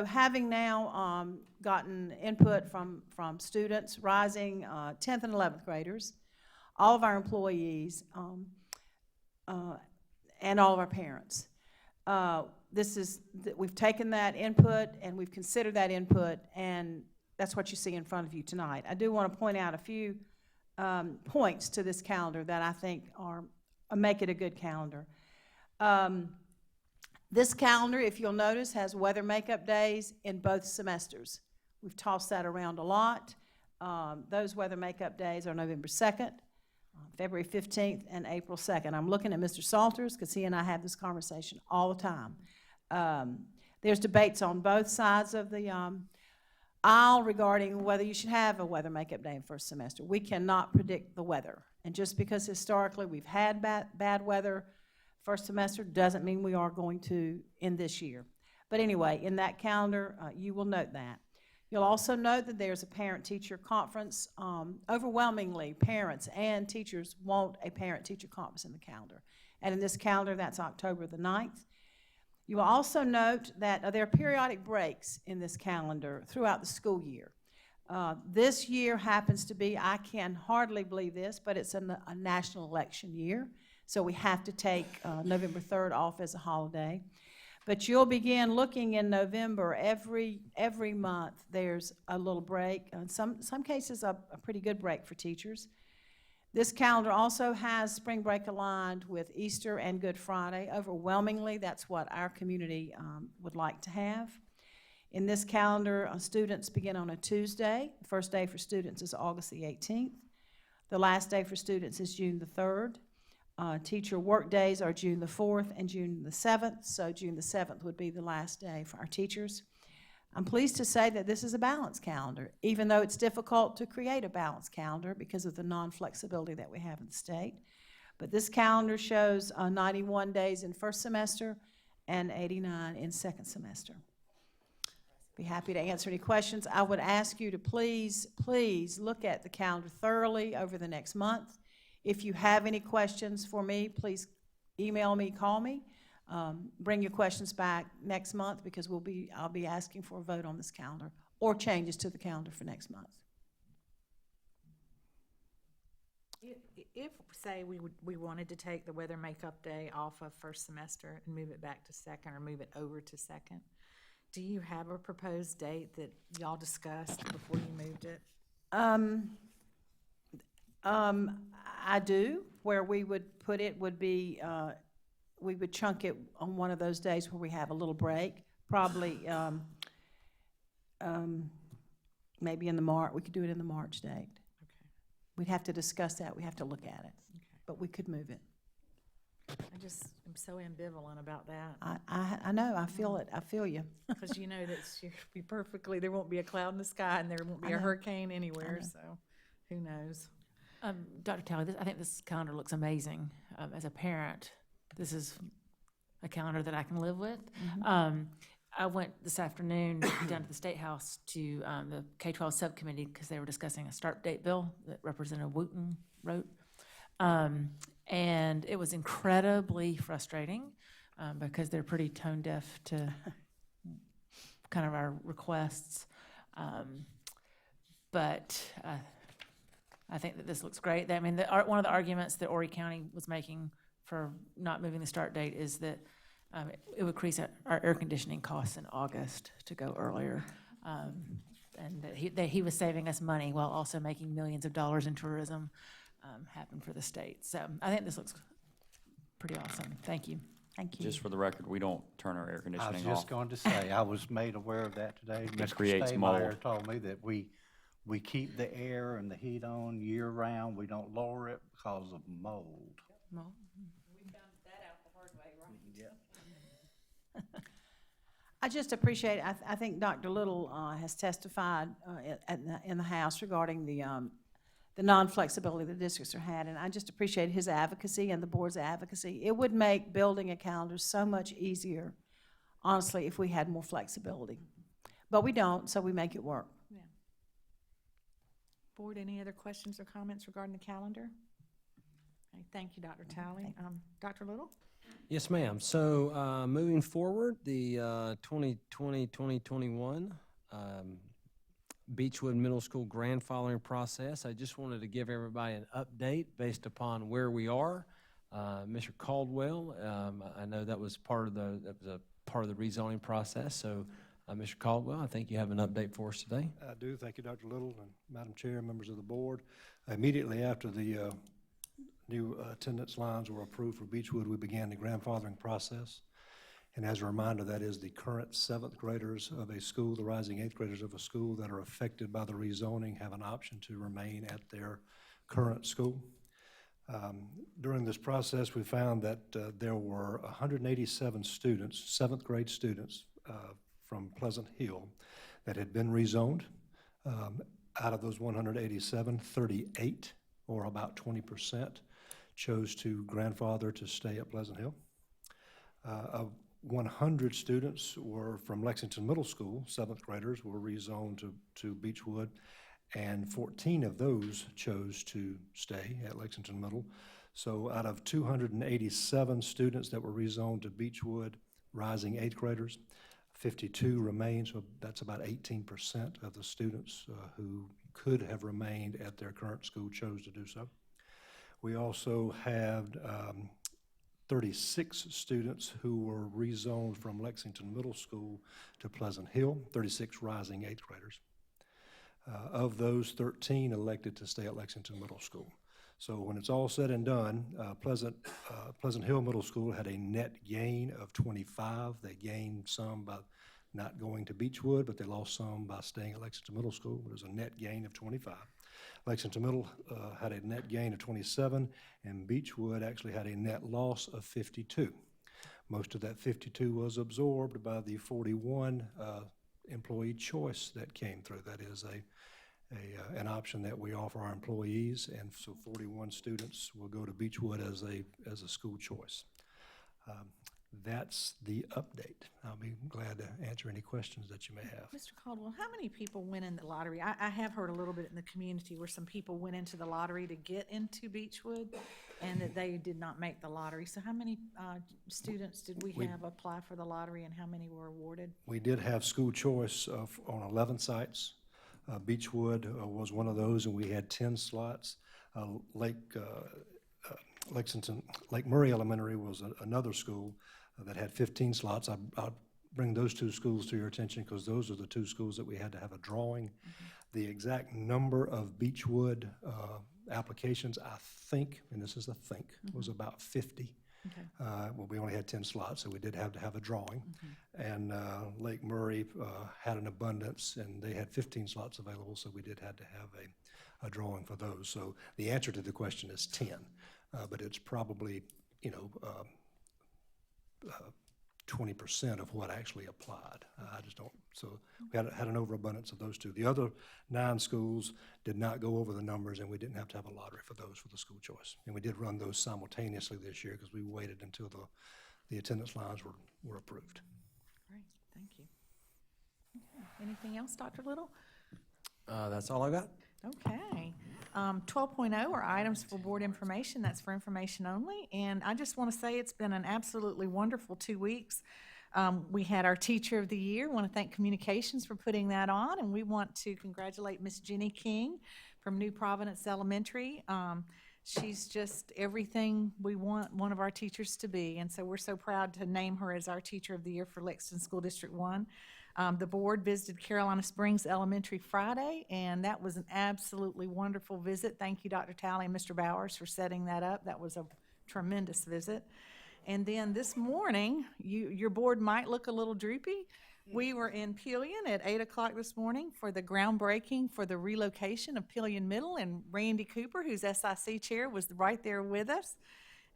having now gotten input from students, rising 10th and 11th graders, all of our employees, and all of our parents, we've taken that input and we've considered that input, and that's what you see in front of you tonight. I do want to point out a few points to this calendar that I think make it a good calendar. This calendar, if you'll notice, has weather makeup days in both semesters. We've tossed that around a lot. Those weather makeup days are November 2nd, February 15th, and April 2nd. I'm looking at Mr. Salters because he and I have this conversation all the time. There's debates on both sides of the aisle regarding whether you should have a weather makeup day in first semester. We cannot predict the weather. And just because historically we've had bad weather first semester doesn't mean we are going to in this year. But anyway, in that calendar, you will note that. You'll also note that there's a parent-teacher conference. Overwhelmingly, parents and teachers want a parent-teacher conference in the calendar. And in this calendar, that's October the 9th. You will also note that there are periodic breaks in this calendar throughout the school year. This year happens to be, I can hardly believe this, but it's a national election year. So we have to take November 3rd off as a holiday. But you'll begin looking in November. Every month there's a little break. In some cases, a pretty good break for teachers. This calendar also has spring break aligned with Easter and Good Friday. Overwhelmingly, that's what our community would like to have. In this calendar, students begin on a Tuesday. The first day for students is August the 18th. The last day for students is June the 3rd. Teacher work days are June the 4th and June the 7th, so June the 7th would be the last day for our teachers. I'm pleased to say that this is a balanced calendar, even though it's difficult to create a balanced calendar because of the non-flexibility that we have in the state. But this calendar shows 91 days in first semester and 89 in second semester. Be happy to answer any questions. I would ask you to please look at the calendar thoroughly over the next month. If you have any questions for me, please email me, call me. Bring your questions back next month because I'll be asking for a vote on this calendar or changes to the calendar for next month. If say, we wanted to take the weather makeup day off of first semester and move it back to second or move it over to second, do you have a proposed date that y'all discussed before you moved it? I do. Where we would put it would be, we would chunk it on one of those days where we have a little break, probably maybe in the March. We could do it in the March date. Okay. We'd have to discuss that. We have to look at it, Okay. but we could move it. I just am so ambivalent about that. I know. I feel it. I feel you. Because you know that you'll be perfectly, there won't be a cloud in the sky and there won't be I a know. hurricane anywhere, know. so who knows? Dr. Talley, I think this calendar looks amazing. As a parent, this is a calendar that I can live with. I went this afternoon down to the State House to the K-12 subcommittee because they were discussing a start date bill that Representative Wooten wrote. And it was incredibly frustrating because they're pretty tone deaf to kind of our requests. But I think that this looks great. I mean, one of the arguments that Horry County was making for not moving the start date is that it would increase our air conditioning costs in August to go earlier. And that he was saving us money while also making millions of dollars in tourism happen for the state. So I think this looks pretty awesome. Thank you. Thank you. Just for the record, we don't turn our air I conditioning was off. just going to say, I was made aware of that today. It Mr. creates Staymeyer mold. told me that we keep the air and the heat on year-round. We don't lower it because of mold. Well, I just appreciate, I think Dr. Little has testified in the House regarding the non-flexibility the districts are had, and I just appreciate his advocacy and the board's advocacy. It would make building a calendar so much easier, honestly, if we had more flexibility. But we don't, so we make it work. Yeah. Board, any other questions or comments regarding the calendar? Okay, thank you, Dr. Talley. Dr. Little? Yes, ma'am. So moving forward, the 2020-2021 Beechwood Middle School grandfathering process. I just wanted to give everybody an update based upon where we are. Mr. Caldwell, I know that was part of the rezoning process. So, Mr. Caldwell, I think you have an update for us today. I do. Thank you, Dr. Little and Madam Chair, members of the board. Immediately after the new attendance lines were approved for Beechwood, we began the grandfathering process. And as a reminder, that is the current 7th graders of a school, the rising 8th graders of a school that are affected by the rezoning have an option to remain at their current school. During this process, we found that there were 187 students, 7th grade students from Pleasant Hill that had been rezoned. Out of those 187, 38, or about 20%, chose to grandfather to stay at Pleasant Hill. 100 students were from Lexington Middle School, 7th graders were rezoned to Beechwood, and 14 of those chose to stay at Lexington Middle. So out of 287 students that were rezoned to Beechwood, rising 8th graders, 52 remain, so that's about 18% of the students who could have remained at their current school chose to do so. We also had 36 students who were rezoned from Lexington Middle School to Pleasant Hill, 36 rising 8th graders. Of those, 13 elected to stay at Lexington Middle School. So when it's all said and done, Pleasant Hill Middle School had a net gain of 25. They gained some by not going to Beechwood, but they lost some by staying at Lexington Middle School. It was a net gain of 25. Lexington Middle had a net gain of 27, and Beechwood actually had a net loss of 52. Most of that 52 was absorbed by the 41 employee choice that came through. That is an option that we offer our employees, and so 41 students will go to Beechwood as a school choice. That's the update. I'll be glad to answer any questions that you may have. Mr. Caldwell, how many people went in the lottery? I have heard a little bit in the community where some people went into the lottery to get into Beechwood and that they did not make the lottery. So how many students did we have apply for the lottery and how many were awarded? We did have school choice on 11 sites. Beechwood was one of those, and we had 10 slots. Lake Murray Elementary was another school that had 15 slots. I'll bring those two schools to your attention because those are the two schools that we had to have a drawing. The exact number of Beechwood applications, I think, and this is a think, was about 50. Okay. Well, we only had 10 slots, so we did have to have a drawing. And Lake Murray had an abundance, and they had 15 slots available, so we did have to have a drawing for those. So the answer to the question is 10, but it's probably, 20% of what actually applied. I just don't, so we had an overabundance of those two. The other 9 schools did not go over the numbers, and we didn't have to have a lottery for those for the school choice. And we did run those simultaneously this year because we waited until the attendance lines were approved. Great, thank you. Okay. Anything else, Dr. Little? That's all I got. Okay. 12.0 are items for board information. That's for information only. And I just want to say it's been an absolutely wonderful 2 weeks. We had our Teacher of the Year. Want to thank Communications for putting that on. And we want to congratulate Miss Jenny King from New Providence Elementary. She's just everything we want one of our teachers to be. And so we're so proud to name her as our Teacher of the Year for Lexington School District 1. The board visited Carolina Springs Elementary Friday, and that was an absolutely wonderful visit. Thank you, Dr. Talley and Mr. Bowers, for setting that up. That was a tremendous visit. And then this morning, your board might look a little droopy. We were in Pillion at 8 o'clock this morning for the groundbreaking for the relocation of Pillion Middle, and Randy Cooper, who's SIC chair, was right there with us.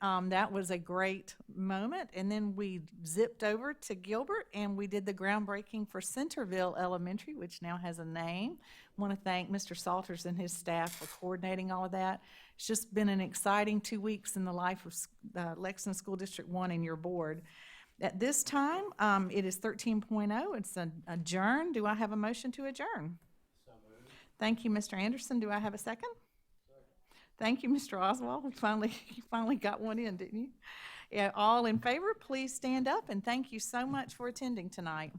That was a great moment. And then we zipped over to Gilbert and we did the groundbreaking for Centerville Elementary, which now has a name. I want to thank Mr. Salters and his staff for coordinating all of that. It's just been an exciting 2 weeks in the life of Lexington School District 1 and your board. At this time, it is 13.0. It's adjourn. Do I have a motion to adjourn? So moved. Thank you, Mr. Anderson. Do I have a second? Thank you, Mr. Oswald. You finally got one in, didn't you? Yeah, all in favor, please stand up, and thank you so much for attending tonight.